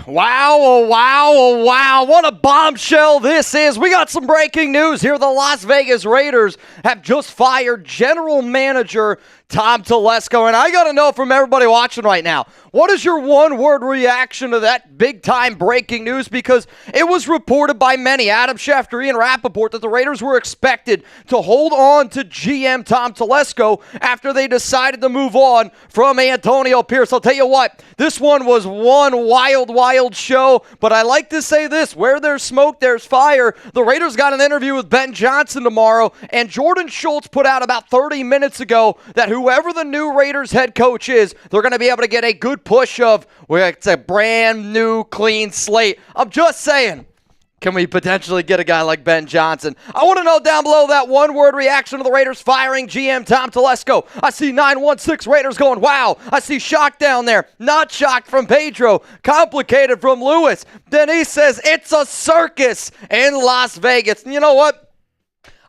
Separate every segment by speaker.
Speaker 1: Wow, oh, wow, oh, wow. What a bombshell this is. We got some breaking news here. The Las Vegas Raiders have just fired general manager Tom Telesco. And I got to know from everybody watching right now, what is your one-word reaction to that big-time breaking news? Because it was reported by many, Adam Schefter, Ian Rappaport, that the Raiders were expected to hold on to GM Tom Telesco after they decided to move on from Antonio Pierce. I'll tell you what, this one was one wild show, but I like to say this, where there's smoke, there's fire. The Raiders got an interview with Ben Johnson tomorrow, and Jordan Schultz put out about 30 minutes ago that whoever the new Raiders head coach is, they're going to be able to get a good push of, well, it's a brand new, clean slate. I'm just saying, can we potentially get a guy like Ben Johnson? I want to know down below that one-word reaction to the Raiders firing GM Tom Telesco. I see 916 Raiders going, wow. I see shocked down there. Not shocked from Pedro. Complicated from Lewis. Denise says, it's a circus in Las Vegas. And you know what?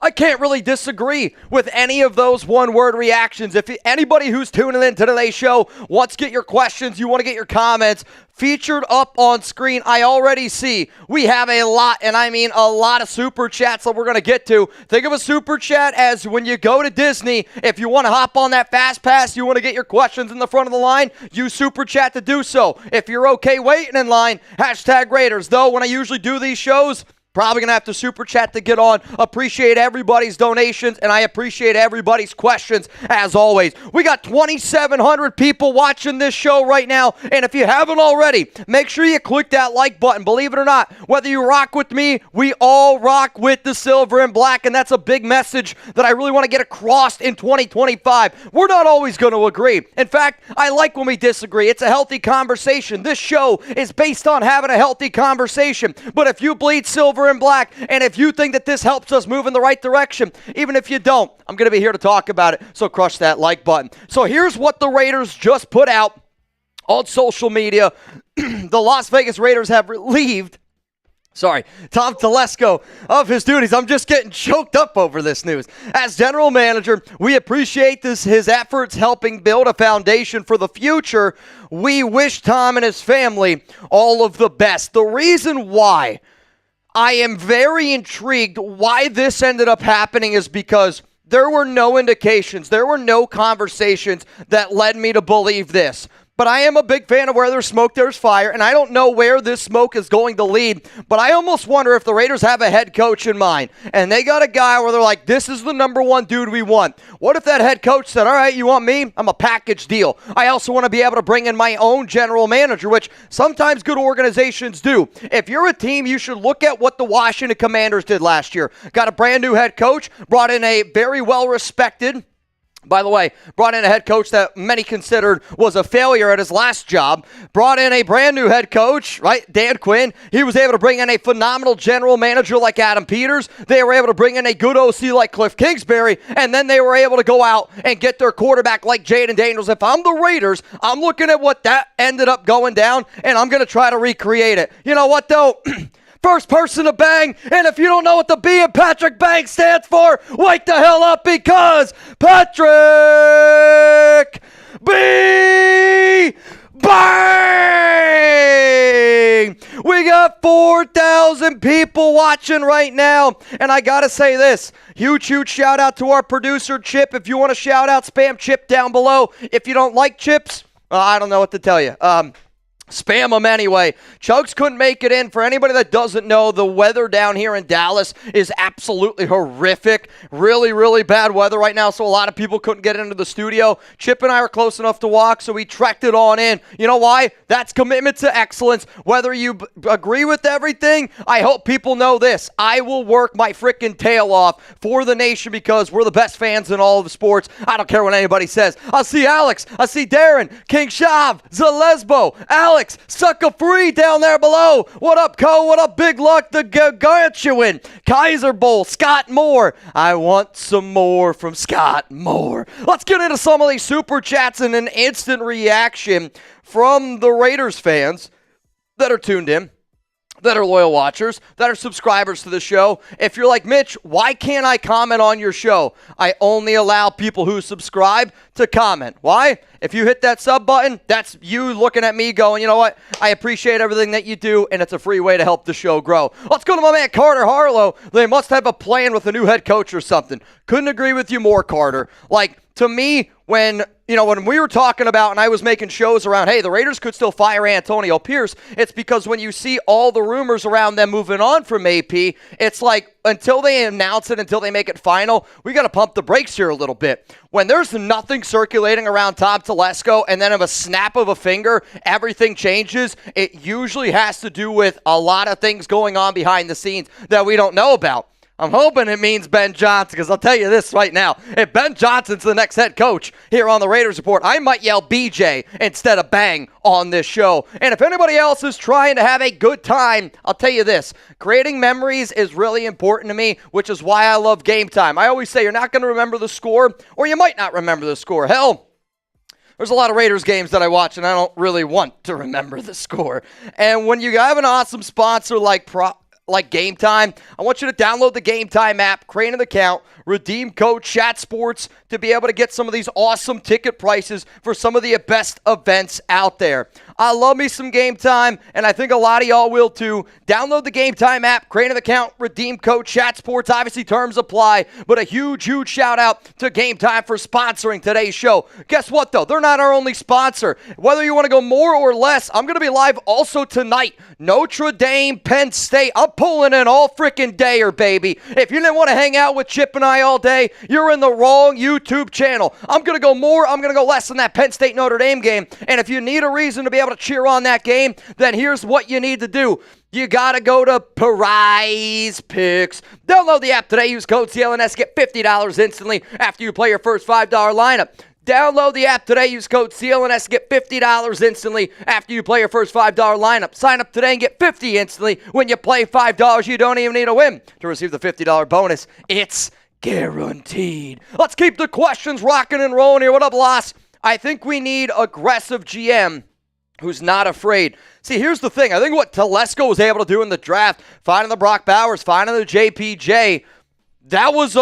Speaker 1: I can't really disagree with any of those one-word reactions. If anybody who's tuning in to today's show wants to get your questions, you want to get your comments featured up on screen, I already see we have a lot, and I mean a lot of super chats that we're going to get to. Think of a super chat as when you go to Disney, if you want to hop on that fast pass, you want to get your questions in the front of the line, use super chat to do so. If you're okay waiting in line, hashtag Raiders. Though when I usually do these shows, probably going to have to super chat to get on. Appreciate everybody's donations, and I appreciate everybody's questions, as always. We got 2,700 people watching this show right now, and if you haven't already, make sure you click that like button. Believe it or not, whether you rock with me, we all rock with the silver and black, and that's a big message that I really want to get across in 2025. We're not always going to agree. In fact, I like when we disagree. It's a healthy conversation. This show is based on having a healthy conversation, but if you bleed silver and black, and if you think that this helps us move in the right direction, even if you don't, I'm going to be here to talk about it, so crush that like button. So here's what the Raiders just put out on social media. The Las Vegas Raiders have relieved Tom Telesco of his duties. I'm just getting choked up over this news. As general manager, we appreciate his efforts helping build a foundation for the future. We wish Tom and his family all of the best. The reason why I am very intrigued why this ended up happening is because there were no indications, there were no conversations that led me to believe this. But I am a big fan of where there's smoke, there's fire, and I don't know where this smoke is going to lead, but I almost wonder if the Raiders have a head coach in mind, and they got a guy where they're like, this is the number one dude we want. What if that head coach said, all right, you want me? I'm a package deal. I also want to be able to bring in my own general manager, which sometimes good organizations do. If you're a team, you should look at what the Washington Commanders did last year. Got a brand new head coach, brought in a very well-respected, by the way, brought in a head coach that many considered was a failure at his last job. Brought in a brand new head coach, right? Dan Quinn. He was able to bring in a phenomenal general manager like Adam Peters. They were able to bring in a good OC like Cliff Kingsbury. And then they were able to go out and get their quarterback like Jaden Daniels. If I'm the Raiders, I'm looking at what that ended up going down, and I'm going to try to recreate it. You know what, though? First person to bang, and if you don't know what the B in Patrick Bang stands for, wake the hell up, because Patrick B. Bang! We got 4,000 people watching right now, and I gotta say this, huge shout out to our producer Chip. If you want to shout out, spam Chip down below. If you don't like chips, I don't know what to tell you. Spam them anyway. Chugs couldn't make it in. For anybody that doesn't know, the weather down here in Dallas is absolutely horrific. Really bad weather right now, so a lot of people couldn't get into the studio. Chip and I are close enough to walk, so we trekked it on in. You know why? That's commitment to excellence. Whether you agree with everything, I hope people know this. I will work my freaking tail off for the nation because we're the best fans in all of sports. I don't care what anybody says. I see Alex. I see Darren, King Shav, Zalesbo, Alex, Sucker Free down there below. What up, Co? What up, Big Luck, the Gargantuan, Kaiser Bowl, Scott Moore. I want some more from Scott Moore. Let's get into some of these super chats and an instant reaction from the Raiders fans that are tuned in. that are loyal watchers, that are subscribers to the show. If you're like, Mitch, why can't I comment on your show? I only allow people who subscribe to comment. Why? If you hit that sub button, that's you looking at me going, you know what? I appreciate everything that you do, and it's a free way to help the show grow. Let's go to my man Carter Harlow. They must have a plan with a new head coach or something. Couldn't agree with you more, Carter. Like, to me, when we were talking about and I was making shows around, hey, the Raiders could still fire Antonio Pierce, it's because when you see all the rumors around them moving on from AP, it's like until they announce it, until they make it final, we got to pump the brakes here a little bit. When there's nothing circulating around Tom Telesco and then of a snap of a finger, everything changes, it usually has to do with a lot of things going on behind the scenes that we don't know about. I'm hoping it means Ben Johnson, because I'll tell you this right now. If Ben Johnson's the next head coach here on the Raiders Report, I might yell BJ instead of bang on this show. And if anybody else is trying to have a good time, I'll tell you this. Creating memories is really important to me, which is why I love Game Time. I always say you're not going to remember the score, or you might not remember the score. Hell, there's a lot of Raiders games that I watch, and I don't really want to remember the score. And when you have an awesome sponsor like Game Time, I want you to download the Game Time app, create an account, redeem code ChatSports to be able to get some of these awesome ticket prices for some of the best events out there. I love me some Game Time, and I think a lot of y'all will too. Download the Game Time app, create an account, redeem code ChatSports. Obviously, terms apply, but a huge, huge shout out to Game Time for sponsoring today's show. Guess what, though? They're not our only sponsor. Whether you want to go more or less, I'm going to be live also tonight. Notre Dame, Penn State. I'm pulling in all freaking dayer, baby. If you didn't want to hang out with Chip and I all day, you're in the wrong YouTube channel. I'm going to go more, I'm going to go less than that Penn State Notre Dame game. And if you need a reason to be able to cheer on that game, then here's what you need to do. You got to go to Prize Picks. Download the app today. Use code CLNS. Get $50 instantly after you play your first $5 lineup. Download the app today. Use code CLNS. Get $50 instantly after you play your first $5 lineup. Sign up today and get $50 instantly when you play $5. You don't even need a win to receive the $50 bonus. It's guaranteed. Let's keep the questions rocking and rolling here. What up, Loss? I think we need aggressive GM who's not afraid. See, here's the thing. I think what Telesco was able to do in the draft, finding the Brock Bowers, finding the JPJ, that was,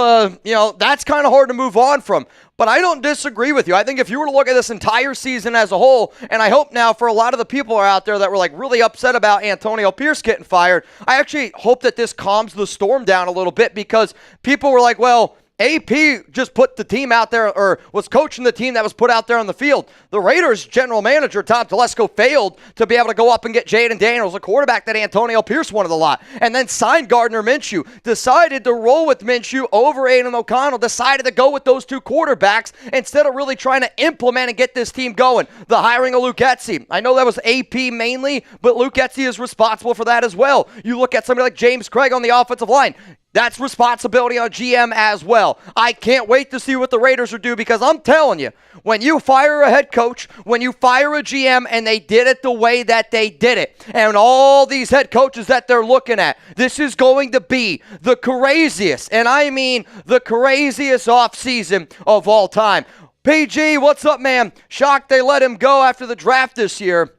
Speaker 1: that's kind of hard to move on from. But I don't disagree with you. I think if you were to look at this entire season as a whole, and I hope now for a lot of the people out there that were like really upset about Antonio Pierce getting fired, I actually hope that this calms the storm down a little bit, because people were like, well, AP just put the team out there, or was coaching the team that was put out there on the field. The Raiders general manager, Tom Telesco, failed to be able to go up and get Jaden Daniels, a quarterback that Antonio Pierce wanted a lot, and then signed Gardner Minshew. Decided to roll with Minshew over Aiden O'Connell. Decided to go with those two quarterbacks instead of really trying to implement and get this team going. The hiring of Luke Getsy. I know that was AP mainly, but Luke Getsy is responsible for that as well. You look at somebody like James Craig on the offensive line. That's responsibility on GM as well. I can't wait to see what the Raiders will do, because I'm telling you, when you fire a head coach, when you fire a GM, and they did it the way that they did it, and all these head coaches that they're looking at, this is going to be the craziest, and I mean the craziest offseason of all time. PG, what's up, man? Shocked they let him go after the draft this year.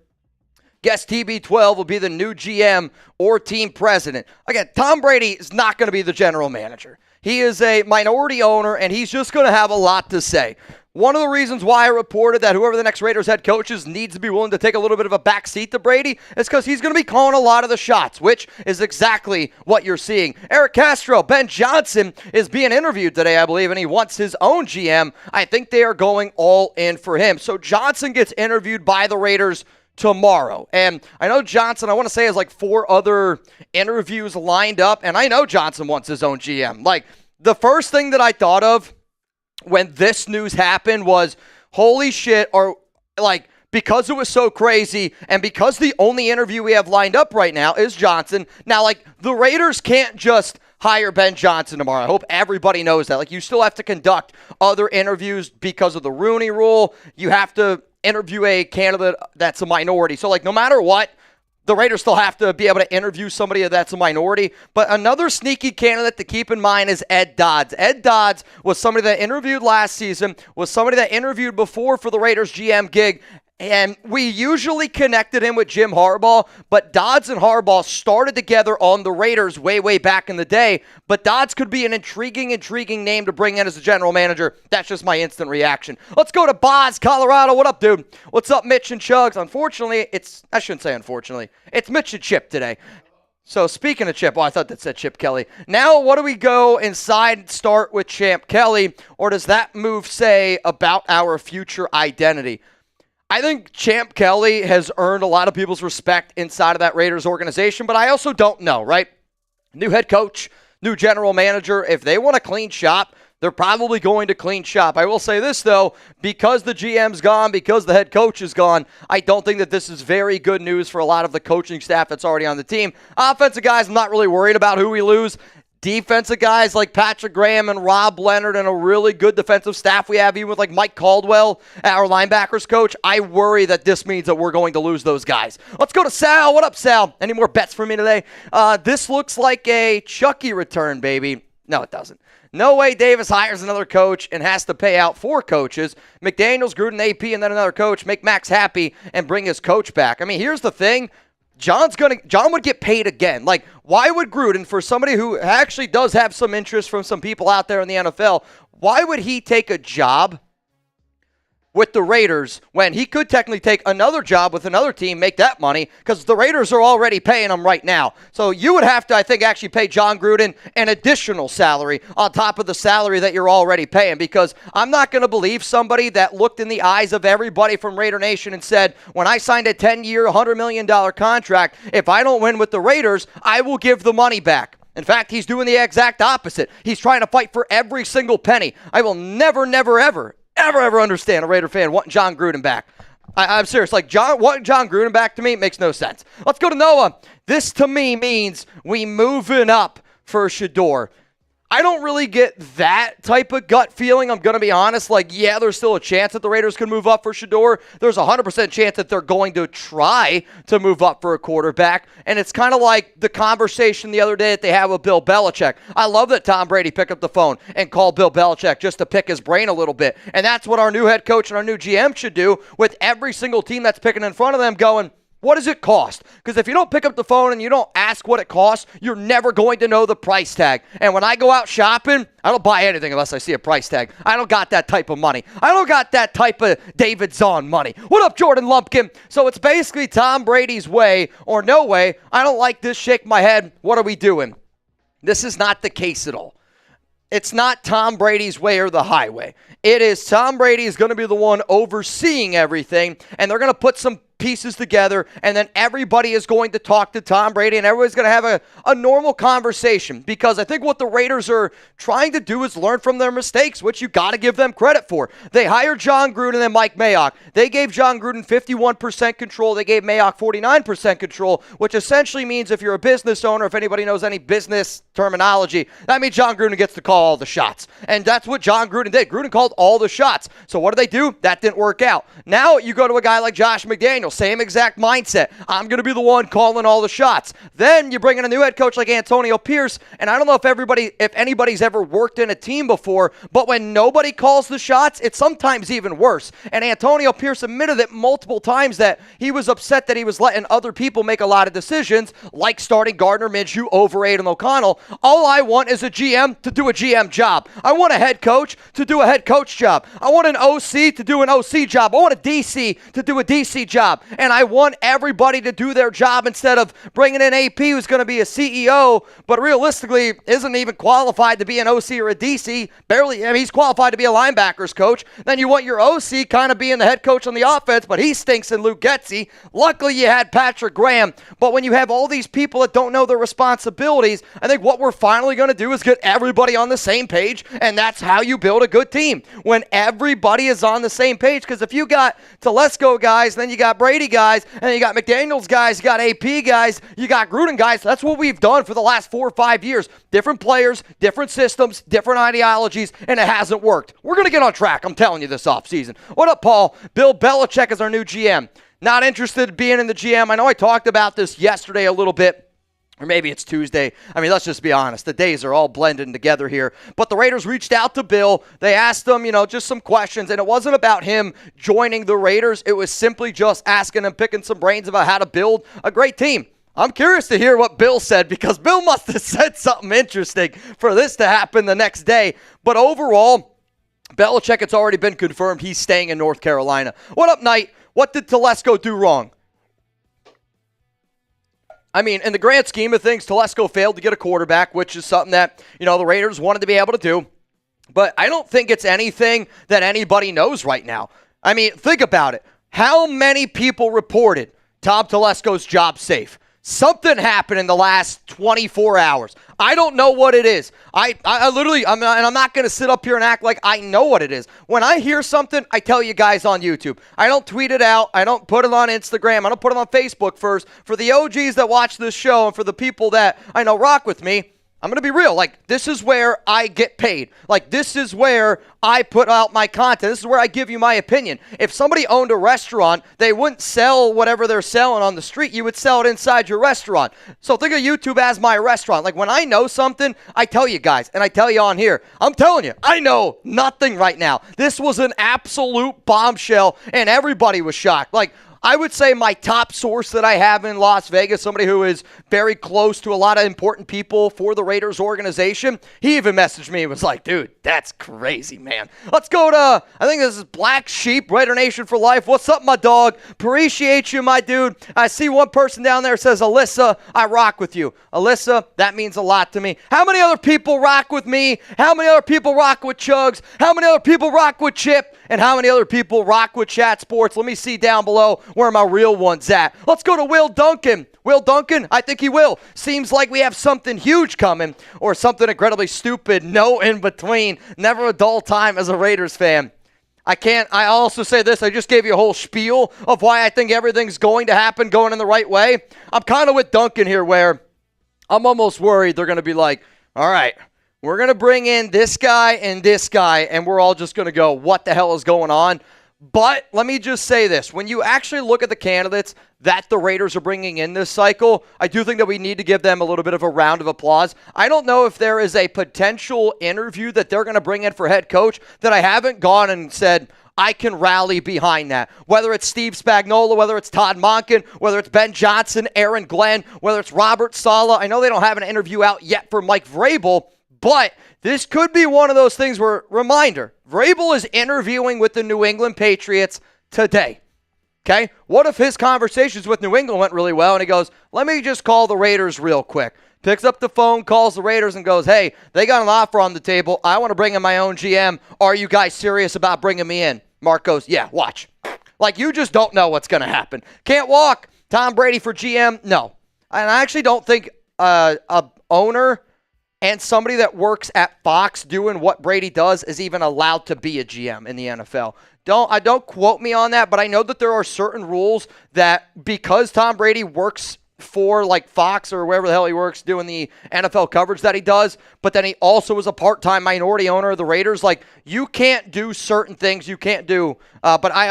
Speaker 1: Guess TB12 will be the new GM or team president. Again, Tom Brady is not going to be the general manager. He is a minority owner, and he's just going to have a lot to say. One of the reasons why I reported that whoever the next Raiders head coach is needs to be willing to take a little bit of a back seat to Brady is because he's going to be calling a lot of the shots, which is exactly what you're seeing. Eric Castro, Ben Johnson is being interviewed today, I believe, and he wants his own GM. I think they are going all in for him. So Johnson gets interviewed by the Raiders tomorrow. And I know Johnson, I want to say, has like 4 other interviews lined up, and I know Johnson wants his own GM. Like, the first thing that I thought of when this news happened was, holy shit, or like, because it was so crazy, and because the only interview we have lined up right now is Johnson. Now, like, the Raiders can't just hire Ben Johnson tomorrow. I hope everybody knows that. Like, you still have to conduct other interviews because of the Rooney Rule. You have to interview a candidate that's a minority. So, like, no matter what, the Raiders still have to be able to interview somebody that's a minority. But another sneaky candidate to keep in mind is Ed Dodds. Ed Dodds was somebody that interviewed last season, was somebody that interviewed before for the Raiders GM gig, And we usually connected him with Jim Harbaugh, but Dodds and Harbaugh started together on the Raiders way back in the day. But Dodds could be an intriguing name to bring in as a general manager. That's just my instant reaction. Let's go to Boz, Colorado. What up, dude? What's up, Mitch and Chugs? Unfortunately, I shouldn't say unfortunately. It's Mitch and Chip today. So speaking of Chip, I thought that said Chip Kelly. Now, what do we go inside and start with Champ Kelly? Or does that move say about our future identity? I think Champ Kelly has earned a lot of people's respect inside of that Raiders organization, but I also don't know, right? New head coach, new general manager. If they want to clean shop, they're probably going to clean shop. I will say this, though, because the GM's gone, because the head coach is gone, I don't think that this is very good news for a lot of the coaching staff that's already on the team. Offensive guys, I'm not really worried about who we lose. Defensive guys like Patrick Graham and Rob Leonard and a really good defensive staff we have, even with like Mike Caldwell, our linebackers coach, I worry that this means that we're going to lose those guys. Let's go to Sal. What up, Sal? Any more bets for me today? This looks like a Chucky return, baby. No, it doesn't. No way Davis hires another coach and has to pay out 4 coaches. McDaniels, Gruden, AP, and then another coach. Make Max happy and bring his coach back. I mean, here's the thing. John would get paid again. Like, why would Gruden, for somebody who actually does have some interest from some people out there in the NFL, why would he take a job with the Raiders when he could technically take another job with another team, make that money, because the Raiders are already paying him right now. So you would have to, I think, actually pay John Gruden an additional salary on top of the salary that you're already paying, because I'm not going to believe somebody that looked in the eyes of everybody from Raider Nation and said, when I signed a 10-year, $100 million contract, if I don't win with the Raiders, I will give the money back. In fact, he's doing the exact opposite. He's trying to fight for every single penny. I will never, ever understand a Raider fan wanting John Gruden back. I'm serious. Like, wanting John Gruden back to me makes no sense. Let's go to Noah. This, to me, means we moving up for Shador. I don't really get that type of gut feeling. I'm going to be honest. Like, yeah, there's still a chance that the Raiders can move up for Shador. There's a 100% chance that they're going to try to move up for a quarterback. And it's kind of like the conversation the other day that they had with Bill Belichick. I love that Tom Brady picked up the phone and called Bill Belichick just to pick his brain a little bit. And that's what our new head coach and our new GM should do with every single team that's picking in front of them, going, what does it cost? Because if you don't pick up the phone and you don't ask what it costs, you're never going to know the price tag. And when I go out shopping, I don't buy anything unless I see a price tag. I don't got that type of money. I don't got that type of David Zahn money. What up, Jordan Lumpkin? So it's basically Tom Brady's way or no way. I don't like this. Shake my head. What are we doing? This is not the case at all. It's not Tom Brady's way or the highway. It is Tom Brady is going to be the one overseeing everything, and they're going to put some pieces together, and then everybody is going to talk to Tom Brady, and everybody's going to have a normal conversation, because I think what the Raiders are trying to do is learn from their mistakes, which you got to give them credit for. They hired John Gruden and Mike Mayock. They gave John Gruden 51% control. They gave Mayock 49% control, which essentially means if you're a business owner, if anybody knows any business terminology, that means John Gruden gets to call all the shots. And that's what John Gruden did. Gruden called all the shots. So what did they do? That didn't work out. Now you go to a guy like Josh McDaniels, same exact mindset. I'm going to be the one calling all the shots. Then you bring in a new head coach like Antonio Pierce, and I don't know if anybody's ever worked in a team before, but when nobody calls the shots, it's sometimes even worse. And Antonio Pierce admitted it multiple times that he was upset that he was letting other people make a lot of decisions, like starting Gardner Minshew over Aiden O'Connell. All I want is a GM to do a GM job. I want a head coach to do a head coach job. I want an OC to do an OC job. I want a DC to do a DC job. And I want everybody to do their job instead of bringing in AP, who's going to be a CEO, but realistically isn't even qualified to be an OC or a DC. Barely, I mean, he's qualified to be a linebackers coach. Then you want your OC kind of being the head coach on the offense, but he stinks in Luke Getsy. Luckily, you had Patrick Graham. But when you have all these people that don't know their responsibilities, I think what we're finally going to do is get everybody on the same page, and that's how you build a good team. When everybody is on the same page, because if you got Telesco guys, then you got Brady guys, and then you got McDaniels guys, you got AP guys, you got Gruden guys. That's what we've done for the last 4 or 5 years. Different players, different systems, different ideologies, and it hasn't worked. We're going to get on track, I'm telling you, this offseason. What up, Paul? Bill Belichick is our new GM. Not interested in being in the GM. I know I talked about this yesterday a little bit. Or maybe it's Tuesday. I mean, let's just be honest. The days are all blending together here. But the Raiders reached out to Bill. They asked him, just some questions. And it wasn't about him joining the Raiders. It was simply just asking him, picking some brains about how to build a great team. I'm curious to hear what Bill said, because Bill must have said something interesting for this to happen the next day. But overall, Belichick, it's already been confirmed he's staying in North Carolina. What up, Knight? What did Telesco do wrong? I mean, in the grand scheme of things, Telesco failed to get a quarterback, which is something that, the Raiders wanted to be able to do. But I don't think it's anything that anybody knows right now. I mean, think about it. How many people reported Tom Telesco's job safe? Something happened in the last 24 hours. I don't know what it is. I literally, I'm not going to sit up here and act like I know what it is. When I hear something, I tell you guys on YouTube. I don't tweet it out. I don't put it on Instagram. I don't put it on Facebook first. For the OGs that watch this show and for the people that I know rock with me, I'm going to be real. This is where I get paid. This is where I put out my content. This is where I give you my opinion. If somebody owned a restaurant, they wouldn't sell whatever they're selling on the street. You would sell it inside your restaurant. So think of YouTube as my restaurant. When I know something, I tell you guys, and I tell you on here. I'm telling you, I know nothing right now. This was an absolute bombshell, and everybody was shocked. I would say my top source that I have in Las Vegas, somebody who is very close to a lot of important people for the Raiders organization, he even messaged me and was like, dude, that's crazy, man. Let's go to, I think this is Black Sheep, Raider Nation for life. What's up, my dog? Appreciate you, my dude. I see one person down there says, Alyssa, I rock with you. Alyssa, that means a lot to me. How many other people rock with me? How many other people rock with Chugs? How many other people rock with Chip? And how many other people rock with Chat Sports? Let me see down below where my real one's at. Let's go to Will Duncan. Will Duncan, I think he will. Seems like we have something huge coming, or something incredibly stupid. No in between. Never a dull time as a Raiders fan. I also say this, I just gave you a whole spiel of why I think everything's going to happen, going in the right way. I'm kind of with Duncan here, where I'm almost worried they're going to be like, all right, we're going to bring in this guy, and we're all just going to go, what the hell is going on? But let me just say this. When you actually look at the candidates that the Raiders are bringing in this cycle, I do think that we need to give them a little bit of a round of applause. I don't know if there is a potential interview that they're going to bring in for head coach that I haven't gone and said, I can rally behind that. Whether it's Steve Spagnuolo, whether it's Todd Monken, whether it's Ben Johnson, Aaron Glenn, whether it's Robert Saleh. I know they don't have an interview out yet for Mike Vrabel, but this could be one of those things where, reminder, Vrabel is interviewing with the New England Patriots today. Okay? What if his conversations with New England went really well and he goes, let me just call the Raiders real quick. Picks up the phone, calls the Raiders and goes, hey, they got an offer on the table. I want to bring in my own GM. Are you guys serious about bringing me in? Mark goes, yeah, watch. You just don't know what's going to happen. Can't walk. Tom Brady for GM? No. And I actually don't think a owner and somebody that works at Fox doing what Brady does is even allowed to be a GM in the NFL. Don't quote me on that, but I know that there are certain rules that because Tom Brady works for Fox or wherever the hell he works doing the NFL coverage that he does, but then he also is a part-time minority owner of the Raiders, you can't do certain things you can't do. But I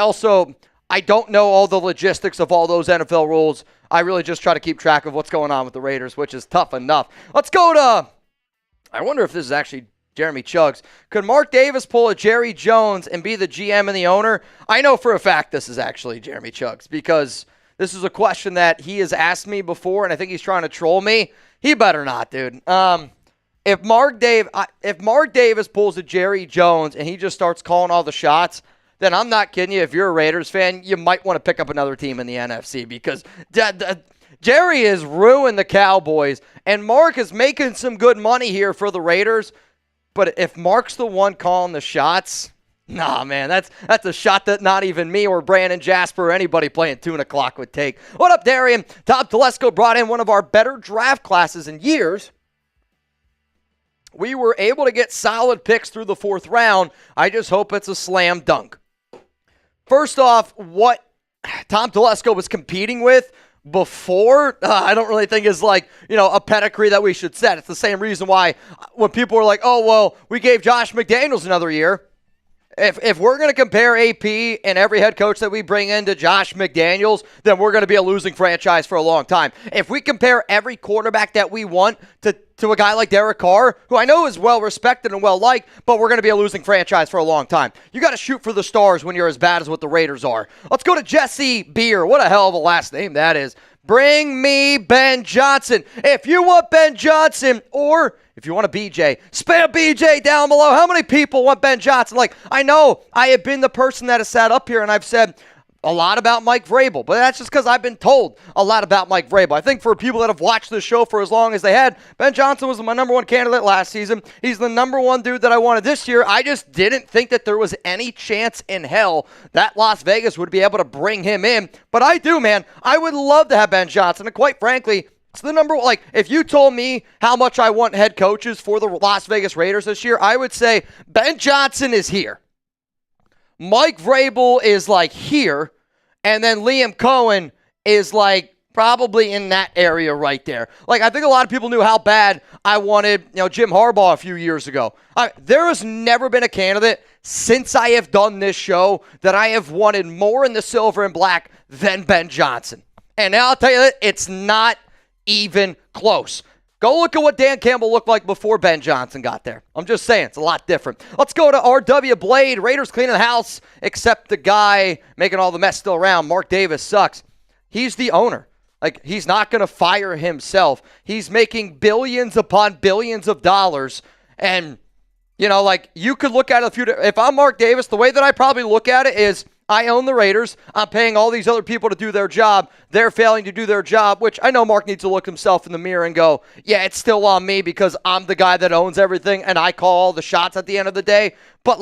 Speaker 1: don't know all the logistics of all those NFL rules. I really just try to keep track of what's going on with the Raiders, which is tough enough. Let's go to, I wonder if this is actually Jeremy Chugs. Could Mark Davis pull a Jerry Jones and be the GM and the owner? I know for a fact this is actually Jeremy Chugs, because this is a question that he has asked me before, and I think he's trying to troll me. He better not, dude. If Mark Davis pulls a Jerry Jones and he just starts calling all the shots, then I'm not kidding you. If you're a Raiders fan, you might want to pick up another team in the NFC, because Jerry has ruined the Cowboys, and Mark is making some good money here for the Raiders. But if Mark's the one calling the shots, nah, man, that's a shot that not even me or Brandon Jasper or anybody playing tune o'clock would take. What up, Darian? Tom Telesco brought in one of our better draft classes in years. We were able to get solid picks through the fourth round. I just hope it's a slam dunk. First off, what Tom Telesco was competing with before, I don't really think is a pedigree that we should set. It's the same reason why when people were like, oh, well, we gave Josh McDaniels another year. If we're going to compare AP and every head coach that we bring in to Josh McDaniels, then we're going to be a losing franchise for a long time. If we compare every quarterback that we want to a guy like Derek Carr, who I know is well-respected and well-liked, but we're going to be a losing franchise for a long time. You got to shoot for the stars when you're as bad as what the Raiders are. Let's go to Jesse Beer. What a hell of a last name that is. Bring me Ben Johnson. If you want Ben Johnson, or if you want a BJ, spam BJ down below. How many people want Ben Johnson? Like, I know I have been the person that has sat up here and I've said a lot about Mike Vrabel, but that's just because I've been told a lot about Mike Vrabel. I think for people that have watched this show for as long as they had, Ben Johnson was my number one candidate last season. He's the number one dude that I wanted this year. I just didn't think that there was any chance in hell that Las Vegas would be able to bring him in. But I do, man. I would love to have Ben Johnson. And quite frankly, it's the number one. Like, if you told me how much I want head coaches for the Las Vegas Raiders this year, I would say Ben Johnson is here. Mike Vrabel is like here, and then Liam Coen is like probably in that area right there. Like, I think a lot of people knew how bad I wanted, Jim Harbaugh a few years ago. There has never been a candidate since I have done this show that I have wanted more in the silver and black than Ben Johnson. And now I'll tell you that it's not even close. Go look at what Dan Campbell looked like before Ben Johnson got there. I'm just saying, it's a lot different. Let's go to RW Blade. Raiders cleaning the house, except the guy making all the mess still around. Mark Davis sucks. He's the owner. Like, he's not going to fire himself. He's making billions upon billions of dollars. And, you could look at it if I'm Mark Davis, the way that I probably look at it is, I own the Raiders. I'm paying all these other people to do their job. They're failing to do their job, which I know Mark needs to look himself in the mirror and go, yeah, it's still on me because I'm the guy that owns everything and I call all the shots at the end of the day. But,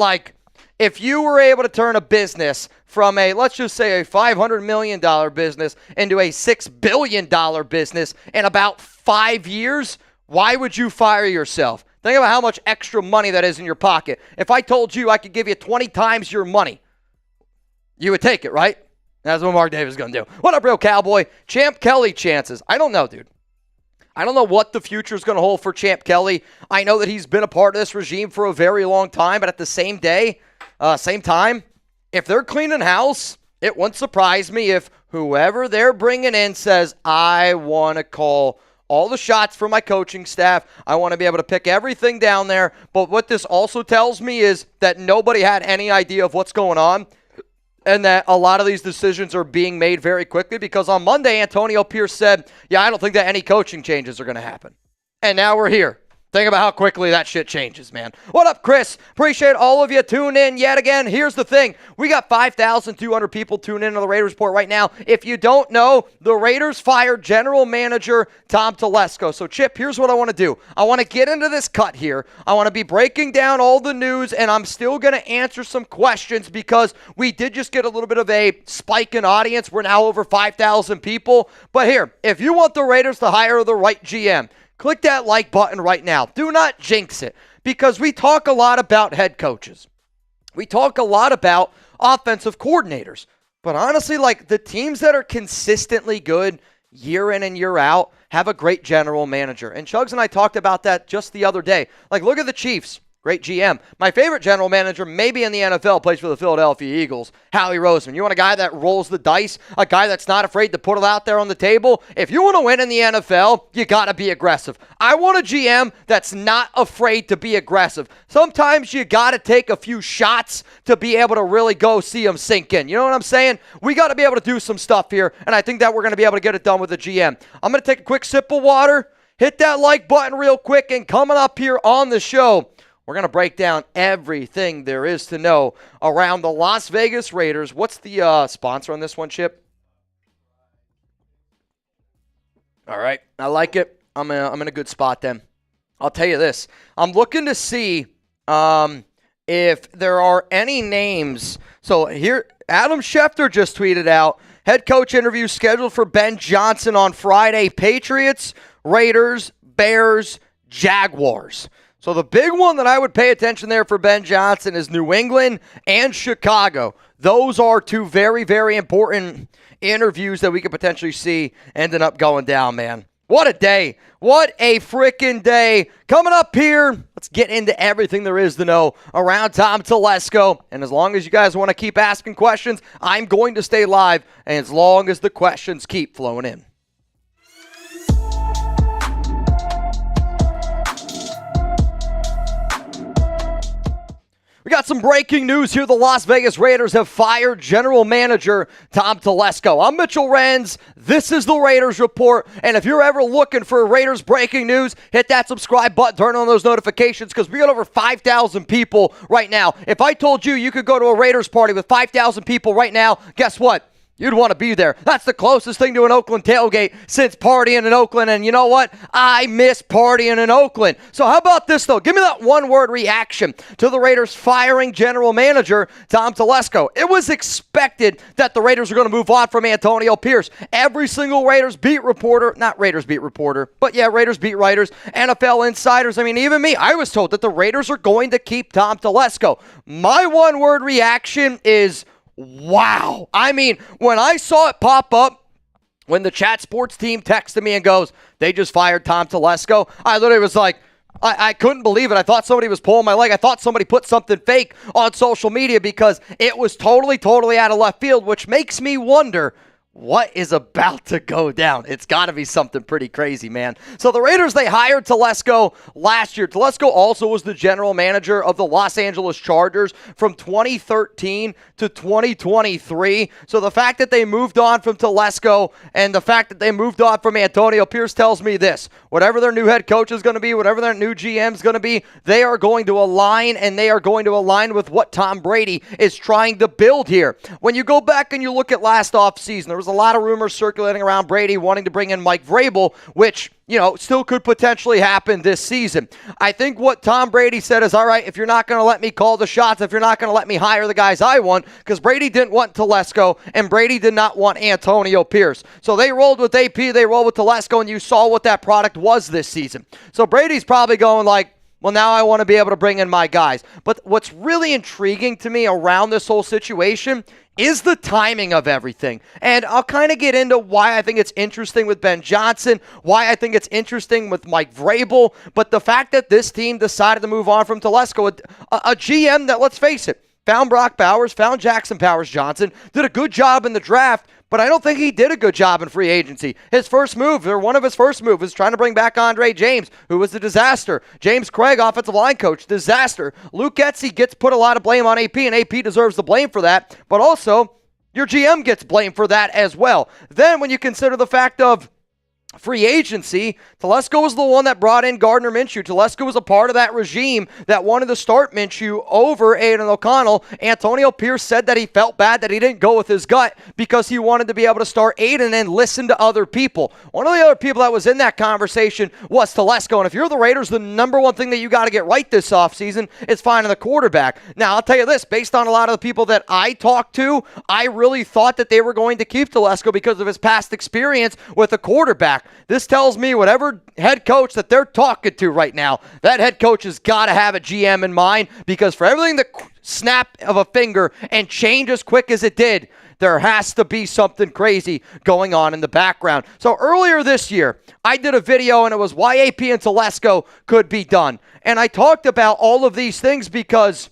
Speaker 1: if you were able to turn a business from let's just say a $500 million business into a $6 billion business in about 5 years, why would you fire yourself? Think about how much extra money that is in your pocket. If I told you I could give you 20 times your money, you would take it, right? That's what Mark Davis is going to do. What up, real cowboy? Champ Kelly chances. I don't know, dude. I don't know what the future is going to hold for Champ Kelly. I know that he's been a part of this regime for a very long time, but at the same time, if they're cleaning house, it wouldn't surprise me if whoever they're bringing in says, I want to call all the shots for my coaching staff. I want to be able to pick everything down there. But what this also tells me is that nobody had any idea of what's going on, and that a lot of these decisions are being made very quickly, because on Monday, Antonio Pierce said, yeah, I don't think that any coaching changes are going to happen. And now we're here. Think about how quickly that shit changes, man. What up, Chris? Appreciate all of you tuning in yet again. Here's the thing. We got 5,200 people tuning in on the Raiders Report right now. If you don't know, the Raiders fired general manager Tom Telesco. So, Chip, here's what I want to do. I want to get into this cut here. I want to be breaking down all the news, and I'm still going to answer some questions because we did just get a little bit of a spike in audience. We're now over 5,000 people. But here, if you want the Raiders to hire the right GM, click that like button right now. Do not jinx it, because we talk a lot about head coaches. We talk a lot about offensive coordinators. But honestly, the teams that are consistently good year in and year out have a great general manager. And Chugs and I talked about that just the other day. Look at the Chiefs. Great GM. My favorite general manager, maybe in the NFL, plays for the Philadelphia Eagles, Howie Roseman. You want a guy that rolls the dice, a guy that's not afraid to put it out there on the table? If you want to win in the NFL, you got to be aggressive. I want a GM that's not afraid to be aggressive. Sometimes you got to take a few shots to be able to really go see them sink in. You know what I'm saying? We got to be able to do some stuff here, and I think that we're going to be able to get it done with the GM. I'm going to take a quick sip of water, hit that like button real quick, and coming up here on the show, we're going to break down everything there is to know around the Las Vegas Raiders. What's the sponsor on this one, Chip? All right. I like it. I'm in a good spot then. I'll tell you this. I'm looking to see if there are any names. So here, Adam Schefter just tweeted out, head coach interview scheduled for Ben Johnson on Friday. Patriots, Raiders, Bears, Jaguars. So the big one that I would pay attention there for Ben Johnson is New England and Chicago. Those are two very, very important interviews that we could potentially see ending up going down, man. What a day. What a freaking day. Coming up here, let's get into everything there is to know around Tom Telesco. And as long as you guys want to keep asking questions, I'm going to stay live, and as long as the questions keep flowing in. We got some breaking news here. The Las Vegas Raiders have fired general manager Tom Telesco. I'm Mitchell Renz. This is the Raiders Report. And if you're ever looking for Raiders breaking news, hit that subscribe button, turn on those notifications, because we got over 5,000 people right now. If I told you you could go to a Raiders party with 5,000 people right now, guess what? You'd want to be there. That's the closest thing to an Oakland tailgate since partying in Oakland. And you know what? I miss partying in Oakland. So how about this, though? Give me that one-word reaction to the Raiders firing general manager Tom Telesco. It was expected that the Raiders were going to move on from Antonio Pierce. Every single Raiders beat reporter, not Raiders beat reporter, but yeah, Raiders beat writers, NFL insiders. I mean, even me, I was told that the Raiders are going to keep Tom Telesco. My one-word reaction is wow. I mean, when I saw it pop up, when the chat sports team texted me and goes, they just fired Tom Telesco, I literally was like, I couldn't believe it. I thought somebody was pulling my leg. I thought somebody put something fake on social media because it was totally out of left field, which makes me wonder, what is about to go down? It's got to be something pretty crazy, man. So the Raiders, they hired Telesco last year. Telesco also was the general manager of the Los Angeles Chargers from 2013 to 2023. So the fact that they moved on from Telesco and the fact that they moved on from Antonio Pierce tells me this. Whatever their new head coach is going to be, whatever their new GM is going to be, they are going to align, and they are going to align with what Tom Brady is trying to build here. When you go back and you look at last offseason, there was a lot of rumors circulating around Brady wanting to bring in Mike Vrabel, which, still could potentially happen this season. I think what Tom Brady said is, all right, if you're not going to let me call the shots, if you're not going to let me hire the guys I want, because Brady didn't want Telesco, and Brady did not want Antonio Pierce. So they rolled with AP, they rolled with Telesco, and you saw what that product was this season. So Brady's probably going like, well, now I want to be able to bring in my guys. But what's really intriguing to me around this whole situation is the timing of everything. And I'll kind of get into why I think it's interesting with Ben Johnson, why I think it's interesting with Mike Vrabel. But the fact that this team decided to move on from Telesco, a GM that, let's face it, found Brock Bowers, found Jackson Powers-Johnson, did a good job in the draft, but I don't think he did a good job in free agency. His first move, or one of his first moves, was trying to bring back Andre James, who was a disaster. James Craig, offensive line coach, disaster. Luke Getsy gets put a lot of blame on AP, and AP deserves the blame for that. But also, your GM gets blamed for that as well. Then when you consider the fact of free agency, Telesco was the one that brought in Gardner Minshew. Telesco was a part of that regime that wanted to start Minshew over Aiden O'Connell. Antonio Pierce said that he felt bad that he didn't go with his gut because he wanted to be able to start Aiden and listen to other people. One of the other people that was in that conversation was Telesco. And if you're the Raiders, the number one thing that you got to get right this offseason is finding the quarterback. Now, I'll tell you this, based on a lot of the people that I talked to, I really thought that they were going to keep Telesco because of his past experience with a quarterback. This tells me whatever head coach that they're talking to right now, that head coach has got to have a GM in mind, because for everything that snap of a finger and change as quick as it did, there has to be something crazy going on in the background. So earlier this year, I did a video, and it was why AP and Telesco could be done. And I talked about all of these things because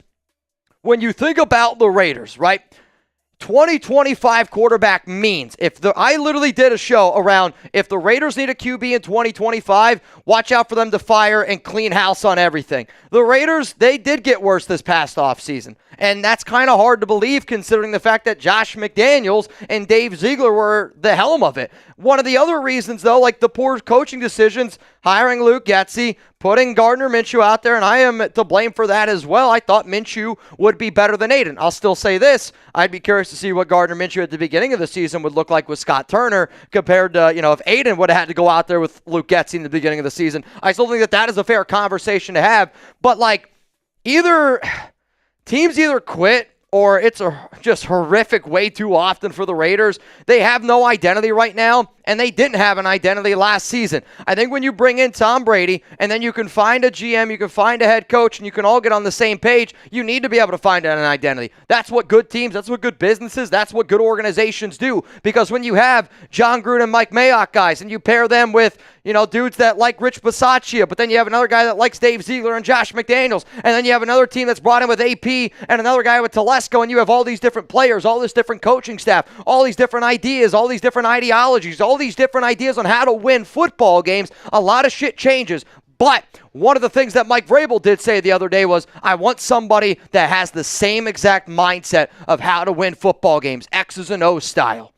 Speaker 1: when you think about the Raiders, right? 2025 quarterback means I literally did a show around if the Raiders need a QB in 2025, watch out for them to fire and clean house on everything. The Raiders, they did get worse this past offseason. And that's kind of hard to believe considering the fact that Josh McDaniels and Dave Ziegler were the helm of it. One of the other reasons, though, like the poor coaching decisions, hiring Luke Getsy, putting Gardner Minshew out there, and I am to blame for that as well. I thought Minshew would be better than Aiden. I'll still say this. I'd be curious to see what Gardner Minshew at the beginning of the season would look like with Scott Turner compared to, if Aiden would have had to go out there with Luke Getsy in the beginning of the season. I still think that is a fair conversation to have. But, teams either quit or it's just horrific way too often for the Raiders. They have no identity right now, and they didn't have an identity last season. I think when you bring in Tom Brady, and then you can find a GM, you can find a head coach, and you can all get on the same page, you need to be able to find an identity. That's what good teams, that's what good businesses, that's what good organizations do. Because when you have John Gruden and Mike Mayock guys, and you pair them with, dudes that like Rich Bisaccia, but then you have another guy that likes Dave Ziegler and Josh McDaniels, and then you have another team that's brought in with AP and another guy with Telesco, and you have all these different players, all this different coaching staff, all these different ideas, all these different ideologies, all these different ideas on how to win football games. A lot of shit changes. But one of the things that Mike Vrabel did say the other day was, I want somebody that has the same exact mindset of how to win football games, X's and O's style.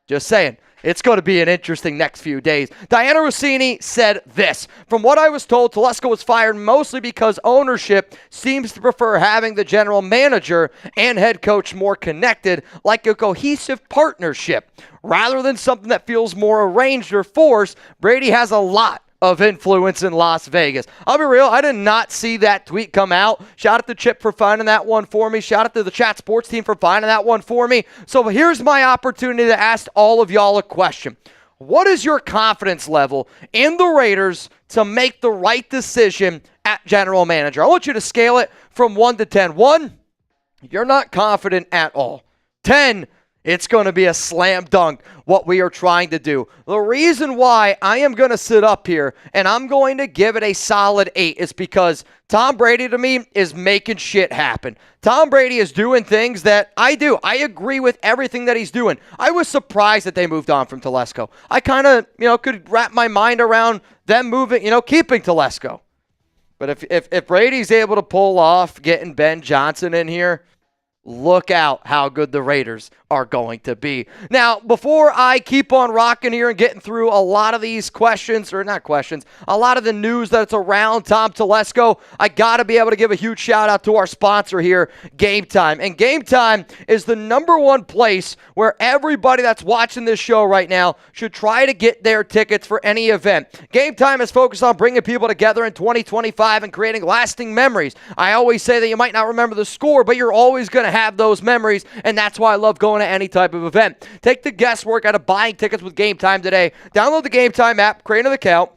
Speaker 1: Just saying. It's going to be an interesting next few days. Diana Rossini said this: from what I was told, Telesco was fired mostly because ownership seems to prefer having the general manager and head coach more connected, like a cohesive partnership. Rather than something that feels more arranged or forced, Brady has a lot of influence in Las Vegas. I'll be real, I did not see that tweet come out. Shout out to Chip for finding that one for me. Shout out to the Chat Sports team for finding that one for me. So here's my opportunity to ask all of y'all a question. What is your confidence level in the Raiders to make the right decision at general manager? I want you to scale it from 1 to 10. 1, you're not confident at all. 10, it's going to be a slam dunk what we are trying to do. The reason why I am going to sit up here and I'm going to give it a solid 8 is because Tom Brady, to me, is making shit happen. Tom Brady is doing things that I do. I agree with everything that he's doing. I was surprised that they moved on from Telesco. I kind of, could wrap my mind around them moving, keeping Telesco. But if Brady's able to pull off getting Ben Johnson in here, look out how good the Raiders are going to be. Now, before I keep on rocking here and getting through a lot of these questions, or not questions, a lot of the news that's around Tom Telesco, I got to be able to give a huge shout out to our sponsor here, Game Time. And Game Time is the #1 place where everybody that's watching this show right now should try to get their tickets for any event. Game Time is focused on bringing people together in 2025 and creating lasting memories. I always say that you might not remember the score, but you're always going to have those memories, and that's why I love going to any type of event. Take the guesswork out of buying tickets with Game Time today. Download the Game Time app, create an account,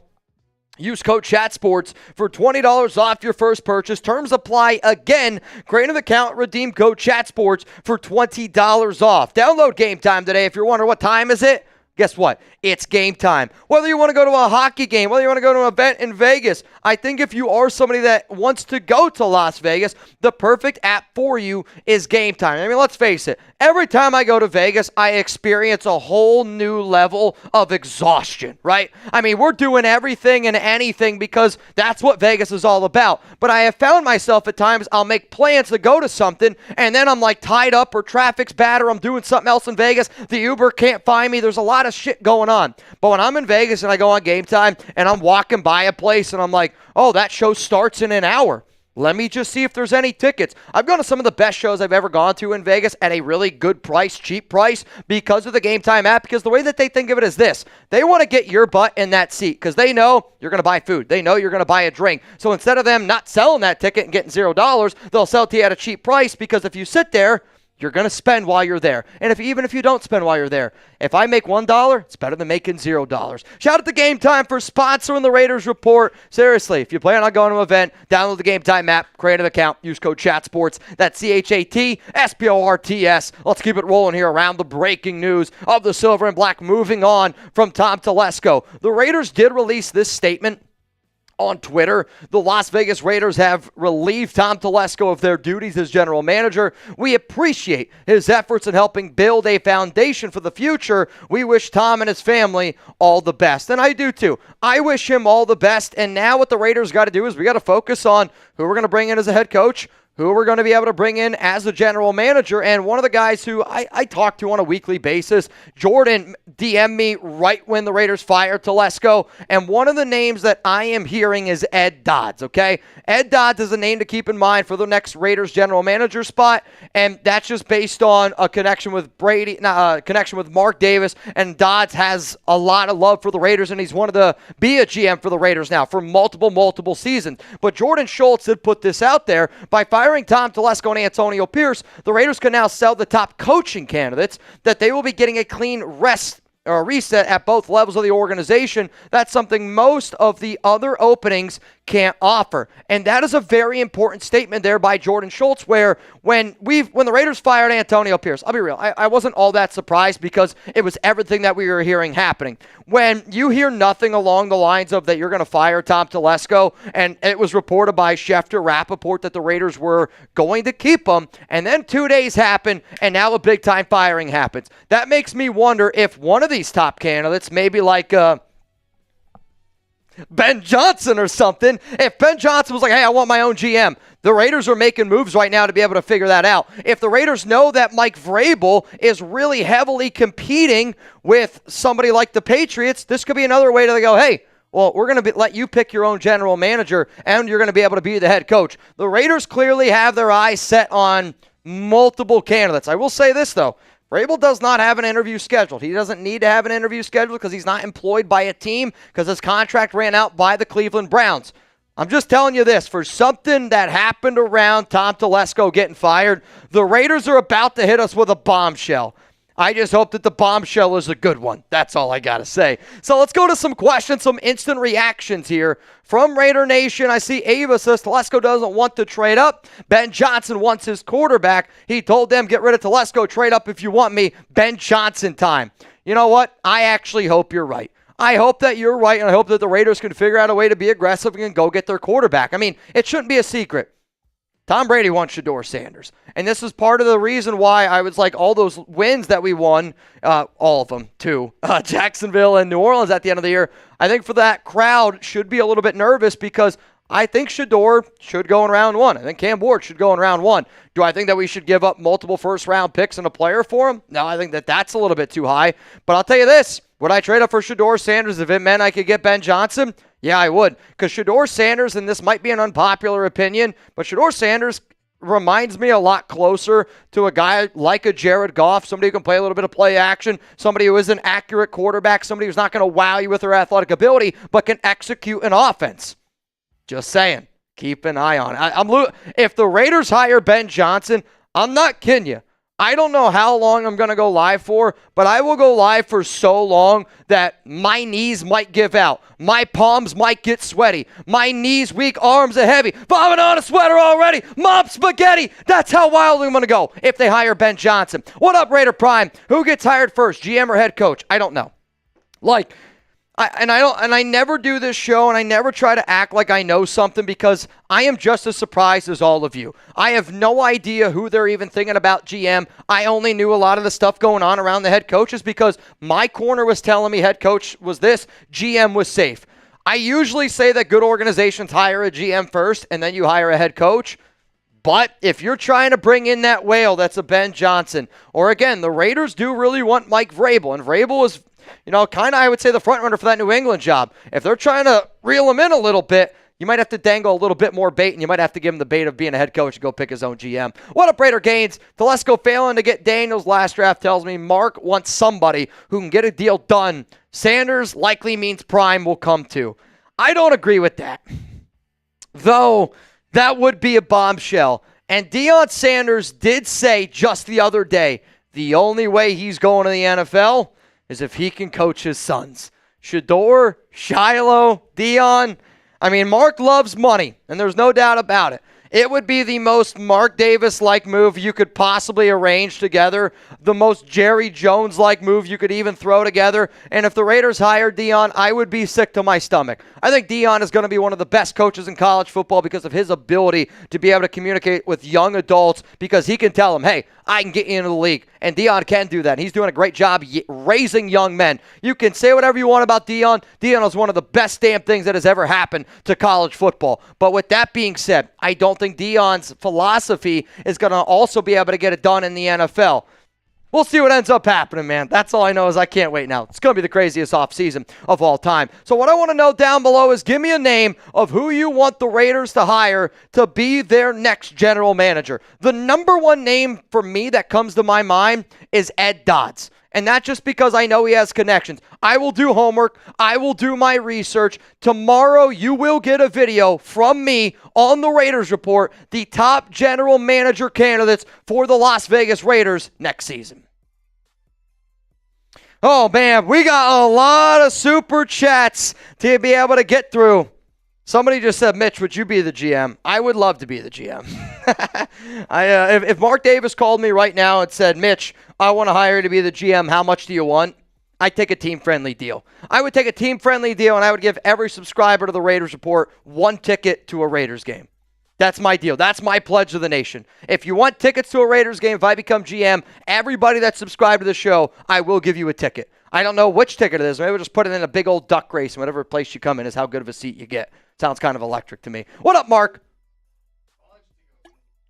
Speaker 1: use code ChatSports for $20 off your first purchase. Terms apply again. Create an account, redeem code ChatSports for $20 off. Download Game Time today. If you're wondering what time is it, guess what? It's game time. Whether you want to go to a hockey game, whether you want to go to an event in Vegas, I think if you are somebody that wants to go to Las Vegas, the perfect app for you is Game Time. I mean, let's face it. Every time I go to Vegas, I experience a whole new level of exhaustion, right? I mean, we're doing everything and anything because that's what Vegas is all about. But I have found myself at times, I'll make plans to go to something, and then I'm like tied up or traffic's bad or I'm doing something else in Vegas. The Uber can't find me. There's a lot of shit going on. But when I'm in Vegas and I go on Game Time and I'm walking by a place and I'm like, oh, that show starts in an hour. Let me just see if there's any tickets. I've gone to some of the best shows I've ever gone to in Vegas at a really good price, cheap price, because of the Game Time app, because the way that they think of it is this. They want to get your butt in that seat because they know you're going to buy food. They know you're going to buy a drink. So instead of them not selling that ticket and getting $0, they'll sell it to you at a cheap price because if you sit there, you're going to spend while you're there. And even if you don't spend while you're there, if I make $1, it's better than making $0. Shout out to Game Time for sponsoring the Raiders Report. Seriously, if you plan on going to an event, download the Game Time app, create an account, use code ChatSports. That's ChatSports. Let's keep it rolling here around the breaking news of the Silver and Black. Moving on from Tom Telesco. The Raiders did release this statement on Twitter. The Las Vegas Raiders have relieved Tom Telesco of their duties as general manager. We appreciate his efforts in helping build a foundation for the future. We wish Tom and his family all the best. And I do too. I wish him all the best. And now what the Raiders got to do is we got to focus on who we're going to bring in as a head coach, who we're going to be able to bring in as the general manager. And one of the guys who I talk to on a weekly basis, Jordan DM'd me right when the Raiders fired Telesco. And one of the names that I am hearing is Ed Dodds, okay? Ed Dodds is a name to keep in mind for the next Raiders general manager spot. And that's just based on a connection with connection with Mark Davis. And Dodds has a lot of love for the Raiders, and he's wanted to be a GM for the Raiders now for multiple seasons. But Jordan Schultz had put this out there. By firing Tom Telesco and Antonio Pierce, the Raiders can now sell the top coaching candidates that they will be getting a clean or a reset at both levels of the organization. That's something most of the other openings can't offer. And that is a very important statement there by Jordan Schultz, where when the Raiders fired Antonio Pierce, I'll be real, I wasn't all that surprised because it was everything that we were hearing happening. When you hear nothing along the lines of that you're going to fire Tom Telesco, and it was reported by Schefter, Rappaport, that the Raiders were going to keep him, and then 2 days happen, and now a big-time firing happens. That makes me wonder if one of these top candidates, maybe like Ben Johnson or something, if Ben Johnson was like, hey, I want my own GM, the Raiders are making moves right now to be able to figure that out. If the Raiders know that Mike Vrabel is really heavily competing with somebody like the Patriots, this could be another way to go, hey, well, we're going to let you pick your own general manager, and you're going to be able to be the head coach. The Raiders clearly have their eyes set on multiple candidates. I will say this, though. Vrabel does not have an interview scheduled. He doesn't need to have an interview scheduled because he's not employed by a team because his contract ran out by the Cleveland Browns. I'm just telling you this, for something that happened around Tom Telesco getting fired, the Raiders are about to hit us with a bombshell. I just hope that the bombshell is a good one. That's all I got to say. So let's go to some questions, some instant reactions here from Raider Nation. I see Ava says Telesco doesn't want to trade up. Ben Johnson wants his quarterback. He told them, get rid of Telesco, trade up if you want me. Ben Johnson time. You know what? I actually hope you're right. I hope that you're right, and I hope that the Raiders can figure out a way to be aggressive and go get their quarterback. I mean, it shouldn't be a secret. Tom Brady wants Shedeur Sanders. And this is part of the reason why I was like, all those wins that we won, all of them, too, Jacksonville and New Orleans at the end of the year, I think for that crowd should be a little bit nervous because I think Shedeur should go in round one. I think Cam Ward should go in round one. Do I think that we should give up multiple first-round picks and a player for him? No, I think that that's a little bit too high. But I'll tell you this, would I trade up for Shedeur Sanders if it meant I could get Ben Johnson? Yeah, I would. Because Shedeur Sanders, and this might be an unpopular opinion, but Shedeur Sanders reminds me a lot closer to a guy like a Jared Goff, somebody who can play a little bit of play action, somebody who is an accurate quarterback, somebody who's not going to wow you with their athletic ability, but can execute an offense. Just saying. Keep an eye on it. If the Raiders hire Ben Johnson, I'm not kidding you. I don't know how long I'm going to go live for, but I will go live for so long that my knees might give out. My palms might get sweaty. My knees weak, arms are heavy. Vomit on a sweater already. Mom spaghetti. That's how wild I'm going to go if they hire Ben Johnson. What up, Raider Prime? Who gets hired first, GM or head coach? I don't know. I never do this show, and I never try to act like I know something because I am just as surprised as all of you. I have no idea who they're even thinking about GM. I only knew a lot of the stuff going on around the head coaches because my corner was telling me head coach was this, GM was safe. I usually say that good organizations hire a GM first, and then you hire a head coach. But if you're trying to bring in that whale that's a Ben Johnson, or again, the Raiders do really want Mike Vrabel, and Vrabel is, kind of, I would say, the front runner for that New England job. If they're trying to reel him in a little bit, you might have to dangle a little bit more bait, and you might have to give him the bait of being a head coach and go pick his own GM. What up, Raider Gaines? Telesco failing to get Daniels last draft tells me Mark wants somebody who can get a deal done. Sanders likely means Prime will come too. I don't agree with that. Though, that would be a bombshell. And Deion Sanders did say just the other day, the only way he's going to the NFL is if he can coach his sons. Shedeur, Shiloh, Deion. I mean, Mark loves money, and there's no doubt about it. It would be the most Mark Davis-like move you could possibly arrange together, the most Jerry Jones-like move you could even throw together. And if the Raiders hired Deion, I would be sick to my stomach. I think Deion is going to be one of the best coaches in college football because of his ability to be able to communicate with young adults because he can tell them, hey, I can get you into the league. And Deion can do that. He's doing a great job raising young men. You can say whatever you want about Deion. Deion is one of the best damn things that has ever happened to college football. But with that being said, I don't think Deion's philosophy is going to also be able to get it done in the NFL. We'll see what ends up happening, man. That's all I know is I can't wait now. It's going to be the craziest offseason of all time. So what I want to know down below is give me a name of who you want the Raiders to hire to be their next general manager. The number one name for me that comes to my mind is Ed Dodds. And not just because I know he has connections. I will do homework. I will do my research. Tomorrow, you will get a video from me on the Raiders Report, the top general manager candidates for the Las Vegas Raiders next season. Oh, man, we got a lot of super chats to be able to get through. Somebody just said, Mitch, would you be the GM? I would love to be the GM. If Mark Davis called me right now and said, Mitch, I want to hire you to be the GM, how much do you want? I'd take a team-friendly deal. I would take a team-friendly deal, and I would give every subscriber to the Raiders Report one ticket to a Raiders game. That's my deal. That's my pledge to the nation. If you want tickets to a Raiders game, if I become GM, everybody that's subscribed to the show, I will give you a ticket. I don't know which ticket it is. Maybe we'll just put it in a big old duck race, and whatever place you come in is how good of a seat you get. Sounds kind of electric to me. What up, Mark?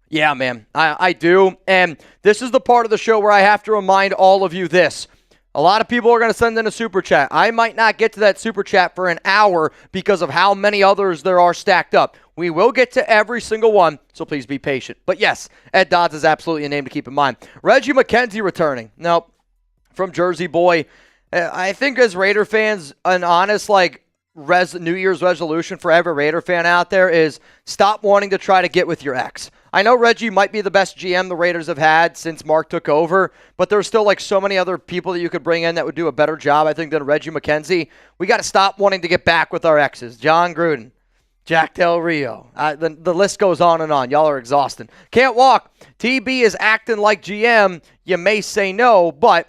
Speaker 1: Yeah, man, I do. And this is the part of the show where I have to remind all of you this. A lot of people are going to send in a super chat. I might not get to that super chat for an hour because of how many others there are stacked up. We will get to every single one, so please be patient. But yes, Ed Dodds is absolutely a name to keep in mind. Reggie McKenzie returning. Nope. From Jersey Boy. I think as Raider fans, an honest New Year's resolution for every Raider fan out there is stop wanting to try to get with your ex. I know Reggie might be the best GM the Raiders have had since Mark took over, but there's still so many other people that you could bring in that would do a better job, I think, than Reggie McKenzie. We got to stop wanting to get back with our exes. John Gruden, Jack Del Rio. The list goes on and on. Y'all are exhausted. Can't walk. TB is acting like GM. You may say no, but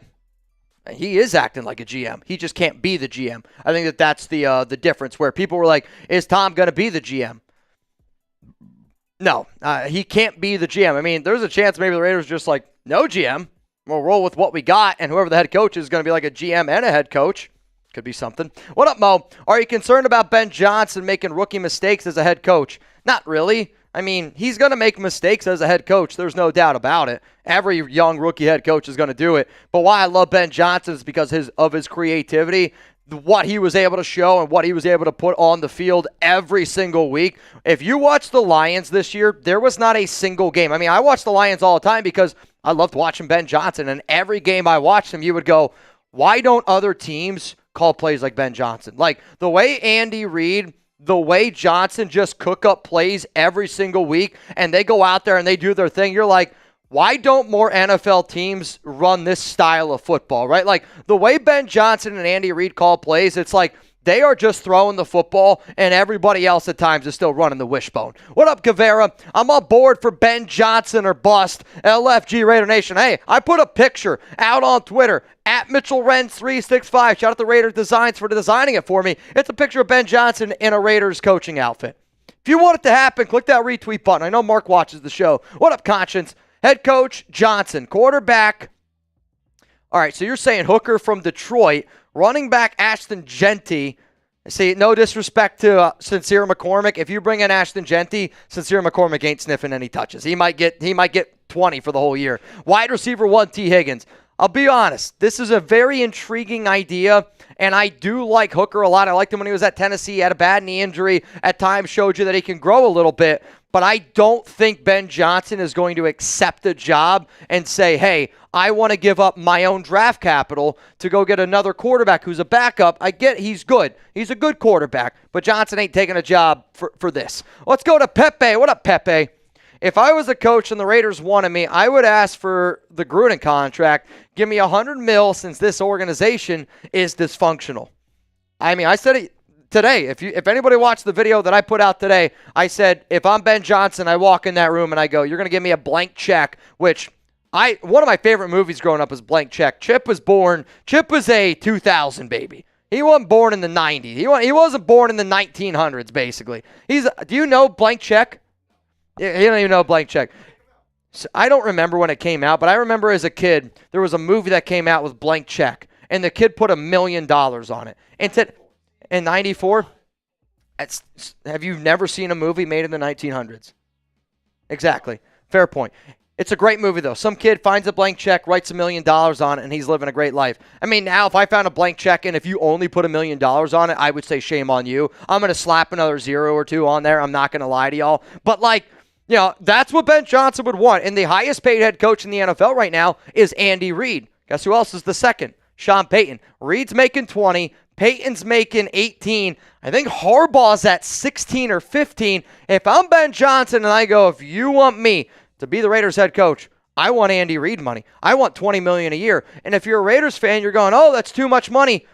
Speaker 1: he is acting like a GM. He just can't be the GM. I think that's the difference where people were like, is Tom going to be the GM? No, he can't be the GM. I mean, there's a chance maybe the Raiders are just like, no GM. We'll roll with what we got, and whoever the head coach is going to be like a GM and a head coach. Could be something. What up, Mo? Are you concerned about Ben Johnson making rookie mistakes as a head coach? Not really. I mean, he's going to make mistakes as a head coach. There's no doubt about it. Every young rookie head coach is going to do it. But why I love Ben Johnson is because of his creativity, what he was able to show and what he was able to put on the field every single week. If you watch the Lions this year, there was not a single game. I mean, I watch the Lions all the time because I loved watching Ben Johnson. And every game I watched him, you would go, why don't other teams call plays like Ben Johnson? Like the way Andy Reid, the way Johnson just cook up plays every single week and they go out there and they do their thing. You're like, why don't more NFL teams run this style of football, right? Like the way Ben Johnson and Andy Reid call plays, it's like they are just throwing the football and everybody else at times is still running the wishbone. What up, Guevara? I'm on board for Ben Johnson or bust. LFG Raider Nation. Hey, I put a picture out on Twitter at Mitchell Renz 365. Shout out to Raider Designs for designing it for me. It's a picture of Ben Johnson in a Raiders coaching outfit. If you want it to happen, click that retweet button. I know Mark watches the show. What up, Conscience? Head coach Johnson, quarterback. All right, so you're saying Hooker from Detroit, running back Ashton Genty. See, no disrespect to Sincere McCormick. If you bring in Ashton Genty, Sincere McCormick ain't sniffing any touches. He might get 20 for the whole year. Wide receiver 1, T. Higgins. I'll be honest, this is a very intriguing idea, and I do like Hooker a lot. I liked him when he was at Tennessee. He had a bad knee injury. At times showed you that he can grow a little bit. But I don't think Ben Johnson is going to accept a job and say, hey, I want to give up my own draft capital to go get another quarterback who's a backup. I get he's good. He's a good quarterback. But Johnson ain't taking a job for this. Let's go to Pepe. What up, Pepe? If I was a coach and the Raiders wanted me, I would ask for the Gruden contract. Give me $100 million since this organization is dysfunctional. I mean, I said it today. If anybody watched the video that I put out today, I said, if I'm Ben Johnson, I walk in that room and I go, you're going to give me a blank check, which one of my favorite movies growing up is Blank Check. Chip was a 2000 baby. He wasn't born in the 90s. He wasn't born in the 1900s, basically. Do you know Blank Check? You don't even know Blank Check. So I don't remember when it came out, but I remember as a kid, there was a movie that came out with Blank Check, and the kid put $1 million on it. And said, in 94, have you never seen a movie made in the 1900s? Exactly. Fair point. It's a great movie, though. Some kid finds a blank check, writes $1 million on it, and he's living a great life. I mean, now, if I found a blank check, and if you only put $1 million on it, I would say shame on you. I'm going to slap another 0 or 2 on there. I'm not going to lie to y'all. But, that's what Ben Johnson would want. And the highest paid head coach in the NFL right now is Andy Reid. Guess who else is the second? Sean Payton. Reid's making 20. Peyton's making 18. I think Harbaugh's at 16 or 15. If I'm Ben Johnson and I go, if you want me to be the Raiders head coach, I want Andy Reid money. I want $20 million a year. And if you're a Raiders fan, you're going, oh, that's too much money.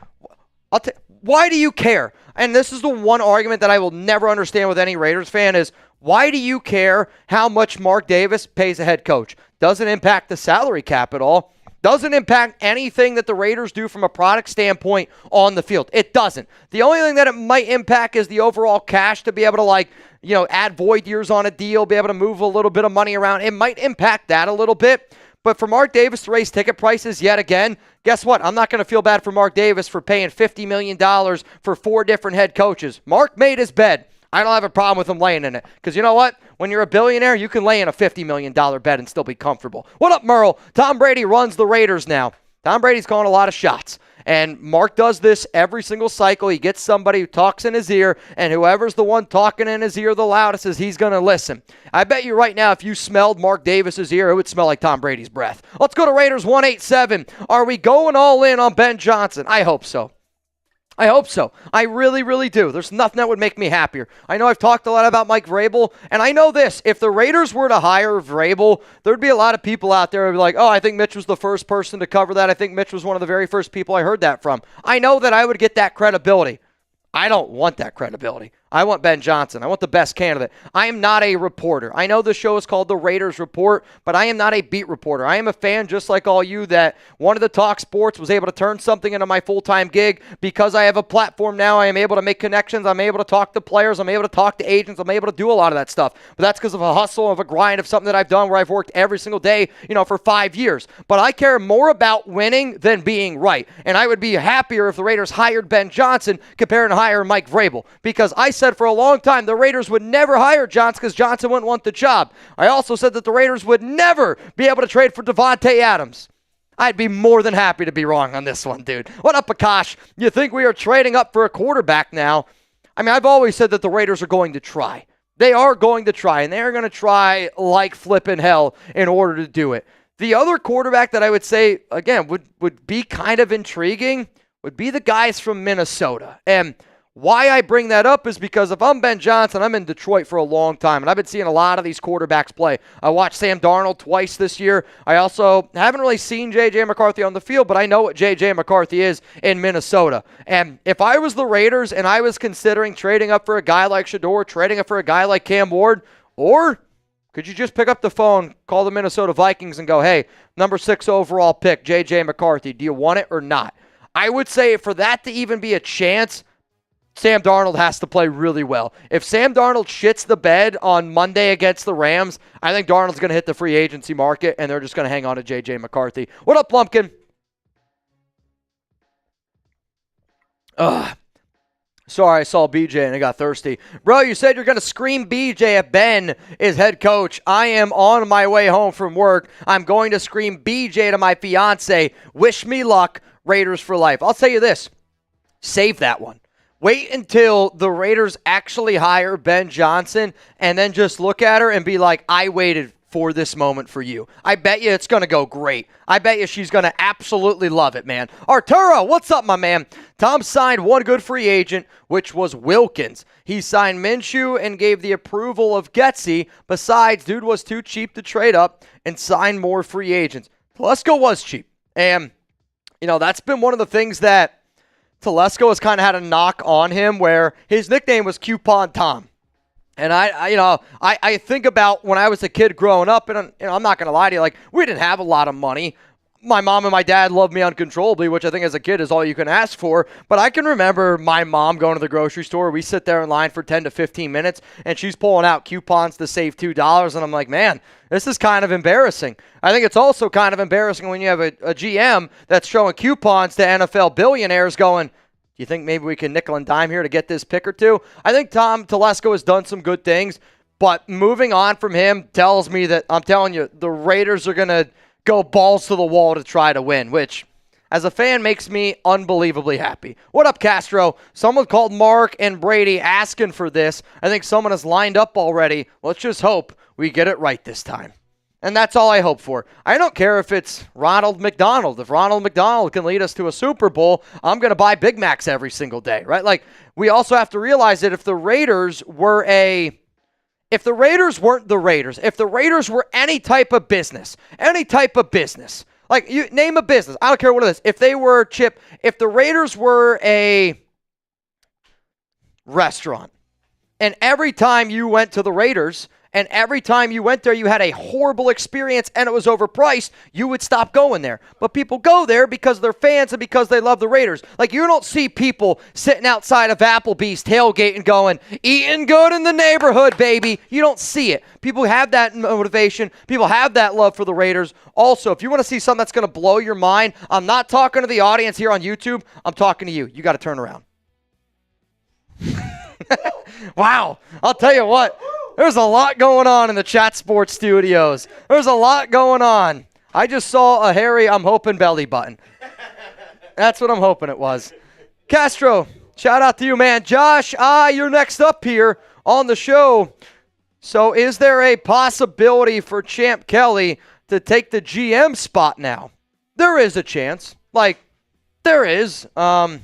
Speaker 1: Why do you care? And this is the one argument that I will never understand with any Raiders fan is, why do you care how much Mark Davis pays a head coach? Doesn't impact the salary cap at all. Doesn't impact anything that the Raiders do from a product standpoint on the field. It doesn't. The only thing that it might impact is the overall cash to be able to add void years on a deal, be able to move a little bit of money around. It might impact that a little bit. But for Mark Davis to raise ticket prices yet again, guess what? I'm not going to feel bad for Mark Davis for paying $50 million for 4 different head coaches. Mark made his bed. I don't have a problem with him laying in it. Because you know what? When you're a billionaire, you can lay in a $50 million bed and still be comfortable. What up, Merle? Tom Brady runs the Raiders now. Tom Brady's calling a lot of shots. And Mark does this every single cycle. He gets somebody who talks in his ear, and whoever's the one talking in his ear the loudest is he's going to listen. I bet you right now if you smelled Mark Davis's ear, it would smell like Tom Brady's breath. Let's go to Raiders 187. Are we going all in on Ben Johnson? I hope so. I hope so. I really, really do. There's nothing that would make me happier. I know I've talked a lot about Mike Vrabel, and I know this. If the Raiders were to hire Vrabel, there'd be a lot of people out there who would be like, oh, I think Mitch was the first person to cover that. I think Mitch was one of the very first people I heard that from. I know that I would get that credibility. I don't want that credibility. I want Ben Johnson. I want the best candidate. I am not a reporter. I know the show is called The Raiders Report, but I am not a beat reporter. I am a fan just like all you that wanted to talk sports, was able to turn something into my full-time gig. Because I have a platform now, I am able to make connections. I'm able to talk to players. I'm able to talk to agents. I'm able to do a lot of that stuff. But that's because of a hustle, of a grind, of something that I've done where I've worked every single day, for 5 years. But I care more about winning than being right. And I would be happier if the Raiders hired Ben Johnson compared to hire Mike Vrabel. Because I said for a long time the Raiders would never hire Johnson because Johnson wouldn't want the job. I also said that the Raiders would never be able to trade for Devontae Adams. I'd be more than happy to be wrong on this one, dude. What up, Akash? You think we are trading up for a quarterback now? I mean, I've always said that the Raiders are going to try. They are going to try, and they're going to try like flipping hell in order to do it. The other quarterback that I would say, again, would be kind of intriguing would be the guys from Minnesota. And why I bring that up is because if I'm Ben Johnson, I'm in Detroit for a long time, and I've been seeing a lot of these quarterbacks play. I watched Sam Darnold twice this year. I also haven't really seen J.J. McCarthy on the field, but I know what J.J. McCarthy is in Minnesota. And if I was the Raiders and I was considering trading up for a guy like Shador, trading up for a guy like Cam Ward, or could you just pick up the phone, call the Minnesota Vikings, and go, hey, number 6 overall pick, J.J. McCarthy, do you want it or not? I would say for that to even be a chance, Sam Darnold has to play really well. If Sam Darnold shits the bed on Monday against the Rams, I think Darnold's going to hit the free agency market, and they're just going to hang on to J.J. McCarthy. What up, Lumpkin? Sorry, I saw BJ and I got thirsty. Bro, you said you're going to scream BJ if Ben is head coach. I am on my way home from work. I'm going to scream BJ to my fiance. Wish me luck, Raiders for life. I'll tell you this. Save that one. Wait until the Raiders actually hire Ben Johnson and then just look at her and be like, I waited for this moment for you. I bet you it's going to go great. I bet you she's going to absolutely love it, man. Arturo, what's up, my man? Tom signed one good free agent, which was Wilkins. He signed Minshew and gave the approval of Getsy. Besides, dude was too cheap to trade up and sign more free agents. Telesco was cheap. And, that's been one of the things that Telesco has kind of had a knock on him where his nickname was Coupon Tom. And I think about when I was a kid growing up, and I'm not going to lie to you, we didn't have a lot of money. My mom and my dad loved me uncontrollably, which I think as a kid is all you can ask for. But I can remember my mom going to the grocery store. We sit there in line for 10 to 15 minutes, and she's pulling out coupons to save $2. And I'm like, man, this is kind of embarrassing. I think it's also kind of embarrassing when you have a GM that's showing coupons to NFL billionaires going, do you think maybe we can nickel and dime here to get this pick or two? I think Tom Telesco has done some good things, but moving on from him tells me that, I'm telling you, the Raiders are going to go balls to the wall to try to win, which as a fan makes me unbelievably happy. What up, Castro? Someone called Mark and Brady asking for this. I think someone has lined up already. Let's just hope we get it right this time. And that's all I hope for. I don't care if it's Ronald McDonald. If Ronald McDonald can lead us to a Super Bowl, I'm going to buy Big Macs every single day, right? We also have to realize that if the Raiders were a if the Raiders weren't the Raiders, if the Raiders were any type of business, like you name a business, I don't care what it is. If they were, Chip, if the Raiders were a restaurant, and every time you went to the Raiders, and every time you went there, you had a horrible experience and it was overpriced, you would stop going there. But people go there because they're fans and because they love the Raiders. Like, you don't see people sitting outside of Applebee's tailgating going, eating good in the neighborhood, baby. You don't see it. People have that motivation. People have that love for the Raiders. Also, if you want to see something that's going to blow your mind, I'm not talking to the audience here on YouTube. I'm talking to you. You got to turn around. Wow. I'll tell you what. There's a lot going on in the Chat Sports studios. There's a lot going on. I just saw a hairy, I'm hoping, belly button. That's what I'm hoping it was. Castro, shout out to you, man. Josh, you're next up here on the show. So is there a possibility for Champ Kelly to take the GM spot now? There is a chance. Like, there is. I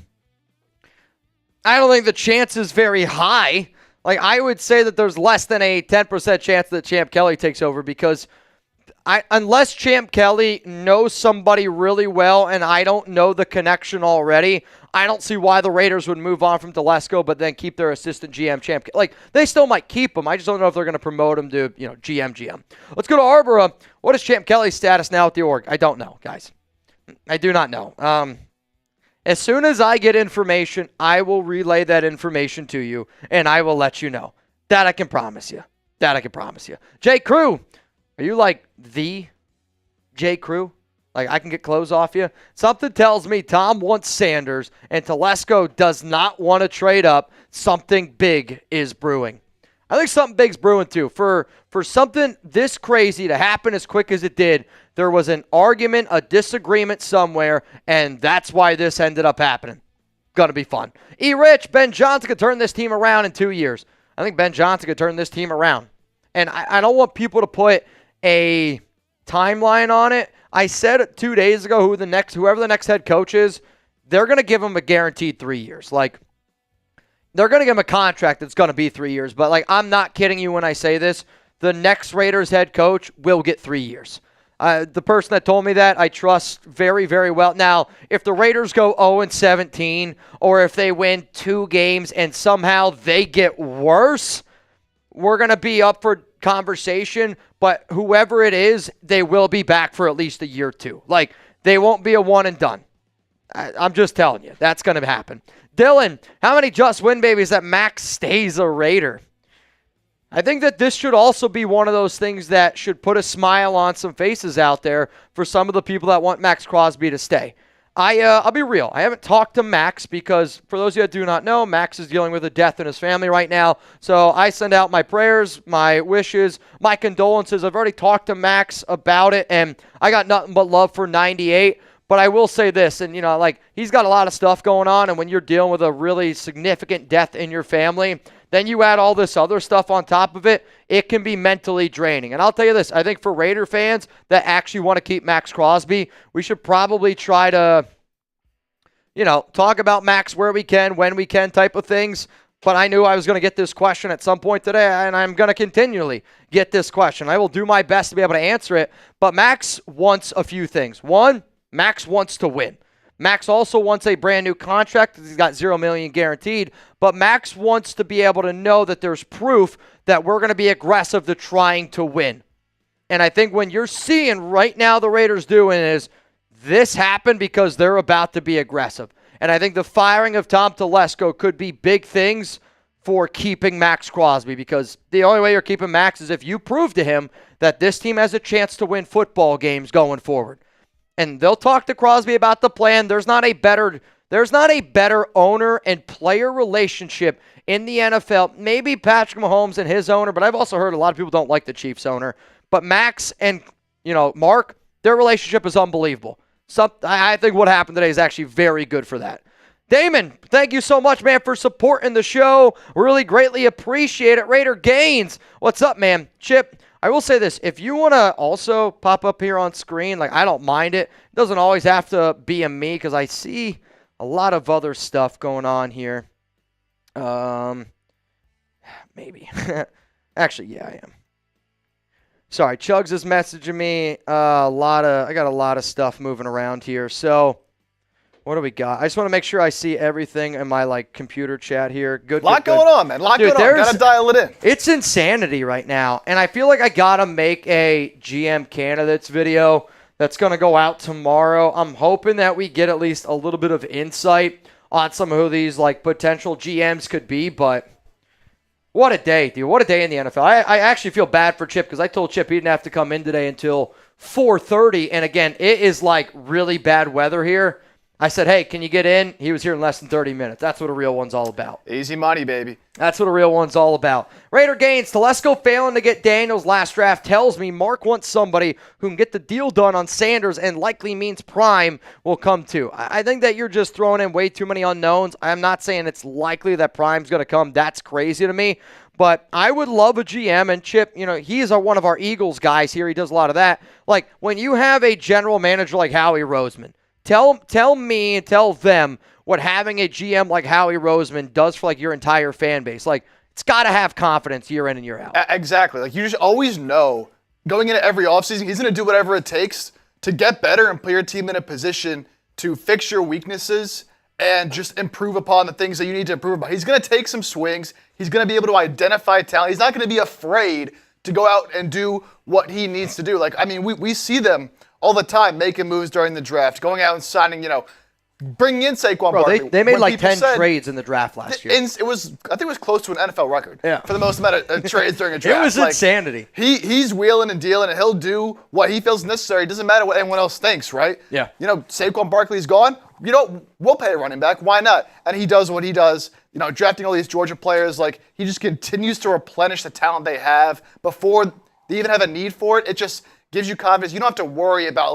Speaker 1: don't think the chance is very high. Like, I would say that there's less than a 10% chance that Champ Kelly takes over because unless Champ Kelly knows somebody really well and I don't know the connection already, I don't see why the Raiders would move on from Telesco but then keep their assistant GM, Champ. Like, they still might keep him. I just don't know if they're going to promote him to, GM. Let's go to Arbora. What is Champ Kelly's status now at the org? I don't know, guys. I do not know. As soon as I get information, I will relay that information to you, and I will let you know. That I can promise you. J. Crew, are you like the J. Crew? Like, I can get clothes off you? Something tells me Tom wants Sanders, and Telesco does not want to trade up. Something big is brewing. I think something big's brewing, too. For something this crazy to happen as quick as it did, there was an argument, a disagreement somewhere, and that's why this ended up happening. Gonna be fun. Rich, Ben Johnson could turn this team around in 2 years. I think Ben Johnson could turn this team around. And I don't want people to put a timeline on it. I said it 2 days ago whoever the next head coach is, they're going to give him a guaranteed 3 years. Like, they're going to give him a contract that's going to be 3 years. But, like, I'm not kidding you when I say this. The next Raiders head coach will get 3 years. The person that told me that, I trust very, very well. Now, if the Raiders go 0-17, or if they win 2 games and somehow they get worse, we're going to be up for conversation. But whoever it is, they will be back for at least a year or two. Like, they won't be a one and done. I'm just telling you, that's going to happen. Dylan, how many just win babies that Max stays a Raider? I think that this should also be one of those things that should put a smile on some faces out there for some of the people that want Max Crosby to stay. I'll be real. I haven't talked to Max because, for those of you that do not know, Max is dealing with a death in his family right now. So I send out my prayers, my wishes, my condolences. I've already talked to Max about it, and I got nothing but love for 98. But I will say this, and, he's got a lot of stuff going on, and when you're dealing with a really significant death in your family, then you add all this other stuff on top of it, it can be mentally draining. And I'll tell you this, I think for Raider fans that actually want to keep Max Crosby, we should probably try to, talk about Max where we can, when we can type of things. But I knew I was going to get this question at some point today, and I'm going to continually get this question. I will do my best to be able to answer it. But Max wants a few things. One, Max wants to win. Max also wants a brand new contract. He's got $0 million guaranteed. But Max wants to be able to know that there's proof that we're going to be aggressive to trying to win. And I think when you're seeing right now the Raiders doing is this happened because they're about to be aggressive. And I think the firing of Tom Telesco could be big things for keeping Max Crosby, because the only way you're keeping Max is if you prove to him that this team has a chance to win football games going forward. And they'll talk to Crosby about the plan. There's not a better owner and player relationship in the NFL. Maybe Patrick Mahomes and his owner, but I've also heard a lot of people don't like the Chiefs owner. But Max and, Mark, their relationship is unbelievable. I think what happened today is actually very good for that. Damon, thank you so much, man, for supporting the show. Really greatly appreciate it. Raider Gaines, what's up, man? Chip, I will say this. If you want to also pop up here on screen, I don't mind it. It doesn't always have to be a me because I see a lot of other stuff going on here. Maybe. Actually, yeah, I am. Sorry, Chugs is messaging me. I got a lot of stuff moving around here. So, what do we got? I just want to make sure I see everything in my computer chat here. Good.
Speaker 2: Lot going on, man. Lot going on. Gotta dial it in.
Speaker 1: It's insanity right now, and I feel like I gotta make a GM candidates video that's gonna go out tomorrow. I'm hoping that we get at least a little bit of insight on some of who these potential GMs could be, but. What a day, dude. What a day in the NFL. I actually feel bad for Chip because I told Chip he didn't have to come in today until 4:30. And again, it is really bad weather here. I said, hey, can you get in? He was here in less than 30 minutes. That's what a real one's all about.
Speaker 2: Easy money, baby.
Speaker 1: That's what a real one's all about. Raider Gaines, Telesco failing to get Daniels last draft tells me Mark wants somebody who can get the deal done on Sanders and likely means Prime will come too. I think that you're just throwing in way too many unknowns. I'm not saying it's likely that Prime's going to come. That's crazy to me. But I would love a GM, and Chip, he's one of our Eagles guys here. He does a lot of that. When you have a general manager like Howie Roseman, tell me and tell them what having a GM like Howie Roseman does for your entire fan base. It's got to have confidence year in and year out.
Speaker 2: Exactly. You just always know going into every offseason, he's going to do whatever it takes to get better and put your team in a position to fix your weaknesses and just improve upon the things that you need to improve upon. He's going to take some swings. He's going to be able to identify talent. He's not going to be afraid to go out and do what he needs to do. We see them all the time making moves during the draft, going out and signing, bringing in Saquon Barkley.
Speaker 1: They made 10 trades in the draft last year.
Speaker 2: I think it was close to an NFL record for the most amount of trades during a draft.
Speaker 1: It was insanity.
Speaker 2: He's wheeling and dealing, and he'll do what he feels necessary. It doesn't matter what anyone else thinks, right?
Speaker 1: Yeah.
Speaker 2: Saquon Barkley's gone. We'll pay a running back. Why not? And he does what he does. Drafting all these Georgia players, he just continues to replenish the talent they have before they even have a need for it. It just gives you confidence. You don't have to worry about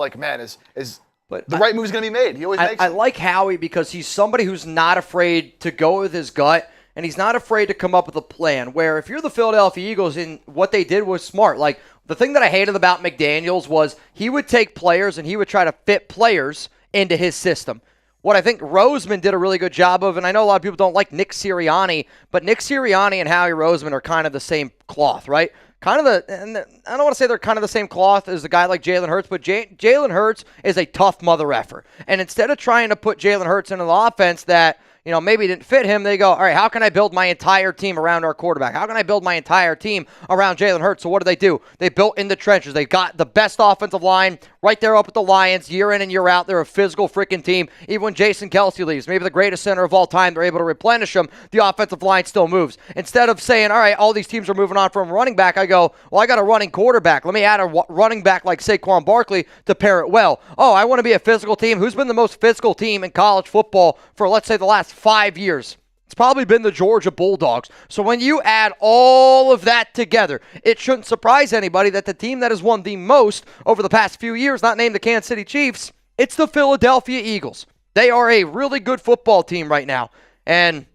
Speaker 2: but the right move is going to be made. He always makes it.
Speaker 1: I like Howie because he's somebody who's not afraid to go with his gut, and he's not afraid to come up with a plan. Where if you're the Philadelphia Eagles, and what they did was smart. The thing that I hated about McDaniels was he would take players and he would try to fit players into his system. What I think Roseman did a really good job of, and I know a lot of people don't like Nick Sirianni, but Nick Sirianni and Howie Roseman are kind of the same cloth, right? And I don't want to say they're kind of the same cloth as a guy like Jalen Hurts, but Jalen Hurts is a tough mother effer. And instead of trying to put Jalen Hurts into the offense that maybe didn't fit him, they go, all right, how can I build my entire team around our quarterback? How can I build my entire team around Jalen Hurts? So what do? They built in the trenches. They've got the best offensive line right there up at the Lions year in and year out. They're a physical freaking team. Even when Jason Kelce leaves, maybe the greatest center of all time, they're able to replenish him. The offensive line still moves. Instead of saying, all right, all these teams are moving on from running back, I go, well, I got a running quarterback. Let me add a running back like Saquon Barkley to pair it well. Oh, I want to be a physical team. Who's been the most physical team in college football for, let's say, the last 5 years? It's probably been the Georgia Bulldogs. So when you add all of that together, it shouldn't surprise anybody that the team that has won the most over the past few years, not named the Kansas City Chiefs, it's the Philadelphia Eagles. They are a really good football team right now. And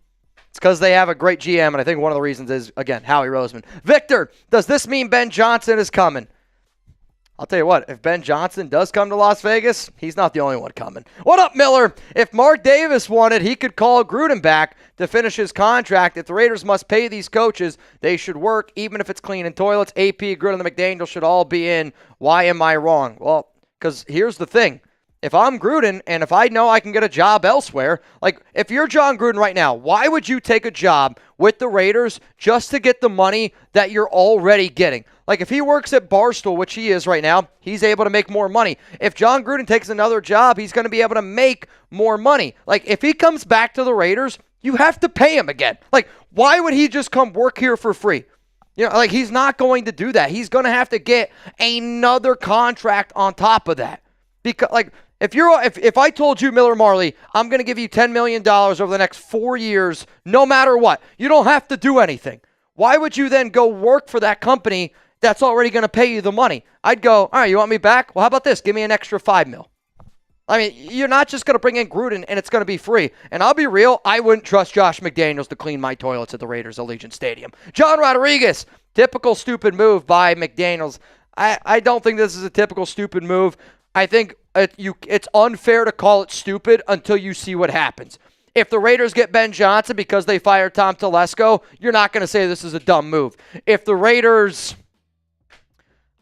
Speaker 1: it's because they have a great GM, and I think one of the reasons is, again, Howie Roseman. Victor, does this mean Ben Johnson is coming? I'll tell you what, if Ben Johnson does come to Las Vegas, he's not the only one coming. What up, Miller? If Mark Davis wanted, he could call Gruden back to finish his contract. If the Raiders must pay these coaches, they should work, even if it's cleaning toilets. AP, Gruden, and McDaniel should all be in. Why am I wrong? Well, because here's the thing. If I'm Gruden and if I know I can get a job elsewhere, if you're John Gruden right now, why would you take a job with the Raiders just to get the money that you're already getting? If he works at Barstool, which he is right now, he's able to make more money. If John Gruden takes another job, he's going to be able to make more money. If he comes back to the Raiders, you have to pay him again. Why would he just come work here for free? He's not going to do that. He's going to have to get another contract on top of that. Because, if I told you, Miller Marley, I'm going to give you $10 million over the next 4 years, no matter what, you don't have to do anything. Why would you then go work for that company that's already going to pay you the money? I'd go, all right, you want me back? Well, how about this? Give me an extra $5 million. I mean, you're not just going to bring in Gruden and it's going to be free. And I'll be real, I wouldn't trust Josh McDaniels to clean my toilets at the Raiders Allegiant Stadium. John Rodriguez, typical stupid move by McDaniels. I don't think this is a typical stupid move. I think it's unfair to call it stupid until you see what happens. If the Raiders get Ben Johnson because they fired Tom Telesco, you're not going to say this is a dumb move. If the Raiders,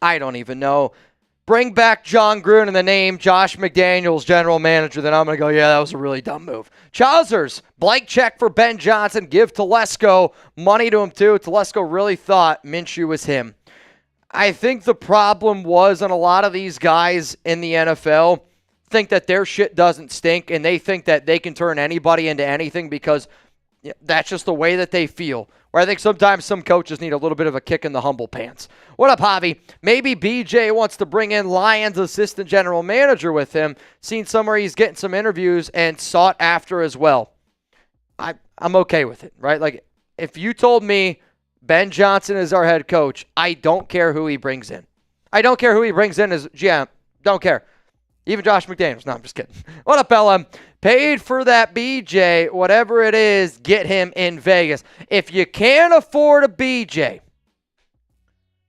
Speaker 1: I don't even know, bring back John Gruden and the name Josh McDaniels general manager, then I'm going to go, yeah, that was a really dumb move. Chowsers, blank check for Ben Johnson. Give Telesco money to him too. Telesco really thought Minshew was him. I think the problem was, and a lot of these guys in the NFL think that their shit doesn't stink, and they think that they can turn anybody into anything because that's just the way that they feel. Where I think sometimes some coaches need a little bit of a kick in the humble pants. What up, Javi? Maybe BJ wants to bring in Lions assistant general manager with him. Seen somewhere he's getting some interviews and sought after as well. I'm okay with it, right? Like, if you told me Ben Johnson is our head coach, I don't care who he brings in. I don't care who he brings in as GM. Don't care. Even Josh McDaniels. No, I'm just kidding. What up, Ella? Paid for that BJ, whatever it is, get him in Vegas. If you can't afford a BJ,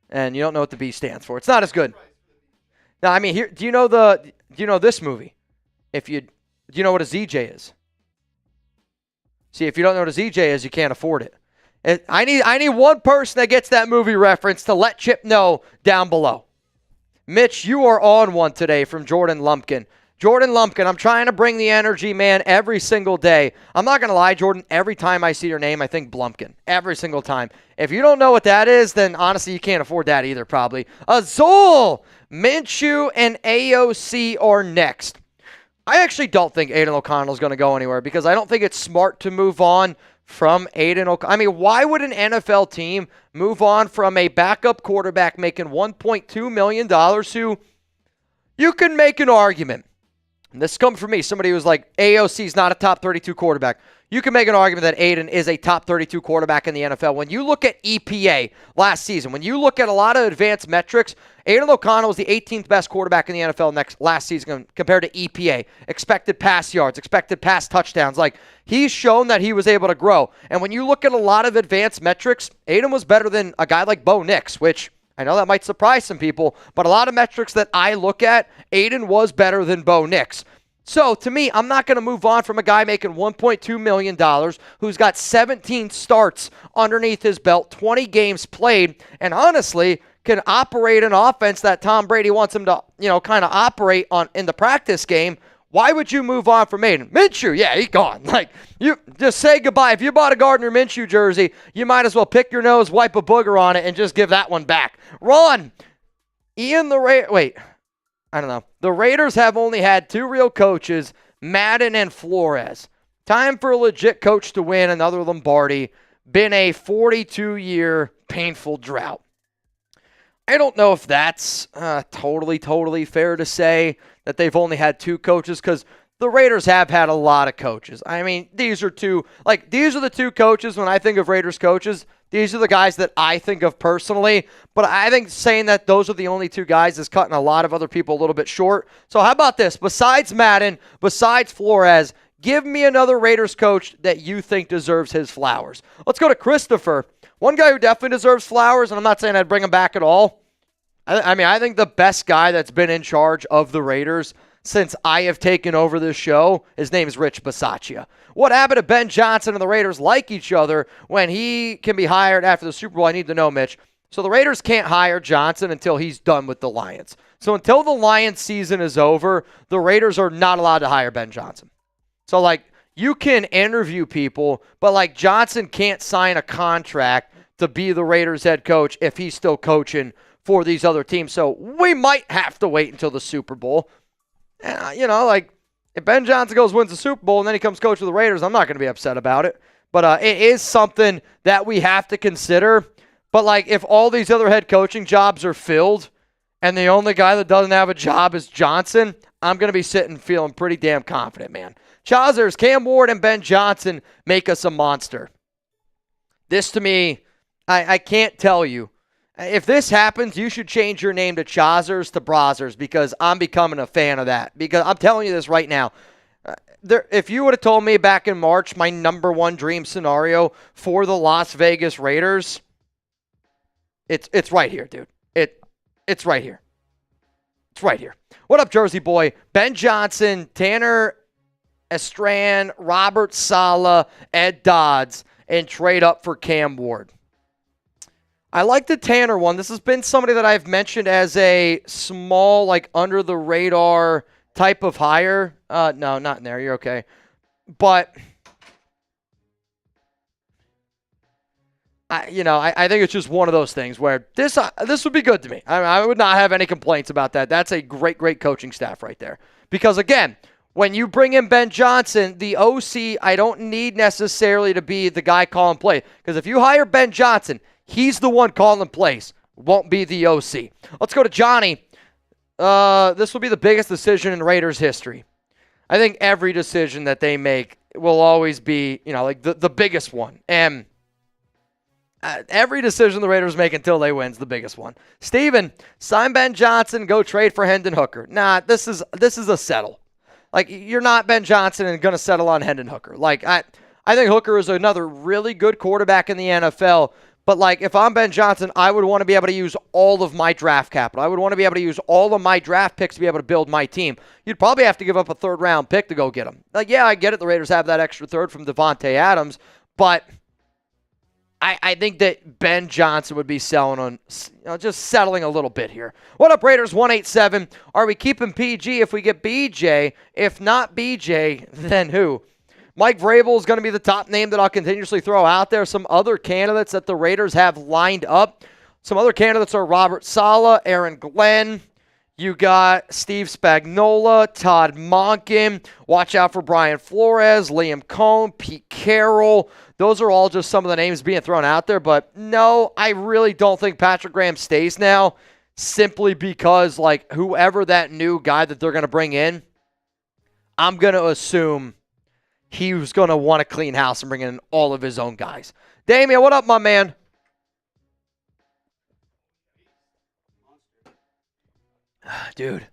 Speaker 1: and you don't know what the B stands for, it's not as good. Now, I mean, here, do you know this movie? Do you know what a ZJ is? See, if you don't know what a ZJ is, you can't afford it. I need one person that gets that movie reference to let Chip know down below. Mitch, you are on one today from Jordan Lumpkin. Jordan Lumpkin, I'm trying to bring the energy, man, every single day. I'm not going to lie, Jordan, every time I see your name, I think Blumpkin. Every single time. If you don't know what that is, then honestly, you can't afford that either, probably. Azul, Minshew, and AOC are next. I actually don't think Aiden O'Connell is going to go anywhere because I don't think it's smart to move on from Aiden O'Connell. I mean, why would an NFL team move on from a backup quarterback making $1.2 million who you can make an argument? And this comes from me. Somebody who was like, AOC is not a top 32 quarterback. You can make an argument that Aiden is a top 32 quarterback in the NFL. When you look at EPA last season, when you look at a lot of advanced metrics, Aiden O'Connell was the 18th best quarterback in the NFL last season compared to EPA, expected pass yards, expected pass touchdowns. Like, he's shown that he was able to grow. And when you look at a lot of advanced metrics, Aiden was better than a guy like Bo Nix, which I know that might surprise some people, but a lot of metrics that I look at, Aiden was better than Bo Nix. So, to me, I'm not going to move on from a guy making $1.2 million who's got 17 starts underneath his belt, 20 games played, and honestly can operate an offense that Tom Brady wants him to, kind of operate on in the practice game. Why would you move on from Aiden? Minshew, yeah, he's gone. Like, you just say goodbye. If you bought a Gardner Minshew jersey, you might as well pick your nose, wipe a booger on it, and just give that one back. Ron, I don't know. The Raiders have only had two real coaches, Madden and Flores. Time for a legit coach to win another Lombardi. Been a 42-year painful drought. I don't know if that's totally fair to say that they've only had two coaches because the Raiders have had a lot of coaches. I mean, these are the two coaches when I think of Raiders coaches. These are the guys that I think of personally, but I think saying that those are the only two guys is cutting a lot of other people a little bit short. So how about this? Besides Madden, besides Flores, give me another Raiders coach that you think deserves his flowers. Let's go to Christopher. One guy who definitely deserves flowers, and I'm not saying I'd bring him back at all. I think the best guy that's been in charge of the Raiders since I have taken over this show, his name is Rich Bisaccia. What happened to Ben Johnson and the Raiders like each other when he can be hired after the Super Bowl? I need to know, Mitch. So the Raiders can't hire Johnson until he's done with the Lions. So until the Lions season is over, the Raiders are not allowed to hire Ben Johnson. So, you can interview people, but, Johnson can't sign a contract to be the Raiders head coach if he's still coaching for these other teams. So we might have to wait until the Super Bowl. If Ben Johnson wins the Super Bowl and then he comes coach of the Raiders, I'm not going to be upset about it. But it is something that we have to consider. But, if all these other head coaching jobs are filled and the only guy that doesn't have a job is Johnson, I'm going to be sitting feeling pretty damn confident, man. Chazers, Cam Ward, and Ben Johnson make us a monster. This, to me, I can't tell you. If this happens, you should change your name to Chazers to Brazzers because I'm becoming a fan of that. Because I'm telling you this right now. If you would have told me back in March my number one dream scenario for the Las Vegas Raiders, it's right here, dude. It's right here. It's right here. What up, Jersey boy? Ben Johnson, Tanner Estran, Robert Saleh, Ed Dodds, and trade up for Cam Ward. I like the Tanner one. This has been somebody that I've mentioned as a small, like under the radar type of hire. No, not in there. You're okay. But I think it's just one of those things where this would be good to me. I would not have any complaints about that. That's a great, great coaching staff right there. Because again, when you bring in Ben Johnson, the OC, I don't need necessarily to be the guy calling play. Because if you hire Ben Johnson, he's the one calling plays. Won't be the OC. Let's go to Johnny. This will be the biggest decision in Raiders history. I think every decision that they make will always be, like the biggest one. And every decision the Raiders make until they win is the biggest one. Steven, sign Ben Johnson, go trade for Hendon Hooker. Nah, this is a settle. Like, you're not Ben Johnson and going to settle on Hendon Hooker. Like, I think Hooker is another really good quarterback in the NFL. But, like, if I'm Ben Johnson, I would want to be able to use all of my draft capital. I would want to be able to use all of my draft picks to be able to build my team. You'd probably have to give up a third-round pick to go get him. Like, yeah, I get it. The Raiders have that extra third from Devontae Adams. But I think that Ben Johnson would be selling on, just settling a little bit here. What up, Raiders 187? Are we keeping PG if we get BJ? If not BJ, then who? Mike Vrabel is going to be the top name that I'll continuously throw out there. Some other candidates that the Raiders have lined up. Some other candidates are Robert Saleh, Aaron Glenn. You got Steve Spagnuolo, Todd Monken. Watch out for Brian Flores, Liam Coen, Pete Carroll. Those are all just some of the names being thrown out there. But no, I really don't think Patrick Graham stays now, simply because, like, whoever that new guy that they're going to bring in, I'm going to assume he was going to want to clean house and bring in all of his own guys. Damian, what up, my man? Dude.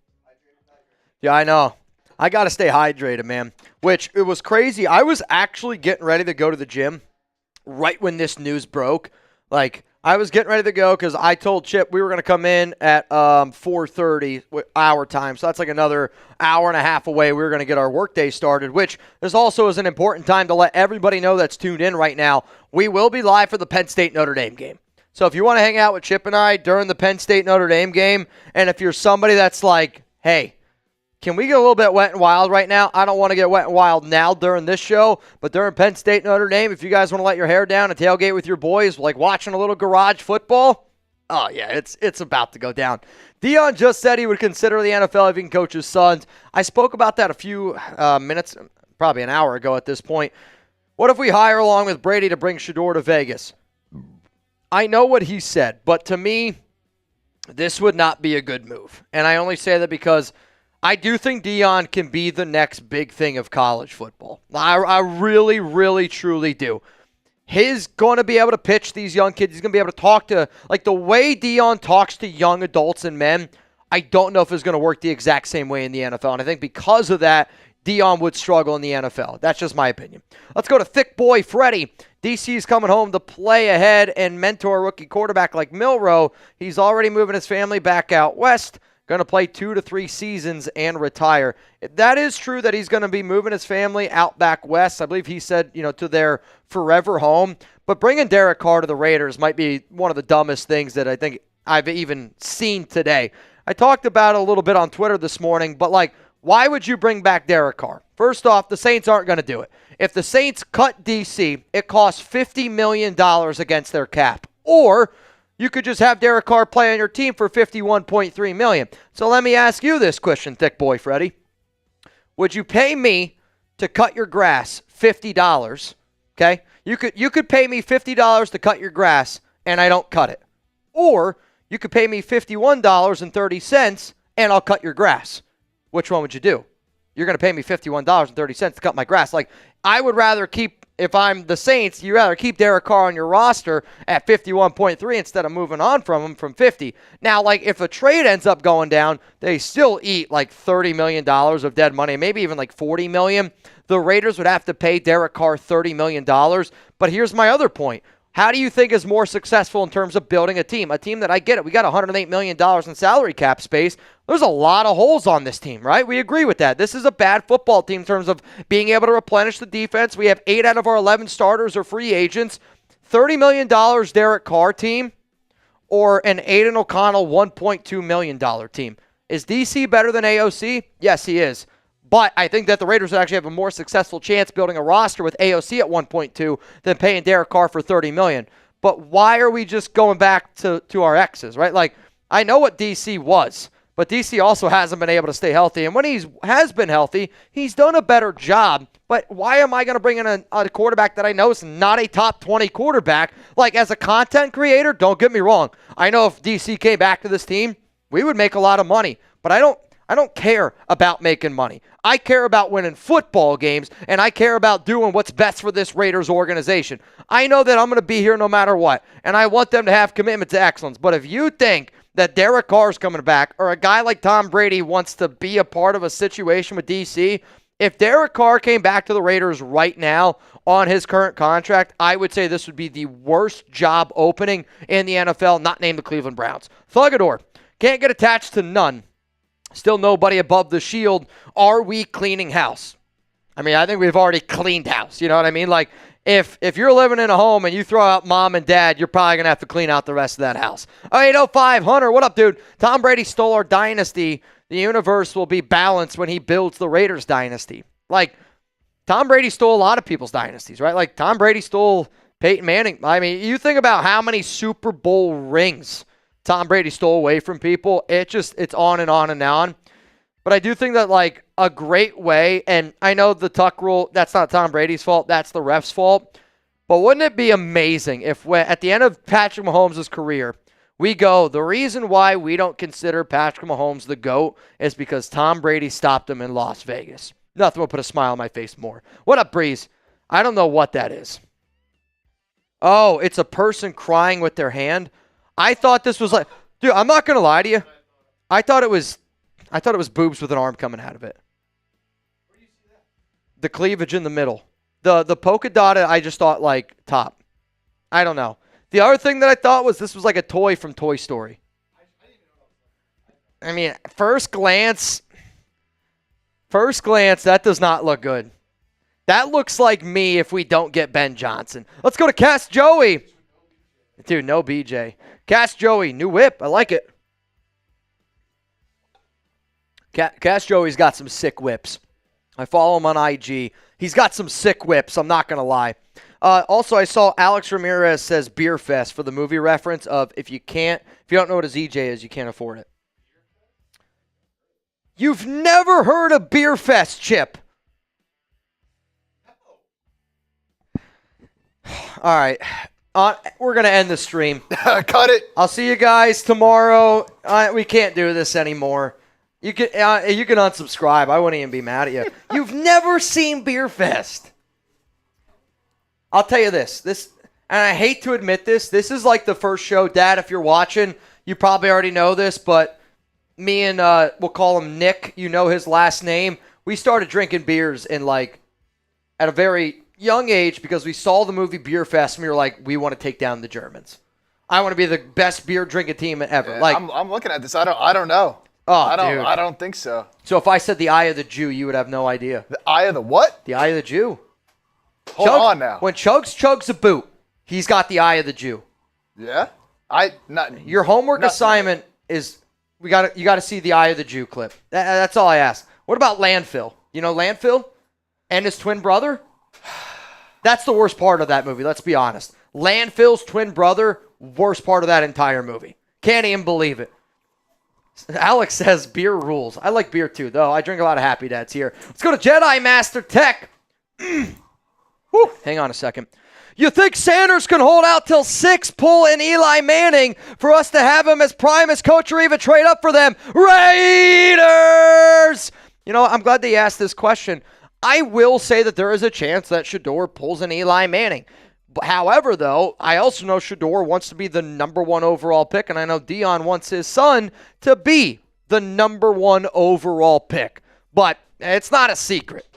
Speaker 1: Yeah, I know. I got to stay hydrated, man. Which, it was crazy. I was actually getting ready to go to the gym right when this news broke. Like, I was getting ready to go because I told Chip we were going to come in at 4:30 our time. So that's like another hour and a half away. We were going to get our workday started, which this also is an important time to let everybody know that's tuned in right now. We will be live for the Penn State-Notre Dame game. So if you want to hang out with Chip and I during the Penn State-Notre Dame game, and if you're somebody that's like, hey, can we get a little bit wet and wild right now? I don't want to get wet and wild now during this show, but during Penn State Notre Dame, if you guys want to let your hair down and tailgate with your boys, like watching a little garage football, oh yeah, it's about to go down. Dion just said he would consider the NFL if he can coach his sons. I spoke about that a few minutes, probably an hour ago at this point. What if we hire along with Brady to bring Shedeur to Vegas? I know what he said, but to me, this would not be a good move. And I only say that because I do think Dion can be the next big thing of college football. I really, really, truly do. He's going to be able to pitch these young kids. He's going to be able to talk to, like the way Dion talks to young adults and men, I don't know if it's going to work the exact same way in the NFL. And I think because of that, Dion would struggle in the NFL. That's just my opinion. Let's go to Thick Boy Freddie. DC's coming home to play ahead and mentor a rookie quarterback like Milroe. He's already moving his family back out west. Going to play 2 to 3 seasons and retire. That is true that he's going to be moving his family out back west. I believe he said, to their forever home. But bringing Derek Carr to the Raiders might be one of the dumbest things that I think I've even seen today. I talked about it a little bit on Twitter this morning, but why would you bring back Derek Carr? First off, the Saints aren't going to do it. If the Saints cut DC, it costs $50 million against their cap. Or you could just have Derek Carr play on your team for $51.3 million. So let me ask you this question, Thick Boy Freddie. Would you pay me to cut your grass $50? Okay? You could pay me $50 to cut your grass, and I don't cut it. Or you could pay me $51.30, and I'll cut your grass. Which one would you do? You're going to pay me $51.30 to cut my grass. I would rather keep, if I'm the Saints, you'd rather keep Derek Carr on your roster at 51.3 instead of moving on from him from 50. Now, if a trade ends up going down, they still eat $30 million of dead money, maybe even $40 million. The Raiders would have to pay Derek Carr $30 million. But here's my other point. How do you think is more successful in terms of building a team? A team that I get it. We got $108 million in salary cap space. There's a lot of holes on this team, right? We agree with that. This is a bad football team in terms of being able to replenish the defense. We have 8 out of our 11 starters are free agents. $30 million Derek Carr team or an Aiden O'Connell $1.2 million team. Is DC better than AOC? Yes, he is. But I think that the Raiders would actually have a more successful chance building a roster with AOC at 1.2 than paying Derek Carr for $30 million. But why are we just going back to our exes, right? Like, I know what DC was, but DC also hasn't been able to stay healthy. And when he has been healthy, he's done a better job. But why am I going to bring in a quarterback that I know is not a top 20 quarterback? Like, as a content creator, don't get me wrong. I know if DC came back to this team, we would make a lot of money. But I don't care about making money. I care about winning football games, and I care about doing what's best for this Raiders organization. I know that I'm going to be here no matter what, and I want them to have commitment to excellence. But if you think that Derek Carr's coming back or a guy like Tom Brady wants to be a part of a situation with DC, if Derek Carr came back to the Raiders right now on his current contract, I would say this would be the worst job opening in the NFL, not named the Cleveland Browns. Thugador, can't get attached to none. Still nobody above the shield. Are we cleaning house? I mean, I think we've already cleaned house. You know what I mean? Like, if you're living in a home and you throw out mom and dad, you're probably going to have to clean out the rest of that house. 0805, Hunter, what up, dude? Tom Brady stole our dynasty. The universe will be balanced when he builds the Raiders dynasty. Like, Tom Brady stole a lot of people's dynasties, right? Like, Tom Brady stole Peyton Manning. I mean, you think about how many Super Bowl rings Tom Brady stole away from people. It's on and on and on. But I do think that, like, a great way, and I know the tuck rule, that's not Tom Brady's fault, that's the ref's fault. But wouldn't it be amazing if at the end of Patrick Mahomes' career, we go, the reason why we don't consider Patrick Mahomes the GOAT is because Tom Brady stopped him in Las Vegas. Nothing will put a smile on my face more. What up, Breeze? I don't know what that is. Oh, it's a person crying with their hand. I thought this was like, dude, I'm not going to lie to you. I thought it was boobs with an arm coming out of it. Where do you see that? The cleavage in the middle. The polka dotted, I just thought like top. I don't know. The other thing that I thought was this was like a toy from Toy Story. I mean, first glance, that does not look good. That looks like me if we don't get Ben Johnson. Let's go to Cast Joey. Dude, no BJ. Cast Joey, new whip. I like it. Cast Joey's got some sick whips. I follow him on IG. He's got some sick whips, I'm not going to lie. Also, I saw Alex Ramirez says Beer Fest for the movie reference of if you don't know what a ZJ is, you can't afford it. You've never heard of Beer Fest, Chip. All right. We're going to end the stream.
Speaker 2: Cut it.
Speaker 1: I'll see you guys tomorrow. We can't do this anymore. You can unsubscribe. I wouldn't even be mad at you. You've never seen Beer Fest. I'll tell you this, and I hate to admit this is like the first show. Dad, if you're watching, you probably already know this, but me and we'll call him Nick. You know his last name. We started drinking beers at a very young age because we saw the movie Beer Fest and we were like, we want to take down the Germans. I want to be the best beer drinking team ever.
Speaker 2: Yeah, I'm looking at this. I don't know.
Speaker 1: Oh,
Speaker 2: dude. I don't think so.
Speaker 1: So if I said the eye of the Jew, you would have no idea.
Speaker 2: The eye of the what?
Speaker 1: The eye of the Jew.
Speaker 2: Hold on now.
Speaker 1: When Chugs chugs a boot, he's got the eye of the Jew.
Speaker 2: Yeah?
Speaker 1: Your homework assignment is you got to see the eye of the Jew clip. That's all I ask. What about Landfill? You know Landfill and his twin brother? That's the worst part of that movie, let's be honest. Landfill's twin brother, worst part of that entire movie. Can't even believe it. Alex says beer rules. I like beer too, though. I drink a lot of Happy Dads here. Let's go to Jedi Master Tech. Whew. Hang on a second. You think Sanders can hold out till 6, pull in Eli Manning for us to have him as Primus coach or even trade up for them? Raiders! You know, I'm glad they asked this question. I will say that there is a chance that Shador pulls in Eli Manning. However, though, I also know Shador wants to be the number 1 overall pick, and I know Dion wants his son to be the number 1 overall pick. But it's not a secret.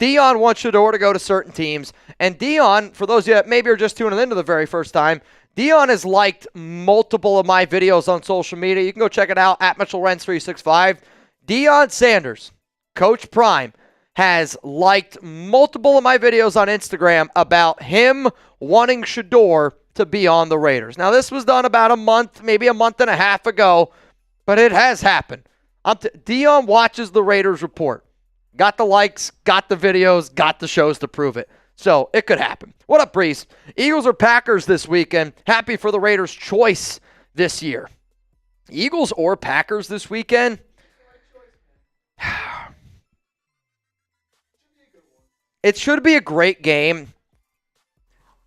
Speaker 1: Dion wants Shador to go to certain teams. And Dion, for those of you that maybe are just tuning in to the very first time, Dion has liked multiple of my videos on social media. You can go check it out at Mitchell Renz 365. Dion Sanders, Coach Prime, has liked multiple of my videos on Instagram about him wanting Shador to be on the Raiders. Now, this was done about a month, maybe a month and a half ago, but it has happened. Dion watches the Raiders report. Got the likes, got the videos, got the shows to prove it. So it could happen. What up, Breeze? Eagles or Packers this weekend? Happy for the Raiders' choice this year. Eagles or Packers this weekend? It should be a great game.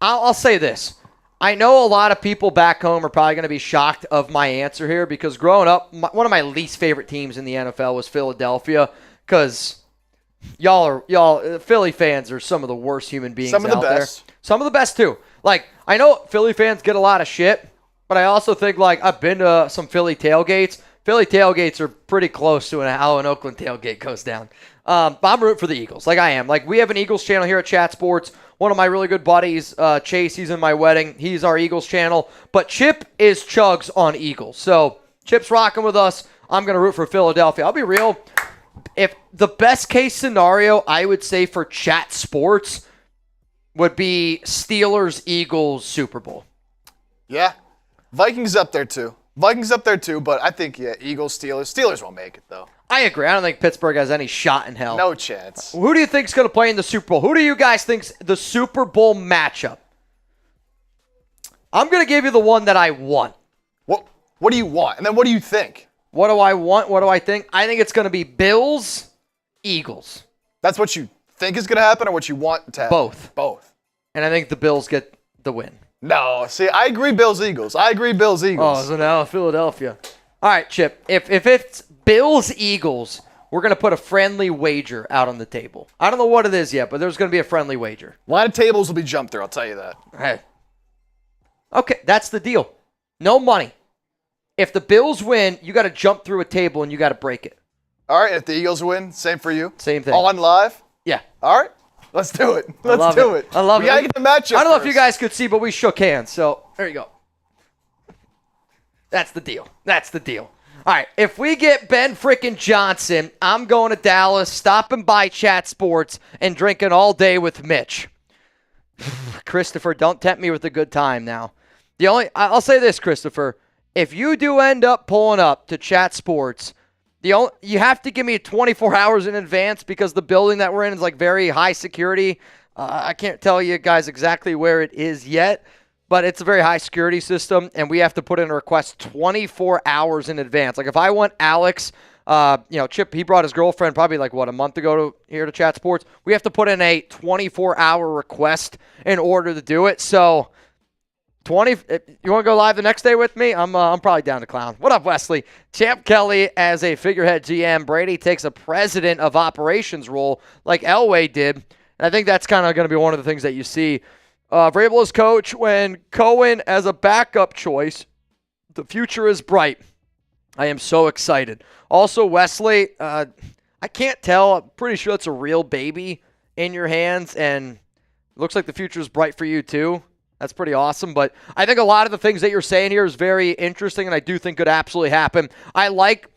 Speaker 1: I'll say this. I know a lot of people back home are probably going to be shocked of my answer here because growing up, one of my least favorite teams in the NFL was Philadelphia because y'all Philly fans are some of the worst human beings out there. Some of the best too. Like, I know Philly fans get a lot of shit, but I also think, like, I've been to some Philly tailgates. Philly tailgates are pretty close to how an Oakland tailgate goes down. But I'm rooting for the Eagles, like I am. Like, we have an Eagles channel here at Chat Sports. One of my really good buddies, Chase, he's in my wedding. He's our Eagles channel. But Chip is Chugs on Eagles. So Chip's rocking with us. I'm going to root for Philadelphia. I'll be real. If the best case scenario, I would say for Chat Sports would be Steelers-Eagles Super Bowl.
Speaker 2: Yeah. Vikings up there too, but I think, Eagles, Steelers. Steelers won't make it, though.
Speaker 1: I agree. I don't think Pittsburgh has any shot in hell.
Speaker 2: No chance.
Speaker 1: Who do you think's going to play in the Super Bowl? Who do you guys think's the Super Bowl matchup? I'm going to give you the one that I want.
Speaker 2: What do you want? And then what do you think?
Speaker 1: What do I want? What do I think? I think it's going to be Bills, Eagles.
Speaker 2: That's what you think is going to happen or what you want to happen?
Speaker 1: Both. And I think the Bills get the win.
Speaker 2: No. See, I agree Bills-Eagles.
Speaker 1: Oh, so now Philadelphia. All right, Chip. If it's Bills-Eagles, we're going to put a friendly wager out on the table. I don't know what it is yet, but there's going to be a friendly wager.
Speaker 2: A lot of tables will be jumped there, I'll tell you that.
Speaker 1: Hey. Okay, that's the deal. No money. If the Bills win, you got to jump through a table and you got to break it.
Speaker 2: All right, if the Eagles win, same for you.
Speaker 1: Same thing.
Speaker 2: On live?
Speaker 1: Yeah.
Speaker 2: All right, let's do it. Let's do it.
Speaker 1: I love it.
Speaker 2: We got to get the matchup
Speaker 1: I don't know
Speaker 2: first.
Speaker 1: if you guys could see, but we shook hands. So there you go. That's the deal. All right, if we get Ben frickin' Johnson, I'm going to Dallas, stopping by Chat Sports, and drinking all day with Mitch. Christopher, don't tempt me with a good time now. I'll say this, Christopher. If you do end up pulling up to Chat Sports, you have to give me 24 hours in advance because the building that we're in is like very high security. I can't tell you guys exactly where it is yet, but it's a very high security system, and we have to put in a request 24 hours in advance. Like if I want Alex, Chip, he brought his girlfriend probably a month ago here to Chat Sports. We have to put in a 24-hour request in order to do it. So you want to go live the next day with me? I'm probably down to clown. What up, Wesley? Champ Kelly as a figurehead GM. Brady takes a president of operations role like Elway did. And I think that's kind of going to be one of the things that you see. Vrabel as coach when Coen as a backup choice. The future is bright. I am so excited. Also, Wesley, I can't tell. I'm pretty sure it's a real baby in your hands, and it looks like the future is bright for you too. That's pretty awesome, but I think a lot of the things that you're saying here is very interesting, and I do think could absolutely happen. I like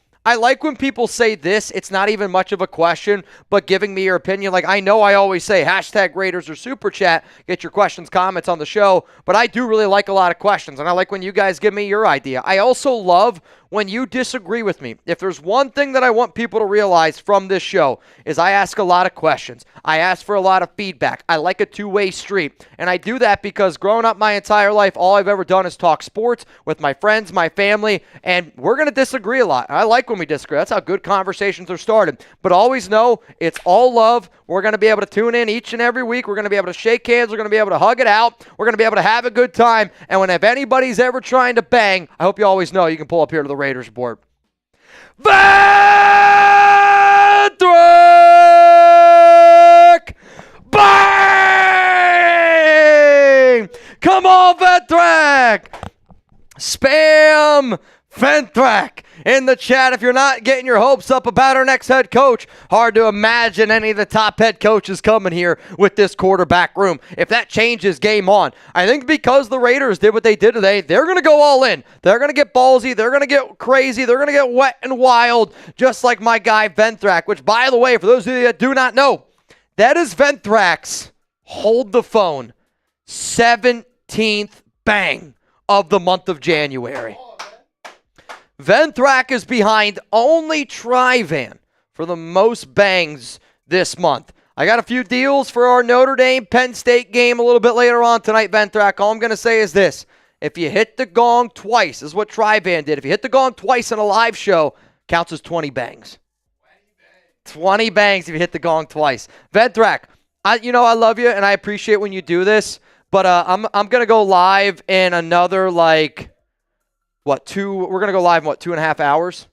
Speaker 1: when people say this. It's not even much of a question, but giving me your opinion. Like, I know I always say hashtag Raiders or Super Chat, get your questions, comments on the show, but I do really like a lot of questions, and I like when you guys give me your idea. I also love when you disagree with me. If there's one thing that I want people to realize from this show is I ask a lot of questions. I ask for a lot of feedback. I like a two-way street, and I do that because growing up my entire life, all I've ever done is talk sports with my friends, my family, and we're going to disagree a lot. I like when we disagree. That's how good conversations are started. But always know it's all love. We're going to be able to tune in each and every week. We're going to be able to shake hands. We're going to be able to hug it out. We're going to be able to have a good time. And if anybody's ever trying to bang, I hope you always know you can pull up here to the Raiders board. Vedrick! Bang! Come on, Vedrick! Spam Ventrac in the chat. If you're not getting your hopes up about our next head coach, hard to imagine any of the top head coaches coming here with this quarterback room. If that changes, game on. I think because the Raiders did what they did today, they're going to go all in. They're going to get ballsy. They're going to get crazy. They're going to get wet and wild, just like my guy Ventrac, which, by the way, for those of you that do not know, that is Ventrac's, hold the phone, 17th bang of the month of January. Ventrac is behind only Trivan for the most bangs this month. I got a few deals for our Notre Dame Penn State game a little bit later on tonight, Ventrac. All I'm going to say is this. If you hit the gong twice, this is what Trivan did. If you hit the gong twice in a live show, counts as 20 bangs. 20 bangs if you hit the gong twice. Ventrac, I love you and I appreciate when you do this, but I'm going to go live in another, we're going to go live in 2.5 hours?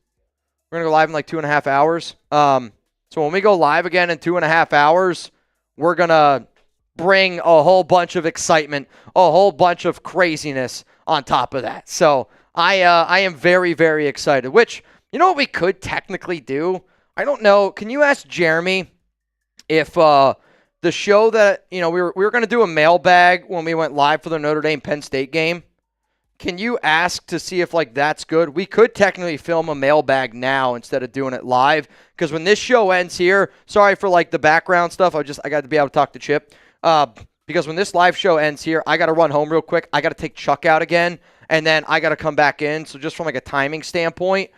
Speaker 1: We're going to go live in 2.5 hours. So when we go live again in 2.5 hours, we're going to bring a whole bunch of excitement, a whole bunch of craziness on top of that. So I am very, very excited, which, you know what we could technically do? I don't know. Can you ask Jeremy if the show that, we were going to do a mailbag when we went live for the Notre Dame Penn State game? Can you ask to see if that's good? We could technically film a mailbag now instead of doing it live, because when this show ends here, sorry for the background stuff. I got to be able to talk to Chip. Because when this live show ends here, I got to run home real quick. I got to take Chuck out again, and then I got to come back in. So just from a timing standpoint,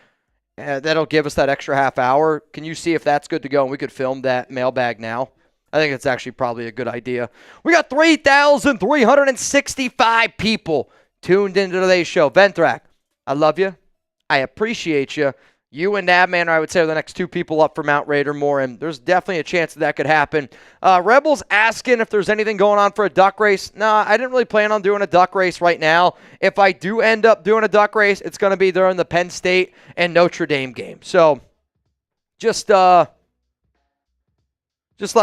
Speaker 1: that'll give us that extra half hour. Can you see if that's good to go and we could film that mailbag now? I think it's actually probably a good idea. We got 3,365 people tuned into today's show. Ventrac, I love you. I appreciate you. You and Nabman, I would say, are the next two people up for Mount Raider more, and there's definitely a chance that could happen. Rebels asking if there's anything going on for a duck race. No, I didn't really plan on doing a duck race right now. If I do end up doing a duck race, it's going to be during the Penn State and Notre Dame game. So just let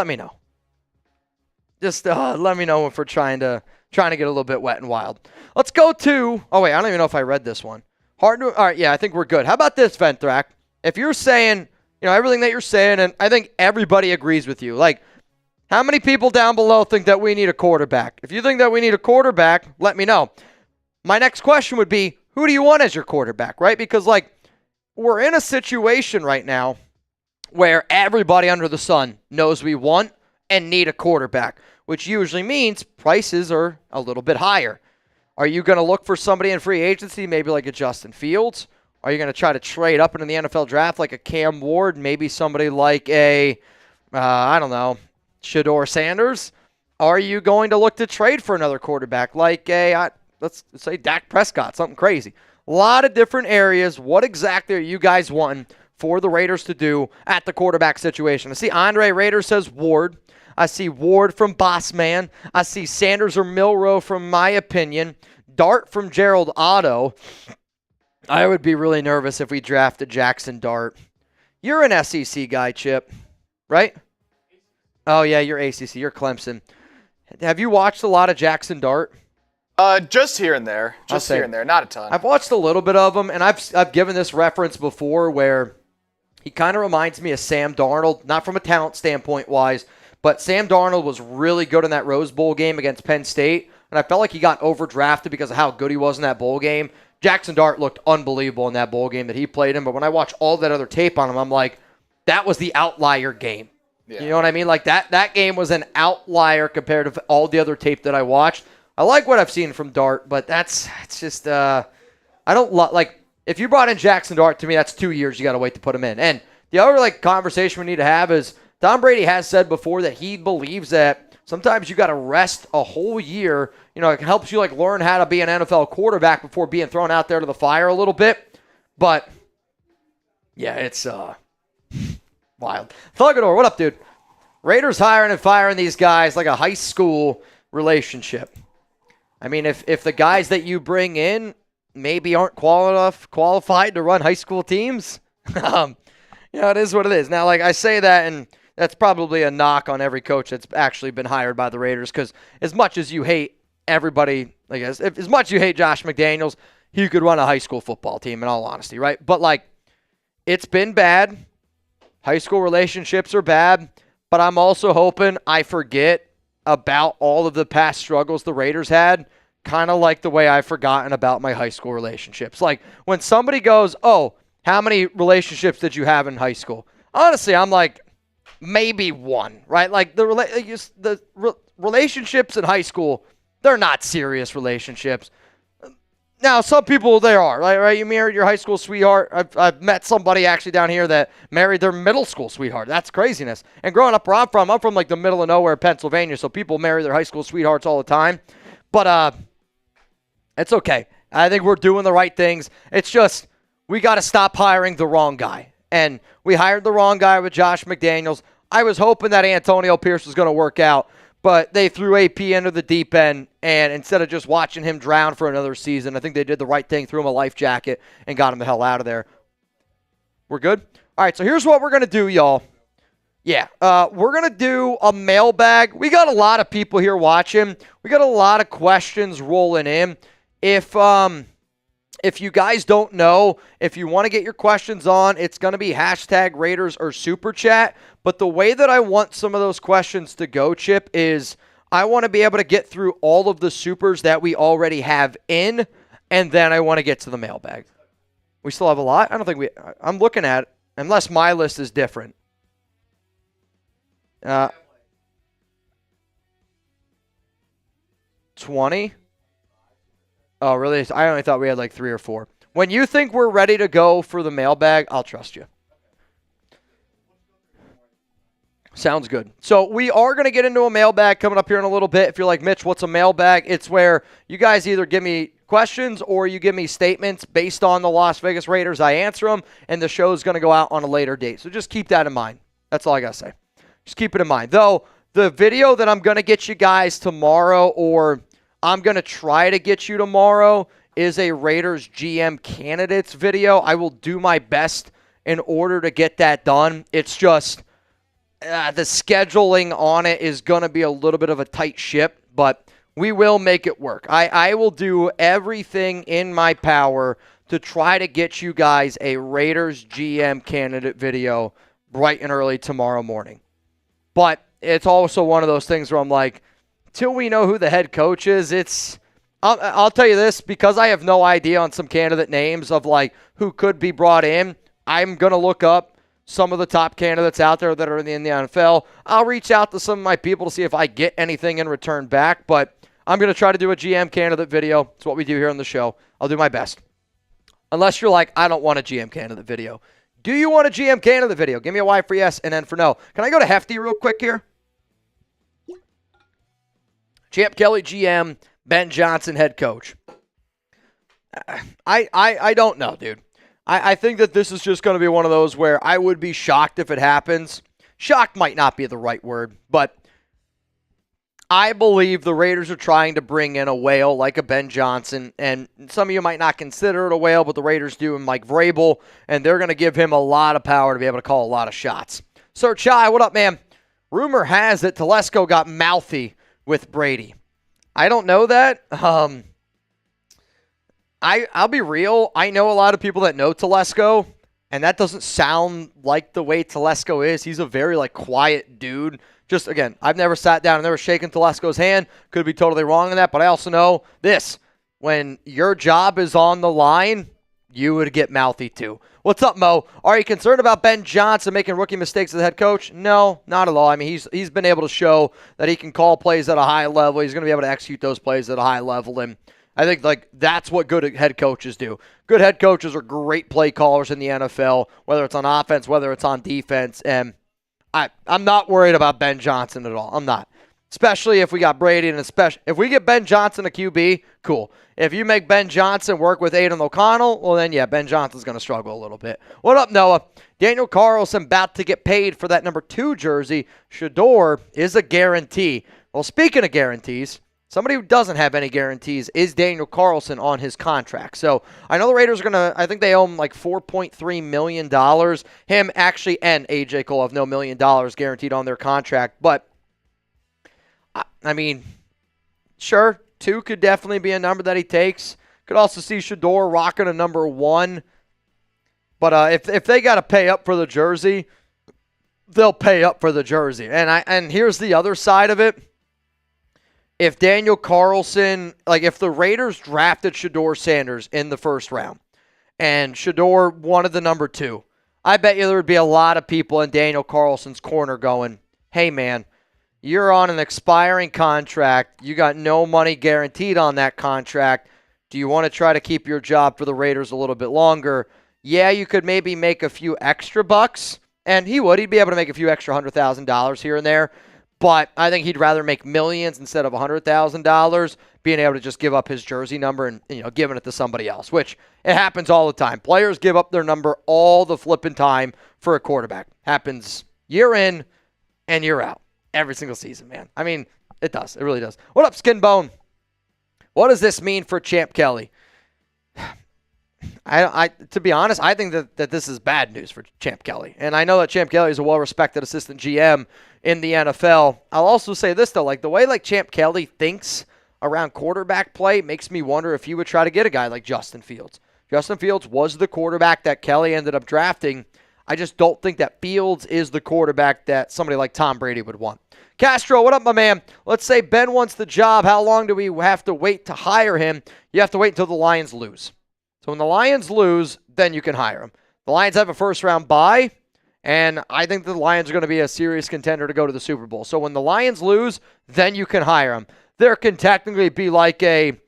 Speaker 1: me know. Just let me know if we're trying to get a little bit wet and wild. Let's go to, I don't even know if I read this one. All right, yeah, I think we're good. How about this, Ventrac? If you're saying, everything that you're saying, and I think everybody agrees with you, how many people down below think that we need a quarterback? If you think that we need a quarterback, let me know. My next question would be, who do you want as your quarterback, right? Because, we're in a situation right now where everybody under the sun knows we want and need a quarterback, which usually means prices are a little bit higher. Are you going to look for somebody in free agency, maybe like a Justin Fields? Are you going to try to trade up into the NFL draft like a Cam Ward, maybe somebody like a, Shedeur Sanders? Are you going to look to trade for another quarterback like let's say Dak Prescott, something crazy? A lot of different areas. What exactly are you guys wanting for the Raiders to do at the quarterback situation? I see Andre Rader says Ward. I see Ward from Bossman. I see Sanders or Milrow from My Opinion. Dart from Gerald Otto. I would be really nervous if we drafted Jackson Dart. You're an SEC guy, Chip, right? Oh, yeah, you're ACC. You're Clemson. Have you watched a lot of Jackson Dart?
Speaker 2: Just here and there. Here and there. Not a ton.
Speaker 1: I've watched a little bit of him, and I've given this reference before where he kind of reminds me of Sam Darnold, not from a talent standpoint wise, but Sam Darnold was really good in that Rose Bowl game against Penn State, and I felt like he got overdrafted because of how good he was in that bowl game. Jackson Dart looked unbelievable in that bowl game that he played in, but when I watch all that other tape on him, I'm like, that was the outlier game. Yeah. You know what I mean? That game was an outlier compared to all the other tape that I watched. I like what I've seen from Dart, but it's just, I don't if you brought in Jackson Dart, to me, that's 2 years you got to wait to put him in. And the other, conversation we need to have is, Tom Brady has said before that he believes that sometimes you got to rest a whole year. It helps you learn how to be an NFL quarterback before being thrown out there to the fire a little bit. But yeah, it's wild. Thugador, what up, dude? Raiders hiring and firing these guys like a high school relationship. I mean, if the guys that you bring in maybe aren't qualified to run high school teams, it is what it is. Now, I say that, and that's probably a knock on every coach that's actually been hired by the Raiders, because as much as you hate everybody, as much as you hate Josh McDaniels, he could run a high school football team, in all honesty, right? But, like, it's been bad. High school relationships are bad. But I'm also hoping I forget about all of the past struggles the Raiders had, kind of like the way I've forgotten about my high school relationships. Like, when somebody goes, oh, how many relationships did you have in high school? Honestly, I'm like, maybe one, right? Like, the relationships in high school, they're not serious relationships. Now, some people, they are, right? You married your high school sweetheart. I've met somebody actually down here that married their middle school sweetheart. That's craziness. And growing up where I'm from like the middle of nowhere, Pennsylvania, so people marry their high school sweethearts all the time. But it's okay. I think we're doing the right things. It's just we got to stop hiring the wrong guy. And we hired the wrong guy with Josh McDaniels. I was hoping that Antonio Pierce was going to work out, but they threw AP into the deep end, and instead of just watching him drown for another season, I think they did the right thing, threw him a life jacket, and got him the hell out of there. We're good? All right, so here's what we're going to do, y'all. Yeah, we're going to do a mailbag. We got a lot of people here watching. We got a lot of questions rolling in. If you guys don't know, if you want to get your questions on, it's going to be hashtag Raiders or Super Chat. But the way that I want some of those questions to go, Chip, is I want to be able to get through all of the supers that we already have in, and then I want to get to the mailbag. We still have a lot? I don't think I'm looking at it, unless my list is different. 20? Oh, really? I only thought we had like 3 or 4. When you think we're ready to go for the mailbag, I'll trust you. Sounds good. So we are going to get into a mailbag coming up here in a little bit. If you're like, Mitch, what's a mailbag? It's where you guys either give me questions or you give me statements based on the Las Vegas Raiders. I answer them, and the show is going to go out on a later date. So just keep that in mind. That's all I got to say. Just keep it in mind. Though, the video that I'm going to get you guys tomorrow, or I'm going to try to get you tomorrow, is a Raiders GM candidates video. I will do my best in order to get that done. It's just the scheduling on it is going to be a little bit of a tight ship, but we will make it work. I will do everything in my power to try to get you guys a Raiders GM candidate video bright and early tomorrow morning. But it's also one of those things where I'm like, till we know who the head coach is, I'll tell you this, because I have no idea on some candidate names of like who could be brought in, I'm going to look up some of the top candidates out there that are in the NFL. I'll reach out to some of my people to see if I get anything in return back, but I'm going to try to do a GM candidate video. It's what we do here on the show. I'll do my best. Unless you're like, I don't want a GM candidate video. Do you want a GM candidate video? Give me a Y for yes and N for no. Can I go to Hefty real quick here? Champ Kelly, GM. Ben Johnson, head coach. I don't know, dude. I think that this is just going to be one of those where I would be shocked if it happens. Shocked might not be the right word, but I believe the Raiders are trying to bring in a whale like a Ben Johnson, and some of you might not consider it a whale, but the Raiders do him like Vrabel, and they're going to give him a lot of power to be able to call a lot of shots. Sir Chai, what up, man? Rumor has that Telesco got mouthy with Brady. I don't know that. I'll be real. I know a lot of people that know Telesco, and that doesn't sound like the way Telesco is. He's a very like quiet dude. Just again, I've never sat down and never shaken Telesco's hand. Could be totally wrong in that, but I also know this: when your job is on the line, you would get mouthy too. What's up, Mo? Are you concerned about Ben Johnson making rookie mistakes as the head coach? No, not at all. I mean, he's been able to show that he can call plays at a high level. He's going to be able to execute those plays at a high level, and I think like that's what good head coaches do. Good head coaches are great play callers in the NFL, whether it's on offense, whether it's on defense, and I'm not worried about Ben Johnson at all. I'm not. Especially if we got Brady, and especially if we get Ben Johnson a QB, cool. If you make Ben Johnson work with Aiden O'Connell, well then, yeah, Ben Johnson's going to struggle a little bit. What up, Noah? Daniel Carlson about to get paid for that number 2 jersey. Shador is a guarantee. Well, speaking of guarantees, somebody who doesn't have any guarantees is Daniel Carlson on his contract. So I know the Raiders are going to, I think they owe him like $4.3 million. Him actually and A.J. Cole have no $1 million guaranteed on their contract. But, I mean, sure, 2 could definitely be a number that he takes. Could also see Shador rocking a number 1. But if they got to pay up for the jersey, they'll pay up for the jersey. And here's the other side of it. If Daniel Carlson, like if the Raiders drafted Shador Sanders in the first round and Shador wanted the number 2, I bet you there would be a lot of people in Daniel Carlson's corner going, hey, man, you're on an expiring contract. You got no money guaranteed on that contract. Do you want to try to keep your job for the Raiders a little bit longer? Yeah, you could maybe make a few extra bucks, and he would. He'd be able to make a few extra $100,000 here and there, but I think he'd rather make millions instead of $100,000, being able to just give up his jersey number and giving it to somebody else, which it happens all the time. Players give up their number all the flipping time for a quarterback. Happens year in and year out, every single season, man. I mean, it does. It really does. What up, Skinbone? What does this mean for Champ Kelly? To be honest, I think that this is bad news for Champ Kelly. And I know that Champ Kelly is a well-respected assistant GM in the NFL. I'll also say this, though. Like, the way Champ Kelly thinks around quarterback play makes me wonder if he would try to get a guy like Justin Fields. Justin Fields was the quarterback that Kelly ended up drafting. I just don't think that Fields is the quarterback that somebody like Tom Brady would want. Castro, what up, my man? Let's say Ben wants the job. How long do we have to wait to hire him? You have to wait until the Lions lose. So when the Lions lose, then you can hire him. The Lions have a first-round bye, and I think the Lions are going to be a serious contender to go to the Super Bowl. So when the Lions lose, then you can hire him. There can technically be like a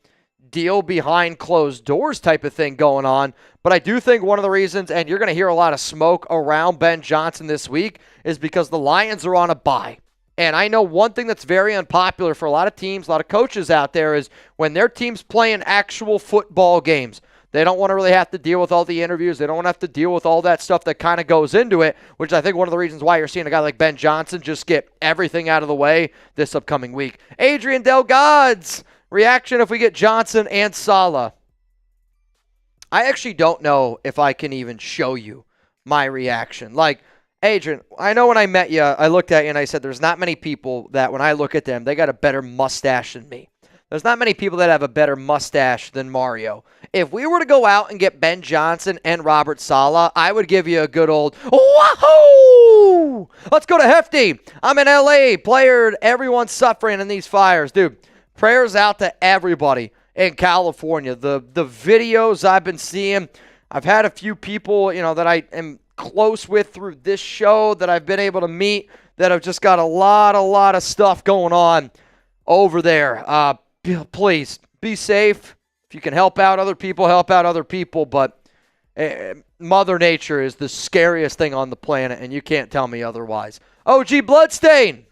Speaker 1: deal behind closed doors type of thing going on, but I do think one of the reasons, and you're going to hear a lot of smoke around Ben Johnson this week, is because the Lions are on a bye. And I know one thing that's very unpopular for a lot of teams, a lot of coaches out there, is when their team's playing actual football games. They don't want to really have to deal with all the interviews. They don't want to have to deal with all that stuff that kind of goes into it, which I think one of the reasons why you're seeing a guy like Ben Johnson just get everything out of the way this upcoming week. Adrian Delgads, reaction if we get Johnson and Saleh. I actually don't know if I can even show you my reaction. Like, Adrian, I know when I met you, I looked at you and I said there's not many people that when I look at them, they got a better mustache than me. There's not many people that have a better mustache than Mario. If we were to go out and get Ben Johnson and Robert Saleh, I would give you a good old wahoo! Let's go to Hefty. I'm in LA. Player, everyone's suffering in these fires. Dude, prayers out to everybody in California. The videos I've been seeing, I've had a few people, that I am close with through this show that I've been able to meet that have just got a lot of stuff going on over there. Please be safe. If you can help out other people, help out other people. But Mother Nature is the scariest thing on the planet, and you can't tell me otherwise. OG Bloodstain.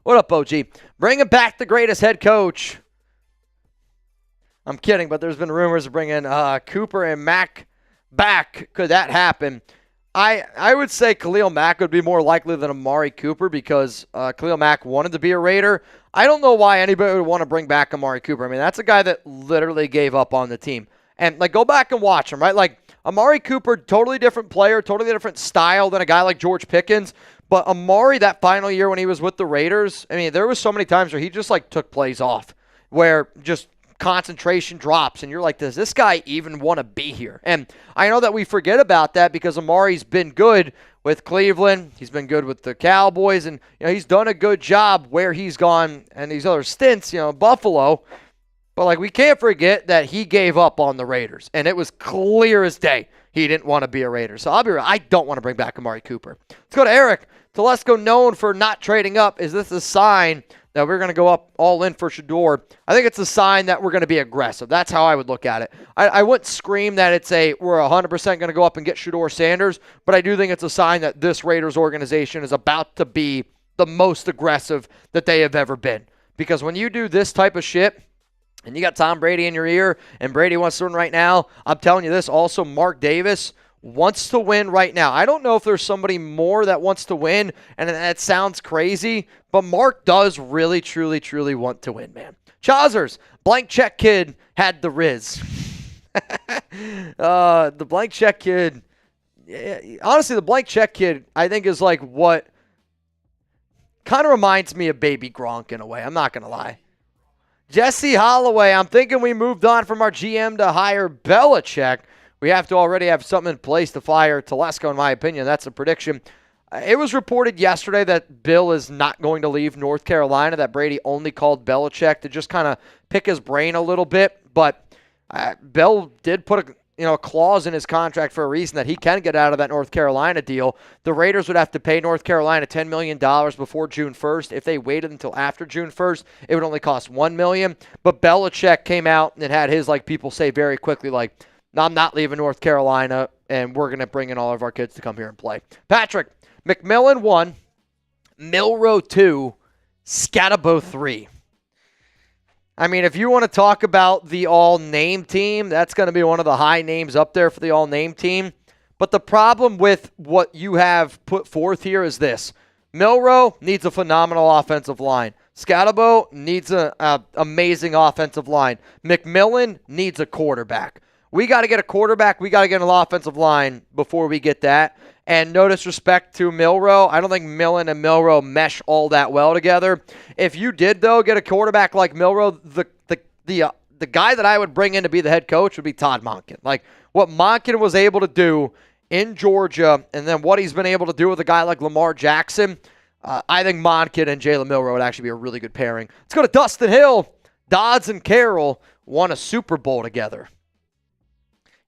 Speaker 1: What up, OG? Bringing back the greatest head coach. I'm kidding, but there's been rumors of bringing Cooper and Mack back. Could that happen? I would say Khalil Mack would be more likely than Amari Cooper because Khalil Mack wanted to be a Raider. I don't know why anybody would want to bring back Amari Cooper. I mean, that's a guy that literally gave up on the team. And, go back and watch him, right? Like, Amari Cooper, totally different player, totally different style than a guy like George Pickens. But Amari, that final year when he was with the Raiders, I mean, there was so many times where he just, took plays off, where just concentration drops, and you're like, does this guy even want to be here? And I know that we forget about that because Amari's been good with Cleveland. He's been good with the Cowboys, and he's done a good job where he's gone and these other stints, Buffalo. But we can't forget that he gave up on the Raiders, and it was clear as day he didn't want to be a Raider. So I'll be real. I don't want to bring back Amari Cooper. Let's go to Eric. Telesco known for not trading up. Is this a sign that we're going to go up all in for Shador? I think it's a sign that we're going to be aggressive. That's how I would look at it. I wouldn't scream that we're 100% going to go up and get Shador Sanders, but I do think it's a sign that this Raiders organization is about to be the most aggressive that they have ever been. Because when you do this type of shit, and you got Tom Brady in your ear, and Brady wants to win right now, I'm telling you this, also Mark Davis wants to win right now. I don't know if there's somebody more that wants to win, and that sounds crazy, but Mark does really, truly, truly want to win, man. Chazers, blank check kid had the Riz. The blank check kid, honestly, the blank check kid, I think is what kind of reminds me of Baby Gronk in a way. I'm not going to lie. Jesse Holloway, I'm thinking we moved on from our GM to hire Belichick. We have to already have something in place to fire Telesco, in my opinion. That's a prediction. It was reported yesterday that Bill is not going to leave North Carolina, that Brady only called Belichick to just kind of pick his brain a little bit. But Bill did put a clause in his contract for a reason that he can get out of that North Carolina deal. The Raiders would have to pay North Carolina $10 million before June 1st. If they waited until after June 1st, it would only cost $1 million. But Belichick came out and had his, like people say very quickly, like, no, I'm not leaving North Carolina, and we're going to bring in all of our kids to come here and play. Patrick, McMillan 1, Milroe 2, Scatabo 3. I mean, if you want to talk about the all-name team, that's going to be one of the high names up there for the all-name team. But the problem with what you have put forth here is this. Milroe needs a phenomenal offensive line. Scatabo needs an amazing offensive line. McMillan needs a quarterback. We got to get a quarterback. We got to get an offensive line before we get that. And no disrespect to Milroe, I don't think Millen and Milroe mesh all that well together. If you did, though, get a quarterback like Milroe, the guy that I would bring in to be the head coach would be Todd Monken. Like, what Monken was able to do in Georgia and then what he's been able to do with a guy like Lamar Jackson, I think Monken and Jalen Milroe would actually be a really good pairing. Let's go to Dustin Hill. Dodds and Carroll won a Super Bowl together.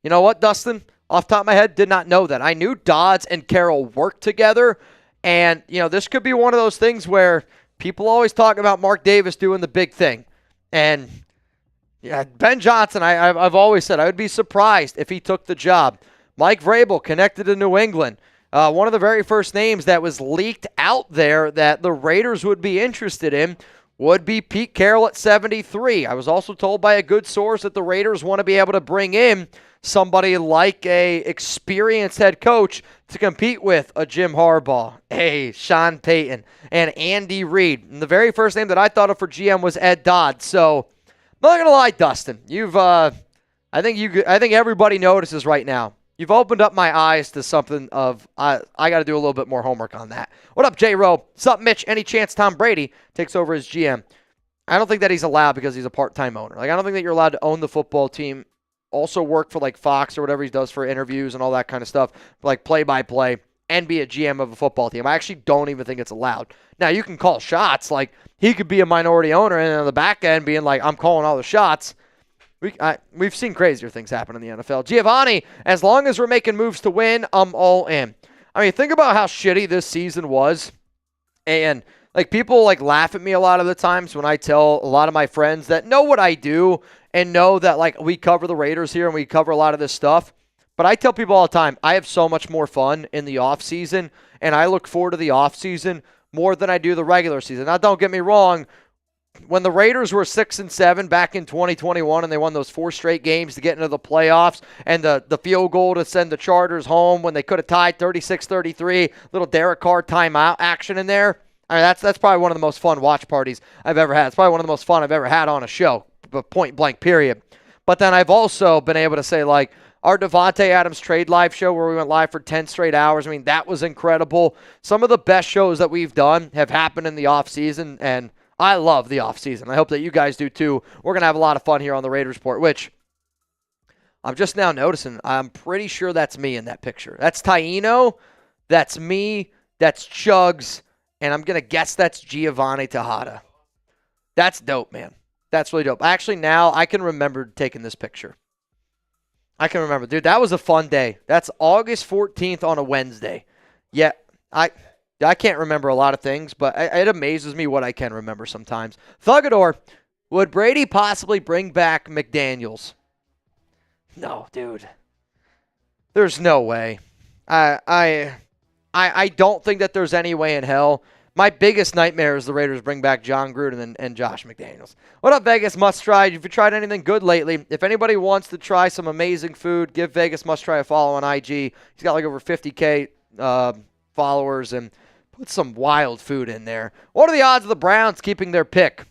Speaker 1: You know what, Dustin? Off the top of my head, did not know that. I knew Dodds and Carroll worked together, and, this could be one of those things where people always talk about Mark Davis doing the big thing. And, Ben Johnson, I've always said I would be surprised if he took the job. Mike Vrabel connected to New England. One of the very first names that was leaked out there that the Raiders would be interested in would be Pete Carroll at 73. I was also told by a good source that the Raiders want to be able to bring in somebody like a experienced head coach to compete with a Jim Harbaugh, a Sean Payton, and Andy Reid. And the very first name that I thought of for GM was Ed Dodd. So, I'm not gonna lie, Dustin, I think everybody notices right now. You've opened up my eyes to something of I got to do a little bit more homework on that. What up, J. Rowe? What's up, Mitch? Any chance Tom Brady takes over as GM? I don't think that he's allowed because he's a part-time owner. Like, I don't think that you're allowed to own the football team, also work for like Fox or whatever he does for interviews and all that kind of stuff, like play-by-play, and be a GM of a football team. I actually don't even think it's allowed. Now, you can call shots. Like, he could be a minority owner and on the back end being like, I'm calling all the shots. We've seen crazier things happen in the NFL. Giovanni, as long as we're making moves to win, I'm all in. I mean, think about how shitty this season was. And, like, people, like, laugh at me a lot of the times when I tell a lot of my friends that know what I do and know that, like, we cover the Raiders here and we cover a lot of this stuff. But I tell people all the time, I have so much more fun in the offseason, and I look forward to the offseason more than I do the regular season. Now, don't get me wrong. When the Raiders were 6-7 back in 2021 and they won those 4 straight games to get into the playoffs and the field goal to send the Chargers home when they could have tied 36-33, little Derek Carr timeout action in there. I mean, that's probably one of the most fun watch parties I've ever had. It's probably one of the most fun I've ever had on a show, point blank, period. But then I've also been able to say, like, our Devontae Adams trade live show where we went live for 10 straight hours. I mean, that was incredible. Some of the best shows that we've done have happened in the offseason, and I love the offseason. I hope that you guys do too. We're going to have a lot of fun here on the Raiders Report, which I'm just now noticing. I'm pretty sure that's me in that picture. That's Taino. That's me. That's Chugs. And I'm going to guess that's Giovanni Tejada. That's dope, man. That's really dope. Actually, now I can remember taking this picture. I can remember. Dude, that was a fun day. That's August 14th on a Wednesday. Yeah, I can't remember a lot of things, but it amazes me what I can remember sometimes. Thugador, would Brady possibly bring back McDaniels? No, dude. There's no way. I don't think that there's any way in hell. My biggest nightmare is the Raiders bring back John Gruden and Josh McDaniels. What up, Vegas Must Try? If you tried anything good lately, if anybody wants to try some amazing food, give Vegas Must Try a follow on IG. He's got like over 50K followers and put some wild food in there. What are the odds of the Browns keeping their pick?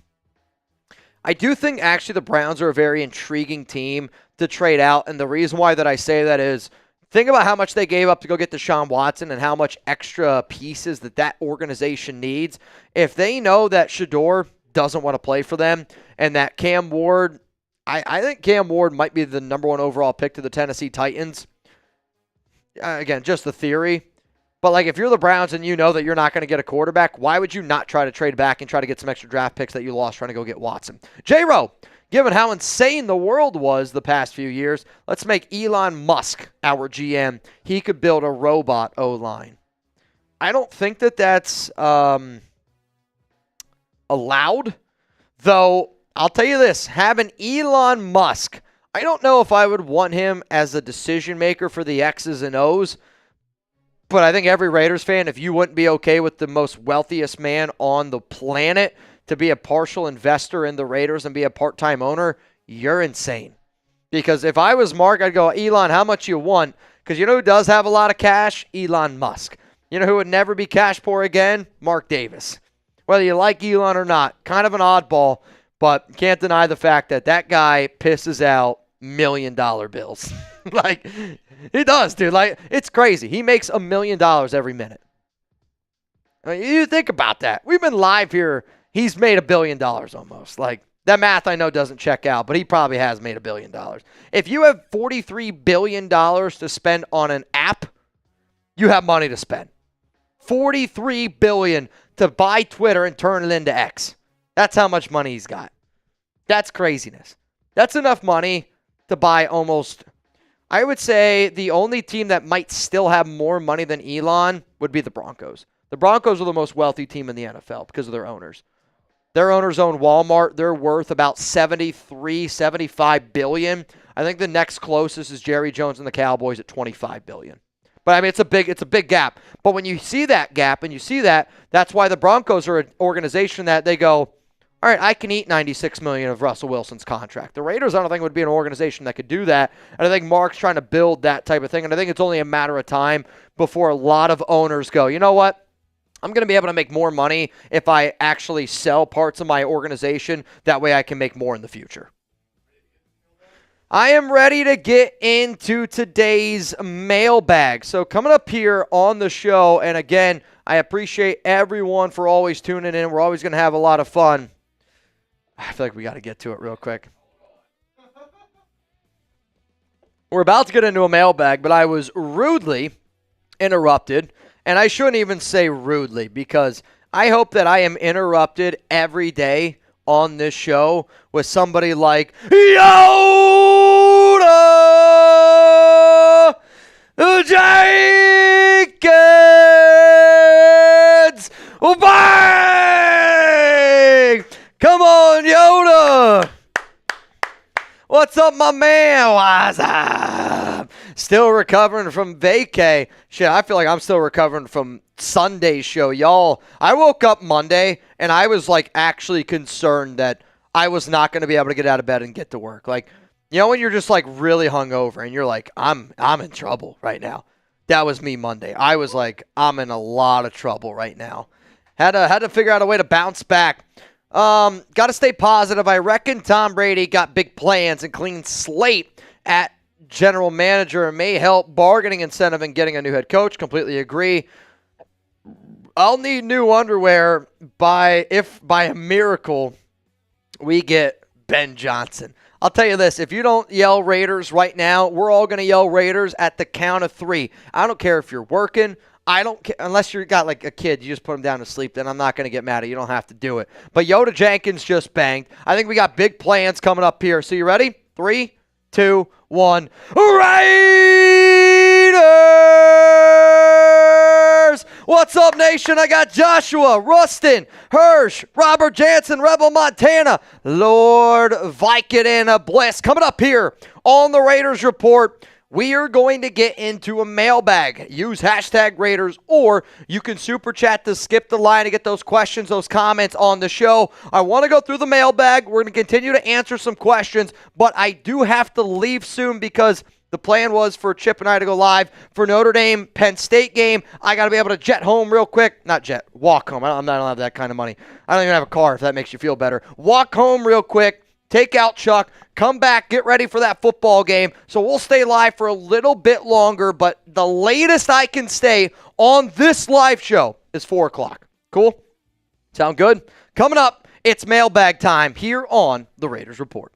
Speaker 1: I do think actually the Browns are a very intriguing team to trade out, and the reason why that I say that is think about how much they gave up to go get Deshaun Watson and how much extra pieces that organization needs. If they know that Shador doesn't want to play for them, and that Cam Ward, I think Cam Ward might be the number 1 overall pick to the Tennessee Titans. Again, just the theory. But like if you're the Browns and you know that you're not going to get a quarterback, why would you not try to trade back and try to get some extra draft picks that you lost trying to go get Watson? J-Ro, given how insane the world was the past few years, let's make Elon Musk our GM. He could build a robot O-line. I don't think that that's allowed, though I'll tell you this, having Elon Musk, I don't know if I would want him as a decision maker for the X's and O's, but I think every Raiders fan, if you wouldn't be okay with the most wealthiest man on the planet to be a partial investor in the Raiders and be a part-time owner, you're insane. Because if I was Mark, I'd go, Elon, how much you want? Because you know who does have a lot of cash? Elon Musk. You know who would never be cash poor again? Mark Davis. Whether you like Elon or not, kind of an oddball, but can't deny the fact that that guy pisses out $1 million bills. Like, he does, dude. Like, it's crazy. He makes $1 million every minute. I mean, you think about that. We've been live here. He's made $1 billion almost. Like, that math I know doesn't check out, but he probably has made $1 billion. If you have $43 billion to spend on an app, you have money to spend. $43 billion to buy Twitter and turn it into X. That's how much money he's got. That's craziness. That's enough money to buy almost, I would say the only team that might still have more money than Elon would be the Broncos. The Broncos are the most wealthy team in the NFL because of their owners. Their owners own Walmart. They're worth about $75 billion. I think the next closest is Jerry Jones and the Cowboys at $25 billion. But I mean, it's a big gap. But when you see that gap and you see that, that's why the Broncos are an organization that they go, all right, I can eat $96 million of Russell Wilson's contract. The Raiders, I don't think, would be an organization that could do that. And I think Mark's trying to build that type of thing. And I think it's only a matter of time before a lot of owners go, you know what? I'm going to be able to make more money if I actually sell parts of my organization. That way I can make more in the future. I am ready to get into today's mailbag. So coming up here on the show, and again, I appreciate everyone for always tuning in. We're always going to have a lot of fun. I feel like we got to get to it real quick. We're about to get into a mailbag, but I was rudely interrupted, and I shouldn't even say rudely because I hope that I am interrupted every day on this show with somebody like Yoda Jenkins. Bang! Come on, Yoda. What's up, my man? What's up? Still recovering from vacay. Shit, I feel like I'm still recovering from Sunday's show. Y'all, I woke up Monday, and I was, like, actually concerned that I was not going to be able to get out of bed and get to work. Like, you know when you're just, like, really hungover, and you're like, I'm in trouble right now. That was me Monday. I was like, I'm in a lot of trouble right now. Had to figure out a way to bounce back. Got to stay positive. I reckon Tom Brady got big plans and clean slate at general manager and may help bargaining incentive in getting a new head coach. Completely agree. I'll need new underwear if by a miracle we get Ben Johnson. I'll tell you this, if you don't yell Raiders right now, we're all going to yell Raiders at the count of 3. I don't care if you're working. I don't care, unless you got like a kid, you just put him down to sleep, then I'm not going to get mad at you. You don't have to do it. But Yoda Jenkins just banged. I think we got big plans coming up here. So you ready? 3, 2, 1. Raiders! What's up, nation? I got Joshua, Rustin, Hirsch, Robert Jansen, Rebel Montana, Lord Vicodin Bliss. Coming up here on the Raiders Report, we are going to get into a mailbag. Use hashtag Raiders, or you can super chat to skip the line to get those questions, those comments on the show. I want to go through the mailbag. We're going to continue to answer some questions, but I do have to leave soon because the plan was for Chip and I to go live for Notre Dame Penn State game. I got to be able to jet home real quick. Not jet, walk home. I don't have that kind of money. I don't even have a car if that makes you feel better. Walk home real quick. Take out Chuck, come back, get ready for that football game. So we'll stay live for a little bit longer, but the latest I can stay on this live show is 4 o'clock. Cool? Sound good? Coming up It's mailbag time here on the Raiders Report.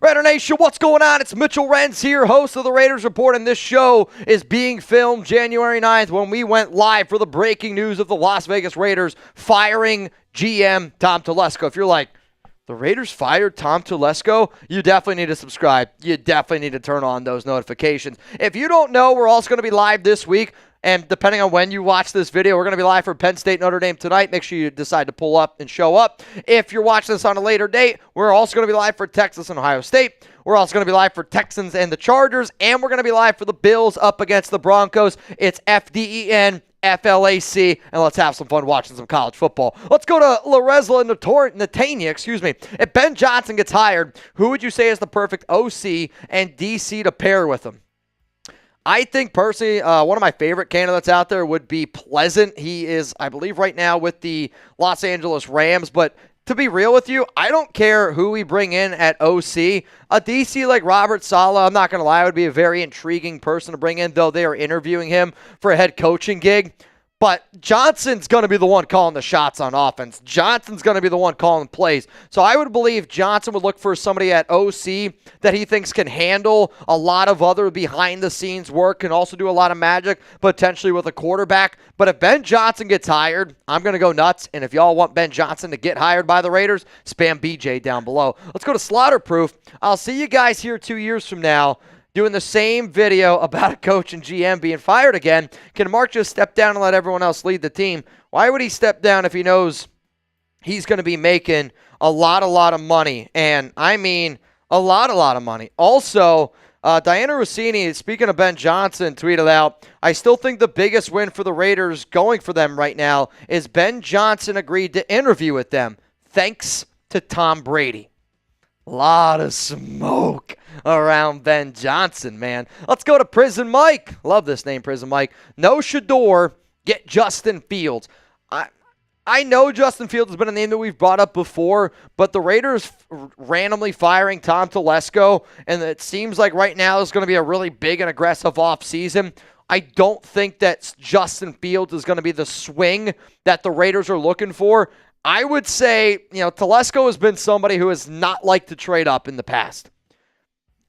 Speaker 1: Raider Nation, what's going on? It's Mitchell Renz here, host of the Raiders Report, and this show is being filmed January 9th when we went live for the breaking news of the Las Vegas Raiders firing GM Tom Telesco. If you're like, the Raiders fired Tom Telesco, you definitely need to subscribe. You definitely need to turn on those notifications. If you don't know, we're also going to be live this week. And depending on when you watch this video, we're going to be live for Penn State, Notre Dame tonight. Make sure you decide to pull up and show up. If you're watching this on a later date, we're also going to be live for Texas and Ohio State. We're also going to be live for Texans and the Chargers. And we're going to be live for the Bills up against the Broncos. It's FDEN, FLAC, and let's have some fun watching some college football. Let's go to Loresla and Netanya, If Ben Johnson gets hired, who would you say is the perfect OC and DC to pair with him? I think personally, one of my favorite candidates out there would be Pleasant. He is, I believe, right now with the Los Angeles Rams. But to be real with you, I don't care who we bring in at OC. A DC like Robert Saleh, I'm not going to lie, would be a very intriguing person to bring in, though they are interviewing him for a head coaching gig. But Johnson's going to be the one calling the shots on offense. Johnson's going to be the one calling plays. So I would believe Johnson would look for somebody at OC that he thinks can handle a lot of other behind-the-scenes work, can also do a lot of magic, potentially with a quarterback. But if Ben Johnson gets hired, I'm going to go nuts. And if y'all want Ben Johnson to get hired by the Raiders, spam BJ down below. Let's go to Slaughterproof. I'll see you guys here 2 years from now, doing the same video about a coach and GM being fired again. Can Mark just step down and let everyone else lead the team? Why would he step down if he knows he's going to be making a lot of money? And I mean a lot of money. Also, Diana Rossini, speaking of Ben Johnson, tweeted out, I still think the biggest win for the Raiders going for them right now is Ben Johnson agreed to interview with them. Thanks to Tom Brady. A lot of smoke around Ben Johnson, man. Let's go to Prison Mike. Love this name, Prison Mike. No Shador, get Justin Fields. I know Justin Fields has been a name that we've brought up before, but the Raiders randomly firing Tom Telesco, and it seems like right now is going to be a really big and aggressive offseason. I don't think that Justin Fields is going to be the swing that the Raiders are looking for. I would say, Telesco has been somebody who has not liked to trade up in the past.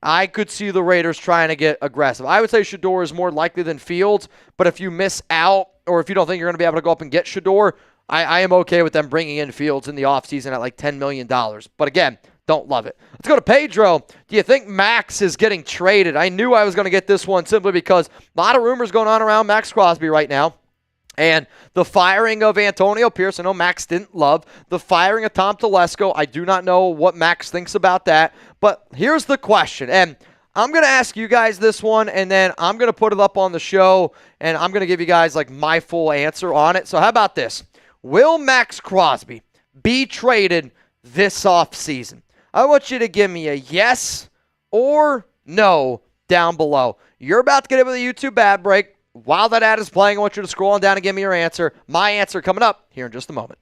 Speaker 1: I could see the Raiders trying to get aggressive. I would say Shador is more likely than Fields, but if you miss out or if you don't think you're going to be able to go up and get Shador, I am okay with them bringing in Fields in the offseason at like $10 million. But again, don't love it. Let's go to Pedro. Do you think Max is getting traded? I knew I was going to get this one simply because a lot of rumors going on around Max Crosby right now. And the firing of Antonio Pierce, I know Max didn't love. The firing of Tom Telesco, I do not know what Max thinks about that. But here's the question, and I'm going to ask you guys this one, and then I'm going to put it up on the show, and I'm going to give you guys like my full answer on it. So how about this? Will Max Crosby be traded this offseason? I want you to give me a yes or no down below. You're about to get it with a YouTube ad break. While that ad is playing, I want you to scroll on down and give me your answer. My answer coming up here in just a moment.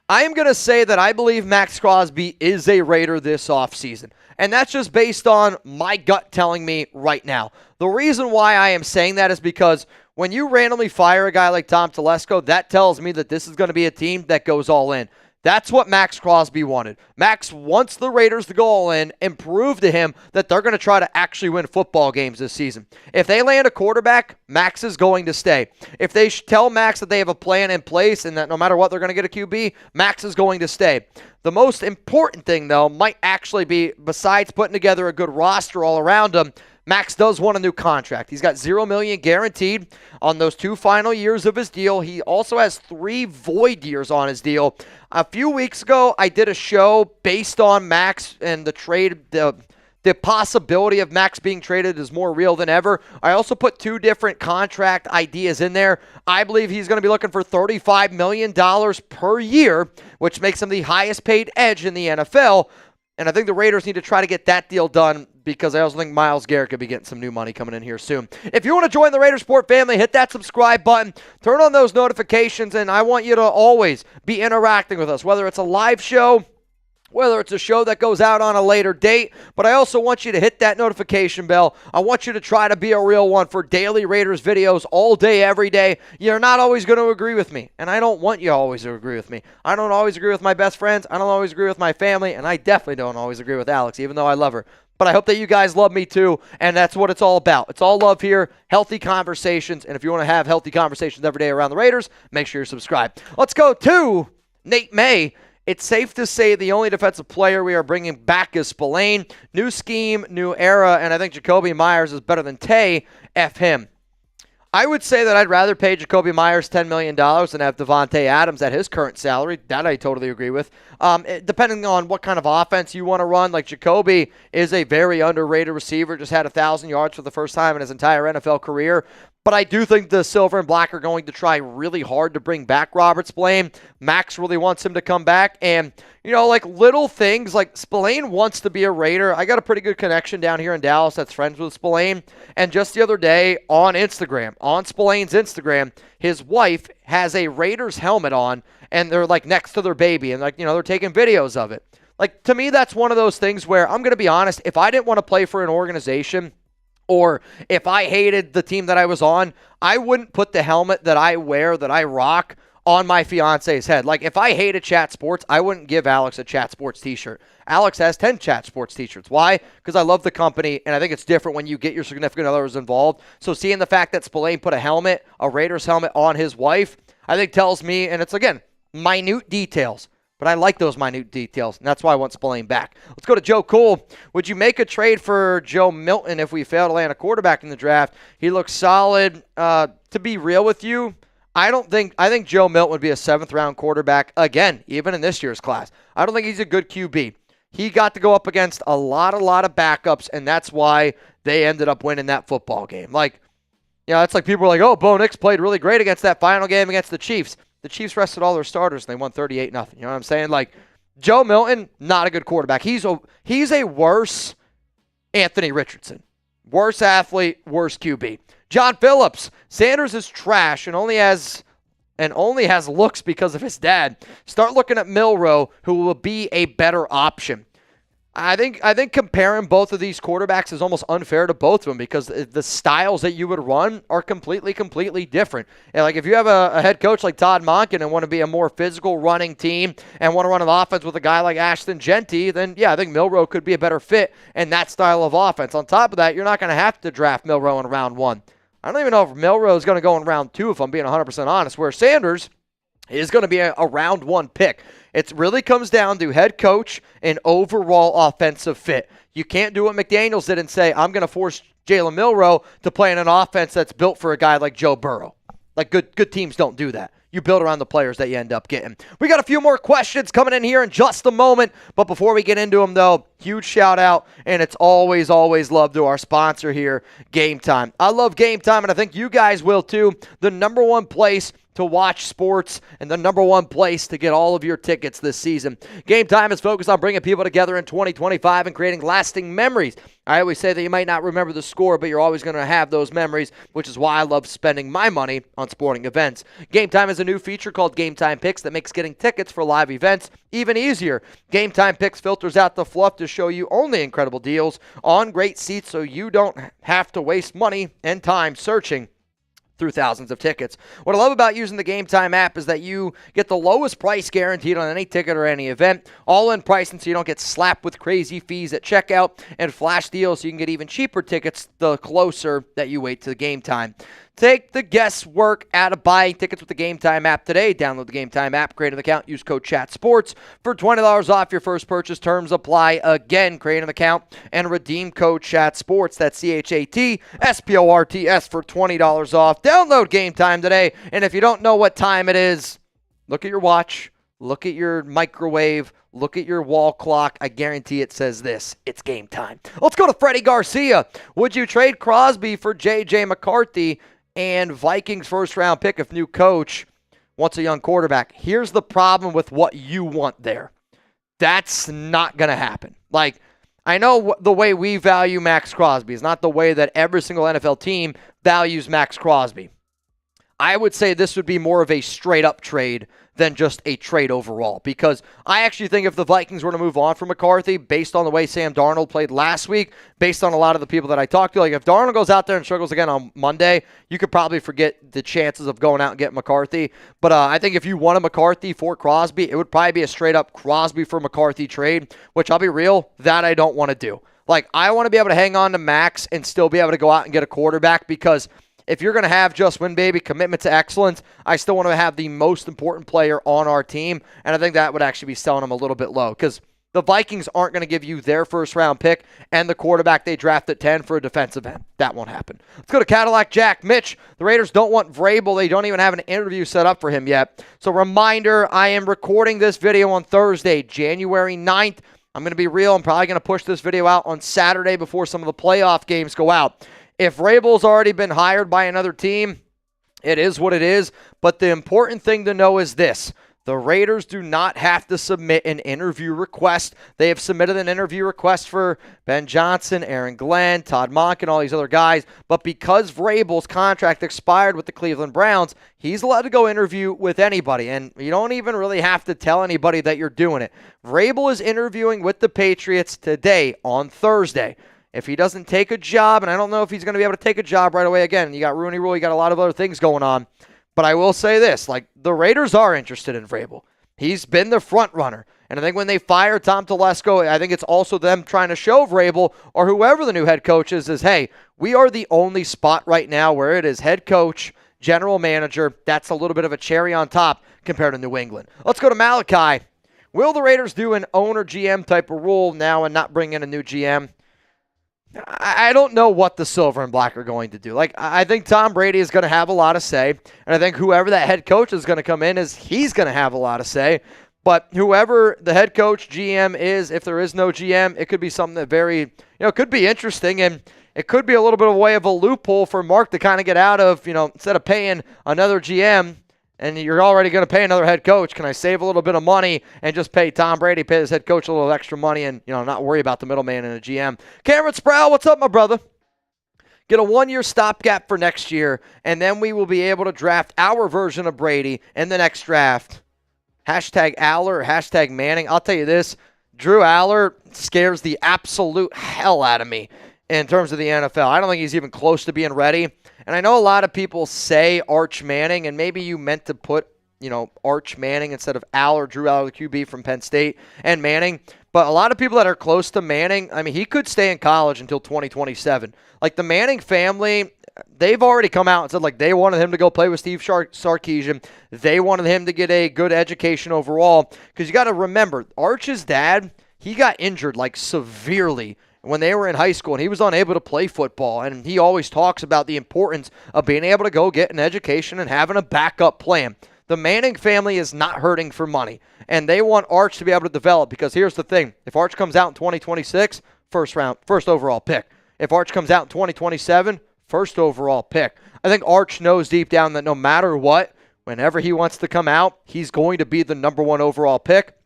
Speaker 1: I am going to say that I believe Max Crosby is a Raider this offseason. And that's just based on my gut telling me right now. The reason why I am saying that is because when you randomly fire a guy like Tom Telesco, that tells me that this is going to be a team that goes all in. That's what Max Crosby wanted. Max wants the Raiders to go all in and prove to him that they're going to try to actually win football games this season. If they land a quarterback, Max is going to stay. If they tell Max that they have a plan in place and that no matter what they're going to get a QB, Max is going to stay. The most important thing, though, might actually be, besides putting together a good roster all around him, Max does want a new contract. He's got $0 million guaranteed on those 2 final years of his deal. He also has 3 void years on his deal. A few weeks ago, I did a show based on Max and the trade. The possibility of Max being traded is more real than ever. I also put 2 different contract ideas in there. I believe he's going to be looking for $35 million per year, which makes him the highest paid edge in the NFL. And I think the Raiders need to try to get that deal done because I also think Myles Garrett could be getting some new money coming in here soon. If you want to join the Raiders Sport family, hit that subscribe button, turn on those notifications, and I want you to always be interacting with us, whether it's a live show whether it's a show that goes out on a later date, but I also want you to hit that notification bell. I want you to try to be a real one for daily Raiders videos all day, every day. You're not always going to agree with me, and I don't want you always to agree with me. I don't always agree with my best friends. I don't always agree with my family, and I definitely don't always agree with Alex, even though I love her. But I hope that you guys love me too, and that's what it's all about. It's all love here, healthy conversations, and if you want to have healthy conversations every day around the Raiders, make sure you're subscribed. Let's go to Nate May. It's safe to say the only defensive player we are bringing back is Spillane. New scheme, new era, and I think Jakobi Meyers is better than Tay. F him. I would say that I'd rather pay Jakobi Meyers $10 million than have Devontae Adams at his current salary. That I totally agree with. Depending on what kind of offense you want to run, like Jakobi is a very underrated receiver, just had 1,000 yards for the first time in his entire NFL career. But I do think the Silver and Black are going to try really hard to bring back Robert Spillane. Max really wants him to come back. And, like little things, like Spillane wants to be a Raider. I got a pretty good connection down here in Dallas that's friends with Spillane. And just the other day on Instagram, on Spillane's Instagram, his wife has a Raiders helmet on, and they're like next to their baby. And they're taking videos of it. Like, to me, that's one of those things where I'm going to be honest, if I didn't want to play for an organization, or if I hated the team that I was on, I wouldn't put the helmet that I wear, that I rock, on my fiance's head. Like, if I hated Chat Sports, I wouldn't give Alex a Chat Sports t-shirt. Alex has 10 Chat Sports t-shirts. Why? Because I love the company, and I think it's different when you get your significant others involved. So seeing the fact that Spillane put a Raiders helmet on his wife, I think tells me, and it's, again, minute details. But I like those minute details, and that's why I want Spillane back. Let's go to Joe Cool. Would you make a trade for Joe Milton if we fail to land a quarterback in the draft? He looks solid. To be real with you, I think Joe Milton would be a 7th-round quarterback again, even in this year's class. I don't think he's a good QB. He got to go up against a lot of backups, and that's why they ended up winning that football game. It's like people were like, oh, Bo Nix played really great against that final game against the Chiefs. The Chiefs rested all their starters, and they won 38-0. You know what I'm saying? Like, Joe Milton, not a good quarterback. He's a worse Anthony Richardson. Worse athlete, worse QB. John Phillips, Sanders is trash and only has looks because of his dad. Start looking at Milroe, who will be a better option. I think comparing both of these quarterbacks is almost unfair to both of them because the styles that you would run are completely different. And like if you have a head coach like Todd Monken and want to be a more physical running team and want to run an offense with a guy like Ashton Genty, then yeah, I think Milroe could be a better fit in that style of offense. On top of that, you're not going to have to draft Milroe in round 1. I don't even know if Milroe is going to go in round 2 if I'm being 100% honest, where Sanders is going to be a round 1 pick. It really comes down to head coach and overall offensive fit. You can't do what McDaniels did and say, I'm going to force Jalen Milroe to play in an offense that's built for a guy like Joe Burrow. Like good teams don't do that. You build around the players that you end up getting. We got a few more questions coming in here in just a moment. But before we get into them, though, huge shout out. And it's always love to our sponsor here, Game Time. I love Game Time, and I think you guys will too. The number one place to watch sports and the number one place to get all of your tickets this season. Game Time is focused on bringing people together in 2025 and creating lasting memories. I always say that you might not remember the score, but you're always going to have those memories, which is why I love spending my money on sporting events. Game Time is a new feature called Game Time Picks that makes getting tickets for live events even easier. Game Time Picks filters out the fluff to show you only incredible deals on great seats so you don't have to waste money and time searching through thousands of tickets. What I love about using the Game Time app is that you get the lowest price guaranteed on any ticket or any event, all-in pricing so you don't get slapped with crazy fees at checkout, and flash deals so you can get even cheaper tickets the closer that you wait to the game time. Take the guesswork out of buying tickets with the Game Time app today. Download the Game Time app, create an account, use code CHATSPORTS for $20 off your first purchase. Terms apply. Again, create an account and redeem code CHATSPORTS. That's CHATSPORTS for $20 off. Download Game Time today. And if you don't know what time it is, look at your watch, look at your microwave, look at your wall clock. I guarantee it says this. It's game time. Let's go to Freddie Garcia. Would you trade Crosby for J.J. McCarthy and Vikings first-round pick if new coach wants a young quarterback? Here's the problem with what you want there. That's not going to happen. Like, I know the way we value Max Crosby is not the way that every single NFL team values Max Crosby. I would say this would be more of a straight-up trade than just a trade overall. Because I actually think if the Vikings were to move on from McCarthy, based on the way Sam Darnold played last week, based on a lot of the people that I talked to, like if Darnold goes out there and struggles again on Monday, you could probably forget the chances of going out and getting McCarthy. But I think if you want a McCarthy for Crosby, it would probably be a straight-up Crosby for McCarthy trade, which I'll be real, that I don't want to do. Like, I want to be able to hang on to Max and still be able to go out and get a quarterback, because if you're going to have just win, baby, commitment to excellence, I still want to have the most important player on our team, and I think that would actually be selling him a little bit low, because the Vikings aren't going to give you their first-round pick and the quarterback they draft at 10 for a defensive end. That won't happen. Let's go to Cadillac Jack. Mitch, the Raiders don't want Vrabel. They don't even have an interview set up for him yet. So reminder, I am recording this video on Thursday, January 9th. I'm going to be real. I'm probably going to push this video out on Saturday before some of the playoff games go out. If Vrabel's already been hired by another team, it is what it is. But the important thing to know is this. The Raiders do not have to submit an interview request. They have submitted an interview request for Ben Johnson, Aaron Glenn, Todd Monken, all these other guys. But because Vrabel's contract expired with the Cleveland Browns, he's allowed to go interview with anybody. And you don't even really have to tell anybody that you're doing it. Vrabel is interviewing with the Patriots today on Thursday. If he doesn't take a job, and I don't know if he's going to be able to take a job right away again. You got Rooney Rule, you got a lot of other things going on. But I will say this, like, the Raiders are interested in Vrabel. He's been the front runner. And I think when they fire Tom Telesco, I think it's also them trying to show Vrabel or whoever the new head coach is, hey, we are the only spot right now where it is head coach, general manager. That's a little bit of a cherry on top compared to New England. Let's go to Malachi. Will the Raiders do an owner GM type of rule now and not bring in a new GM? I don't know what the Silver and Black are going to do. Like, I think Tom Brady is going to have a lot of say, and I think whoever that head coach is going to come in he's going to have a lot of say. But whoever the head coach, GM is, if there is no GM, it could be something that could be interesting, and it could be a little bit of a way of a loophole for Mark to kind of get out of, instead of paying another GM, and you're already going to pay another head coach, can I save a little bit of money and just pay Tom Brady, pay his head coach a little extra money, and not worry about the middleman and a GM? Cameron Sproul, what's up, my brother? Get a 1-year stopgap for next year, and then we will be able to draft our version of Brady in the next draft. Hashtag Aller or hashtag Manning. I'll tell you this, Drew Aller scares the absolute hell out of me in terms of the NFL. I don't think he's even close to being ready. And I know a lot of people say Arch Manning, and maybe you meant to put, Arch Manning instead of Aller, Drew Aller, the QB from Penn State, and Manning. But a lot of people that are close to Manning, I mean, he could stay in college until 2027. Like, the Manning family, they've already come out and said, like, they wanted him to go play with Steve Sarkisian. They wanted him to get a good education overall. Because you got to remember, Arch's dad, he got injured, like, severely when they were in high school, and he was unable to play football. And he always talks about the importance of being able to go get an education and having a backup plan. The Manning family is not hurting for money, and they want Arch to be able to develop, because here's the thing. If Arch comes out in 2026, first overall pick. If Arch comes out in 2027, first overall pick. I think Arch knows deep down that no matter what, whenever he wants to come out, he's going to be the number 1 overall pick.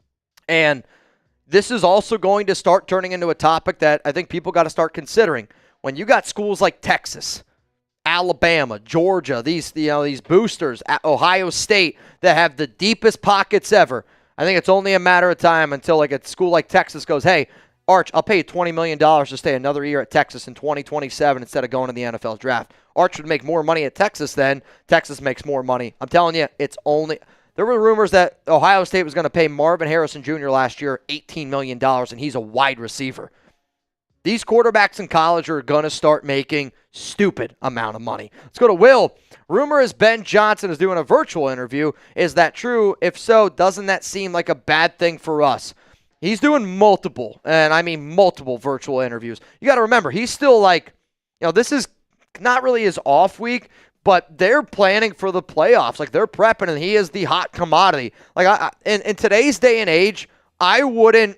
Speaker 1: And this is also going to start turning into a topic that I think people got to start considering. When you got schools like Texas, Alabama, Georgia, these boosters, Ohio State, that have the deepest pockets ever, I think it's only a matter of time until like a school like Texas goes, hey, Arch, I'll pay you $20 million to stay another year at Texas in 2027 instead of going to the NFL draft. Arch would make more money at Texas than Texas makes more money. I'm telling you, there were rumors that Ohio State was going to pay Marvin Harrison Jr. last year $18 million, and he's a wide receiver. These quarterbacks in college are going to start making stupid amount of money. Let's go to Will. Rumor is Ben Johnson is doing a virtual interview. Is that true? If so, doesn't that seem like a bad thing for us? He's doing multiple, and I mean multiple virtual interviews. You got to remember, he's still this is not really his off week, but they're planning for the playoffs. Like, they're prepping, and he is the hot commodity. Like, in today's day and age, I wouldn't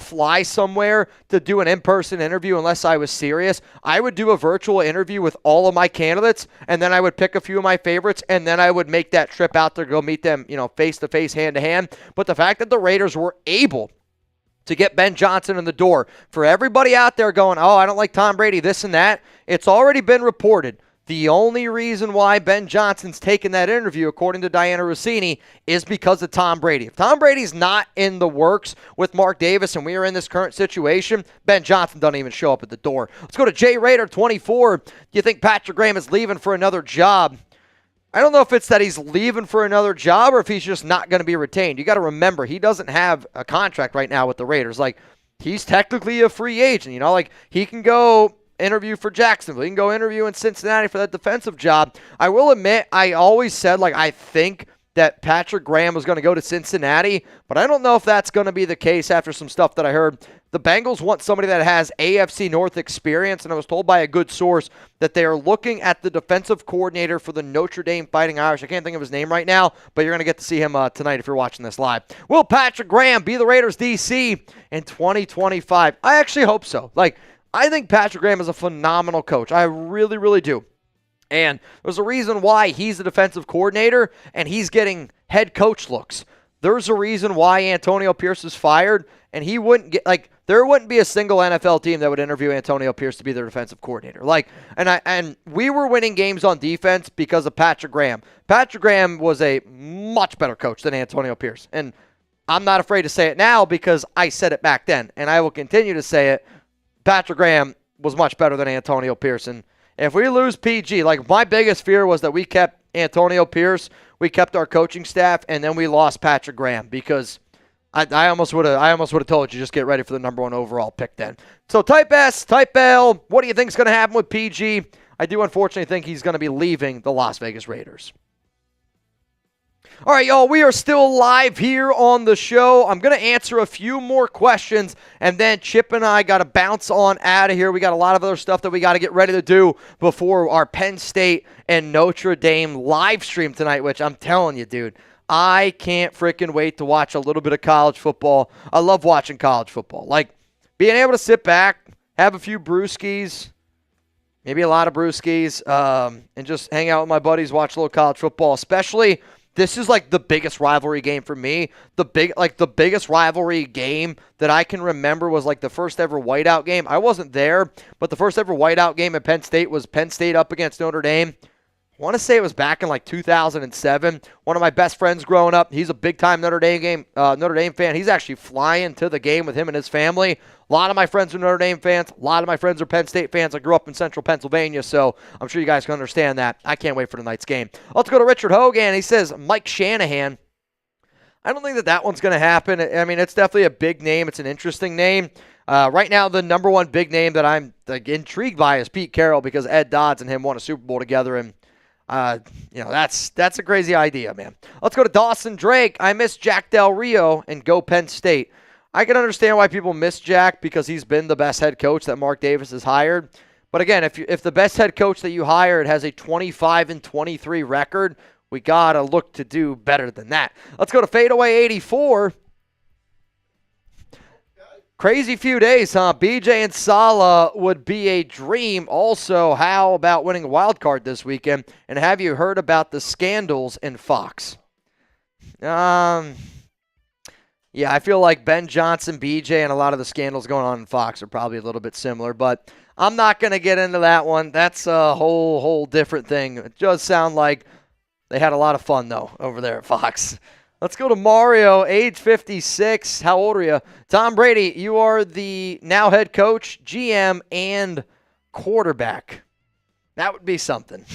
Speaker 1: fly somewhere to do an in-person interview unless I was serious. I would do a virtual interview with all of my candidates, and then I would pick a few of my favorites, and then I would make that trip out there, go meet them, face-to-face, hand-to-hand. But the fact that the Raiders were able to get Ben Johnson in the door, for everybody out there going, oh, I don't like Tom Brady, this and that, it's already been reported The only reason why Ben Johnson's taken that interview, according to Diana Rossini, is because of Tom Brady. If Tom Brady's not in the works with Mark Davis and we are in this current situation, Ben Johnson doesn't even show up at the door. Let's go to Jay Rader, 24. Do you think Patrick Graham is leaving for another job? I don't know if it's that he's leaving for another job or if he's just not going to be retained. You got to remember, he doesn't have a contract right now with the Raiders. Like, he's technically a free agent, like he can go interview for Jacksonville. He can go interview in Cincinnati for that defensive job. I will admit, I always said, I think that Patrick Graham was going to go to Cincinnati, but I don't know if that's going to be the case after some stuff that I heard. The Bengals want somebody that has AFC North experience, and I was told by a good source that they are looking at the defensive coordinator for the Notre Dame Fighting Irish. I can't think of his name right now, but you're going to get to see him tonight if you're watching this live. Will Patrick Graham be the Raiders DC in 2025? I actually hope so. I think Patrick Graham is a phenomenal coach. I really, really do. And there's a reason why he's the defensive coordinator and he's getting head coach looks. There's a reason why Antonio Pierce is fired, and he wouldn't get, there wouldn't be a single NFL team that would interview Antonio Pierce to be their defensive coordinator. And we were winning games on defense because of Patrick Graham. Patrick Graham was a much better coach than Antonio Pierce. And I'm not afraid to say it now because I said it back then, and I will continue to say it. Patrick Graham was much better than Antonio Pierce. And if we lose PG, my biggest fear was that we kept Antonio Pierce, we kept our coaching staff, and then we lost Patrick Graham because I almost would have told you just get ready for the number 1 overall pick then. So type S, type L, what do you think is going to happen with PG? I do unfortunately think he's going to be leaving the Las Vegas Raiders. All right, y'all, we are still live here on the show. I'm going to answer a few more questions, and then Chip and I got to bounce on out of here. We got a lot of other stuff that we got to get ready to do before our Penn State and Notre Dame live stream tonight, which I'm telling you, dude, I can't freaking wait to watch a little bit of college football. I love watching college football. Being able to sit back, have a few brewskis, maybe a lot of brewskis, and just hang out with my buddies, watch a little college football, especially. This is the biggest rivalry game for me. The biggest rivalry game that I can remember was the first ever whiteout game. I wasn't there, but the first ever whiteout game at Penn State was Penn State up against Notre Dame. I want to say it was back in 2007. One of my best friends growing up, he's a big-time Notre Dame fan. He's actually flying to the game with him and his family. A lot of my friends are Notre Dame fans. A lot of my friends are Penn State fans. I grew up in central Pennsylvania, so I'm sure you guys can understand that. I can't wait for tonight's game. Let's go to Richard Hogan. He says, Mike Shanahan. I don't think that one's going to happen. I mean, it's definitely a big name. It's an interesting name. Right now, the number one big name that I'm intrigued by is Pete Carroll because Ed Dodds and him won a Super Bowl together, and that's a crazy idea, man. Let's go to Dawson Drake. I miss Jack Del Rio and go Penn State. I can understand why people miss Jack because he's been the best head coach that Mark Davis has hired. But again, if the best head coach that you hired has a 25-23 record, we got to look to do better than that. Let's go to Fadeaway 84. Crazy few days, huh? BJ and Saleh would be a dream. Also, how about winning a wild card this weekend? And have you heard about the scandals in Fox? Yeah, I feel like Ben Johnson, BJ, and a lot of the scandals going on in Fox are probably a little bit similar, but I'm not going to get into that one. That's a whole different thing. It does sound like they had a lot of fun, though, over there at Fox. Let's go to Mario, age 56. How old are you? Tom Brady, you are the now head coach, GM, and quarterback. That would be something.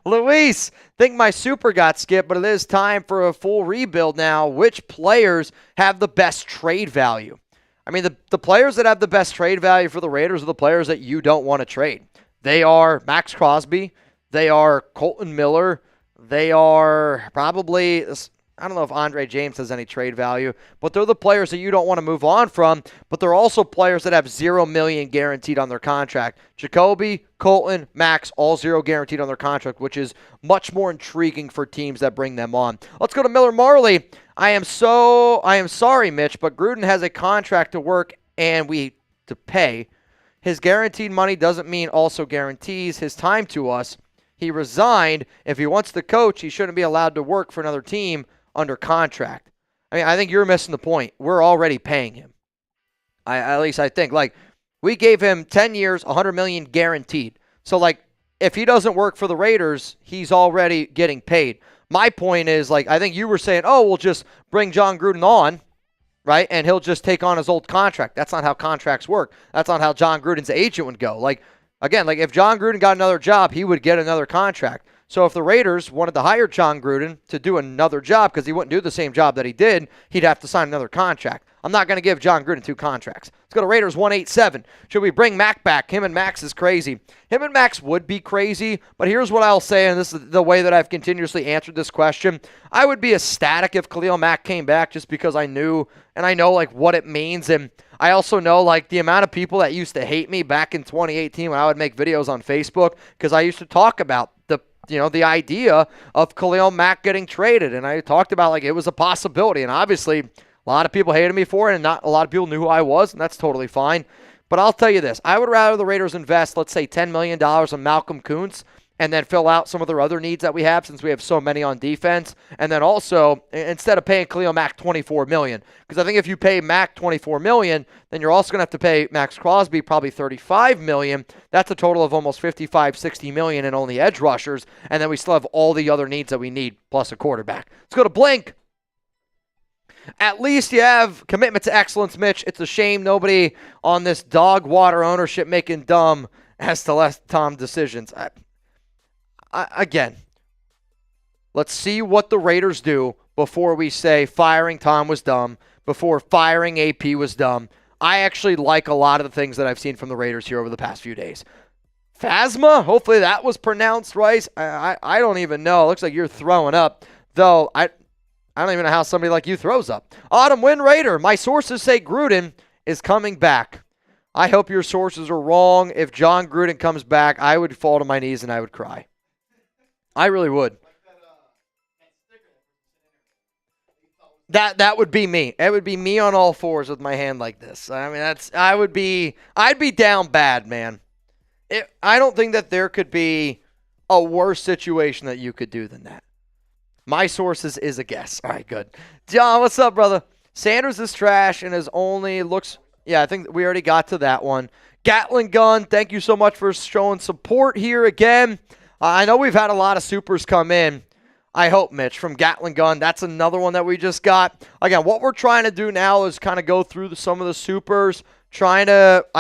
Speaker 1: Luis, think my super got skipped, but it is time for a full rebuild now. Which players have the best trade value? I mean, the players that have the best trade value for the Raiders are the players that you don't want to trade. They are Max Crosby. They are Colton Miller. They are probably, I don't know if Andre James has any trade value, but they're the players that you don't want to move on from, but they're also players that have $0 million guaranteed on their contract. Jacoby, Colton, Max, all $0 guaranteed on their contract, which is much more intriguing for teams that bring them on. Let's go to Miller Marley. I am sorry, Mitch, but Gruden has a contract to work and we to pay. His guaranteed money doesn't mean also guarantees his time to us. He resigned. If he wants to coach, he shouldn't be allowed to work for another team under contract. I mean, I think you're missing the point. We're already paying him. At least I think. We gave him 10 years, $100 million guaranteed. So, if he doesn't work for the Raiders, he's already getting paid. My point is, like, I think you were saying, oh, we'll just bring John Gruden on, right? And he'll just take on his old contract. That's not how contracts work. That's not how John Gruden's agent would go. Like, again, like if John Gruden got another job, he would get another contract. So if the Raiders wanted to hire John Gruden to do another job, because he wouldn't do the same job that he did, he'd have to sign another contract. I'm not going to give John Gruden 2 contracts. Let's go to Raiders 187. Should we bring Mac back? Him and Max is crazy. Him and Max would be crazy, but here's what I'll say, and this is the way that I've continuously answered this question. I would be ecstatic if Khalil Mack came back just because I knew, and I know like what it means, and I also know like the amount of people that used to hate me back in 2018 when I would make videos on Facebook because I used to talk about the idea of Khalil Mack getting traded, and I talked about like it was a possibility, and obviously a lot of people hated me for it, and not a lot of people knew who I was, and that's totally fine. But I'll tell you this, I would rather the Raiders invest, let's say, $10 million on Malcolm Kuntz and then fill out some of their other needs that we have since we have so many on defense. And then also, instead of paying Khalil Mack $24 million, because I think if you pay Mack $24 million, then you're also going to have to pay Max Crosby probably $35 million. That's a total of almost $55-60 million in only edge rushers. And then we still have all the other needs that we need, plus a quarterback. Let's go to Blink. At least you have commitment to excellence, Mitch. It's a shame nobody on this dog water ownership making dumb as to less Tom decisions. Again, let's see what the Raiders do before we say firing Tom was dumb, before firing AP was dumb. I actually like a lot of the things that I've seen from the Raiders here over the past few days. Phasma, hopefully that was pronounced right. I don't even know. It looks like you're throwing up, though I don't even know how somebody like you throws up. Autumn Wind Raider, my sources say Gruden is coming back. I hope your sources are wrong. If John Gruden comes back, I would fall to my knees and I would cry. I really would. That would be me. It would be me on all fours with my hand like this. I mean, I'd be down bad, man. I don't think that there could be a worse situation that you could do than that. My sources is a guess. All right, good. John, what's up, brother? Sanders is trash and looks. Yeah, I think we already got to that one. Gatling Gun, thank you so much for showing support here again. I know we've had a lot of supers come in. I hope, Mitch, from Gatling Gun. That's another one that we just got. Again, what we're trying to do now is kind of go through some of the supers. I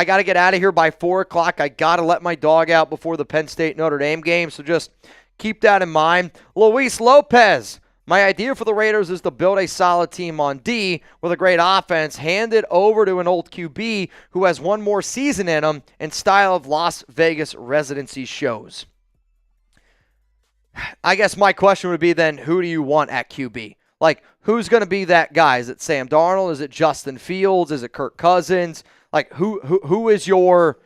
Speaker 1: got to get out of here by 4 o'clock. I got to let my dog out before the Penn State-Notre Dame game, so just keep that in mind. Luis Lopez, my idea for the Raiders is to build a solid team on D with a great offense, hand it over to an old QB who has one more season in him in style of Las Vegas residency shows. I guess my question would be then, who do you want at QB? Like, who's going to be that guy? Is it Sam Darnold? Is it Justin Fields? Is it Kirk Cousins? Like, who is your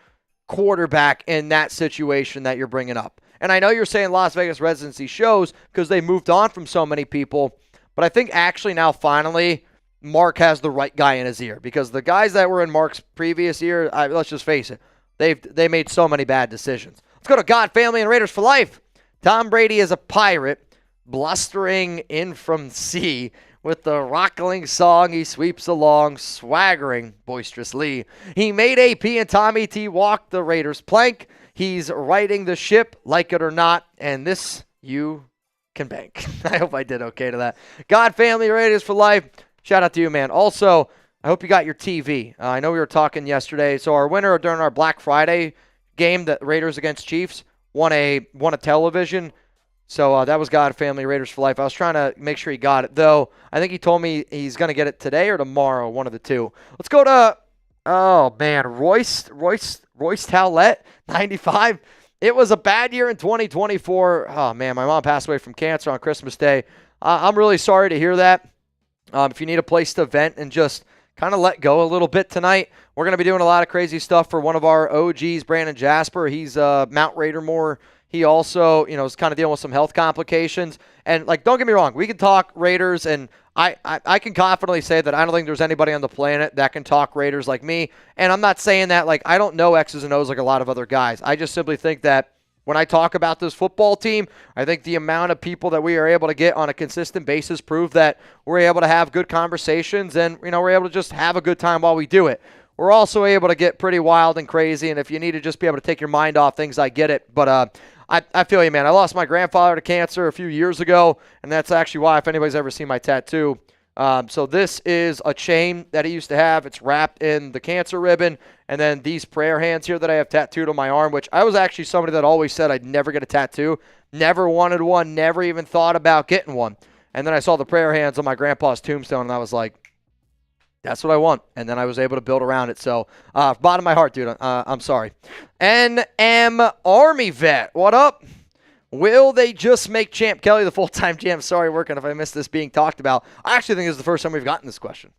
Speaker 1: quarterback in that situation that you're bringing up? And I know you're saying Las Vegas residency shows because they moved on from so many people, but I think actually now finally Mark has the right guy in his ear because the guys that were in Mark's previous year, let's just face it, they made so many bad decisions. Let's go to God, Family, and Raiders for Life. Tom Brady is a pirate, blustering in from sea. With the rockling song, he sweeps along, swaggering boisterously. He made AP and Tommy T walk the Raiders' plank. He's riding the ship, like it or not, and this you can bank. I hope I did okay to that. God, Family, Raiders for Life. Shout out to you, man. Also, I hope you got your TV. I know we were talking yesterday. So our winner during our Black Friday game, the Raiders against Chiefs, won a television. So that was God, Family, Raiders for Life. I was trying to make sure he got it, though. I think he told me he's going to get it today or tomorrow, one of the two. Let's go to, Royce Towlett, 95. It was a bad year in 2024. Oh, man, my mom passed away from cancer on Christmas Day. I'm really sorry to hear that. If you need a place to vent and just kind of let go a little bit tonight, we're going to be doing a lot of crazy stuff for one of our OGs, Brandon Jasper. He's Mount Raidermore. He also, is kind of dealing with some health complications. And, don't get me wrong, we can talk Raiders, and I can confidently say that I don't think there's anybody on the planet that can talk Raiders like me. And I'm not saying that, I don't know X's and O's like a lot of other guys. I just simply think that when I talk about this football team, I think the amount of people that we are able to get on a consistent basis prove that we're able to have good conversations and, we're able to just have a good time while we do it. We're also able to get pretty wild and crazy, and if you need to just be able to take your mind off things, I get it. But I feel you, man. I lost my grandfather to cancer a few years ago, and that's actually why, if anybody's ever seen my tattoo. So this is a chain that he used to have. It's wrapped in the cancer ribbon, and then these prayer hands here that I have tattooed on my arm, which I was actually somebody that always said I'd never get a tattoo, never wanted one, never even thought about getting one. And then I saw the prayer hands on my grandpa's tombstone, and I was like, that's what I want. And then I was able to build around it. So, bottom of my heart, dude, I'm sorry. NM Army Vet, what up? Will they just make Champ Kelly the full-time GM? Sorry, working if I missed this being talked about. I actually think this is the first time we've gotten this question.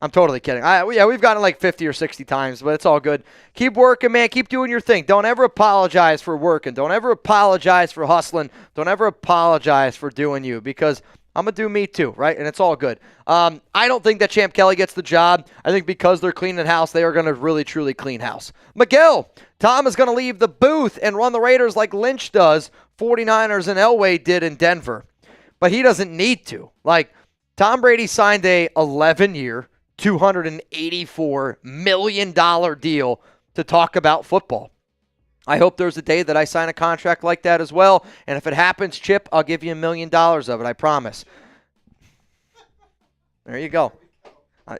Speaker 1: I'm totally kidding. Yeah, we've gotten it like 50 or 60 times, but it's all good. Keep working, man. Keep doing your thing. Don't ever apologize for working. Don't ever apologize for hustling. Don't ever apologize for doing you, because I'm going to do me too, right? And it's all good. I don't think that Champ Kelly gets the job. I think because they're cleaning house, they are going to really, truly clean house. Miguel, Tom is going to leave the booth and run the Raiders like Lynch does, 49ers and Elway did in Denver. But he doesn't need to. Like, Tom Brady signed a 11-year, $284 million deal to talk about football. I hope there's a day that I sign a contract like that as well. And if it happens, Chip, I'll give you $1 million of it. I promise. There you go.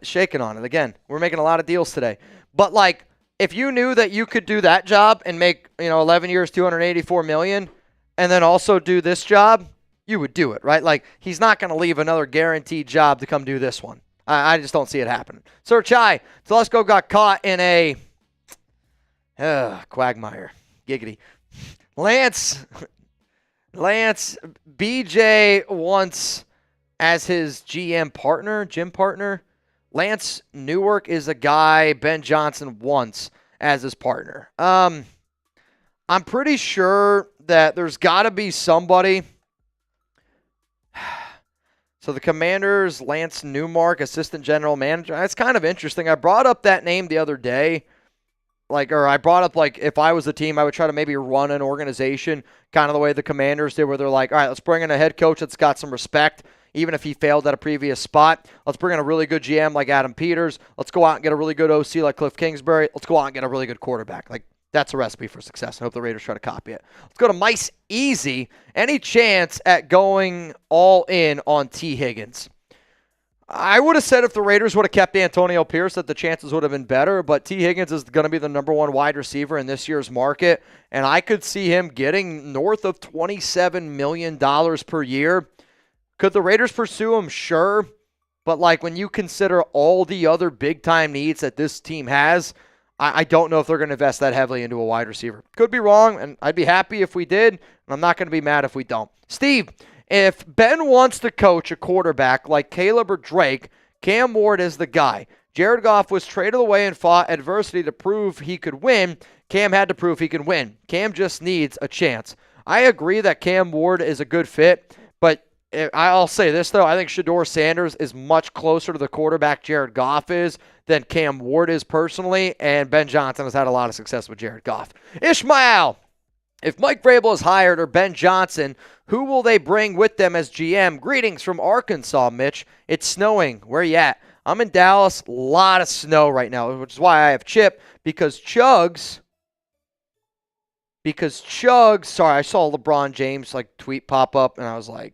Speaker 1: Shaking on it. Again, we're making a lot of deals today. But, like, if you knew that you could do that job and make, 11 years, $284 million, and then also do this job, you would do it, right? Like, he's not going to leave another guaranteed job to come do this one. I just don't see it happening. Sir Chai, Telesco got caught in a quagmire. Giggity. Lance, BJ wants as his gym partner. Lance Newark is a guy Ben Johnson wants as his partner. I'm pretty sure that there's got to be somebody. So the Commanders, Lance Newmark, assistant general manager. That's kind of interesting. I brought up that name the other day. I brought up, if I was the team, I would try to maybe run an organization kind of the way the Commanders did, where they're like, all right, let's bring in a head coach that's got some respect, even if he failed at a previous spot. Let's bring in a really good GM like Adam Peters. Let's go out and get a really good OC like Cliff Kingsbury. Let's go out and get a really good quarterback. That's a recipe for success. I hope the Raiders try to copy it. Let's go to Mice Easy. Any chance at going all in on T. Higgins? I would have said if the Raiders would have kept Antonio Pierce that the chances would have been better, but T. Higgins is going to be the number one wide receiver in this year's market, and I could see him getting north of $27 million per year. Could the Raiders pursue him? Sure, but when you consider all the other big-time needs that this team has, I don't know if they're going to invest that heavily into a wide receiver. Could be wrong, and I'd be happy if we did, and I'm not going to be mad if we don't. Steve, if Ben wants to coach a quarterback like Caleb or Drake, Cam Ward is the guy. Jared Goff was traded away and fought adversity to prove he could win. Cam had to prove he can win. Cam just needs a chance. I agree that Cam Ward is a good fit, but I'll say this, though. I think Shedeur Sanders is much closer to the quarterback Jared Goff is than Cam Ward is personally, and Ben Johnson has had a lot of success with Jared Goff. Ishmael, if Mike Vrabel is hired or Ben Johnson, who will they bring with them as GM? Greetings from Arkansas, Mitch. It's snowing. Where you at? I'm in Dallas. A lot of snow right now, which is why I have Chip, because Chugs, sorry, I saw LeBron James tweet pop up, and I was like,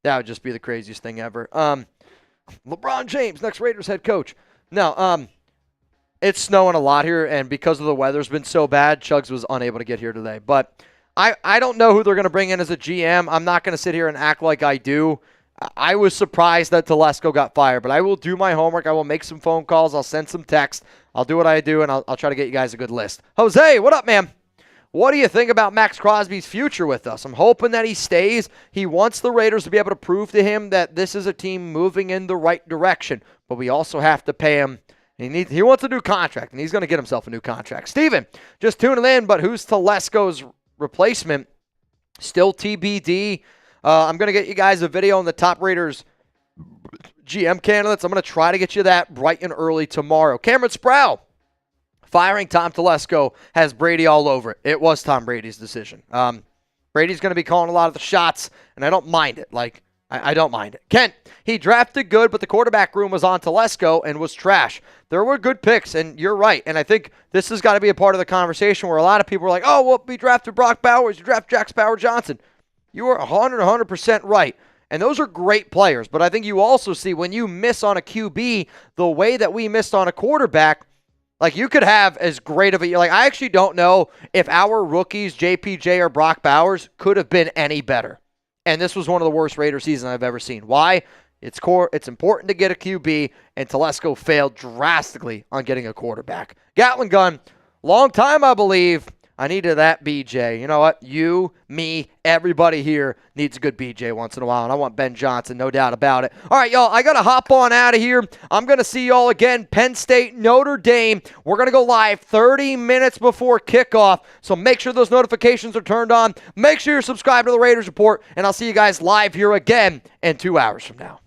Speaker 1: that would just be the craziest thing ever. LeBron James, next Raiders head coach. No, it's snowing a lot here, and because of the weather's been so bad, Chugs was unable to get here today. But I don't know who they're going to bring in as a GM. I'm not going to sit here and act like I do. I was surprised that Telesco got fired, but I will do my homework. I will make some phone calls. I'll send some text. I'll do what I do, and I'll try to get you guys a good list. Jose, what up, man? What do you think about Max Crosby's future with us? I'm hoping that he stays. He wants the Raiders to be able to prove to him that this is a team moving in the right direction, but we also have to pay him. He wants a new contract, and he's going to get himself a new contract. Steven, just tuning in, but who's Telesco's replacement? Still TBD. I'm going to get you guys a video on the top Raiders GM candidates. I'm going to try to get you that bright and early tomorrow. Cameron Sproul, firing Tom Telesco has Brady all over it. It was Tom Brady's decision. Brady's going to be calling a lot of the shots, and I don't mind it. I don't mind it. Kent, he drafted good, but the quarterback room was on Telesco and was trash. There were good picks, and you're right. And I think this has got to be a part of the conversation where a lot of people are like, oh, well, we drafted Brock Bowers, you draft Jack Sparrow Johnson. You are 100% right. And those are great players. But I think you also see when you miss on a QB the way that we missed on a quarterback, like you could have as great of a, like I actually don't know if our rookies, JPJ or Brock Bowers, could have been any better. And this was one of the worst Raider seasons I've ever seen. Why? It's important to get a QB, and Telesco failed drastically on getting a quarterback. Gatling gun, long time I believe. I needed that BJ. You know what? You, me, everybody here needs a good BJ once in a while, and I want Ben Johnson, no doubt about it. All right, y'all, I got to hop on out of here. I'm going to see y'all again, Penn State, Notre Dame. We're going to go live 30 minutes before kickoff, so make sure those notifications are turned on. Make sure you're subscribed to the Raiders Report, and I'll see you guys live here again in 2 hours from now.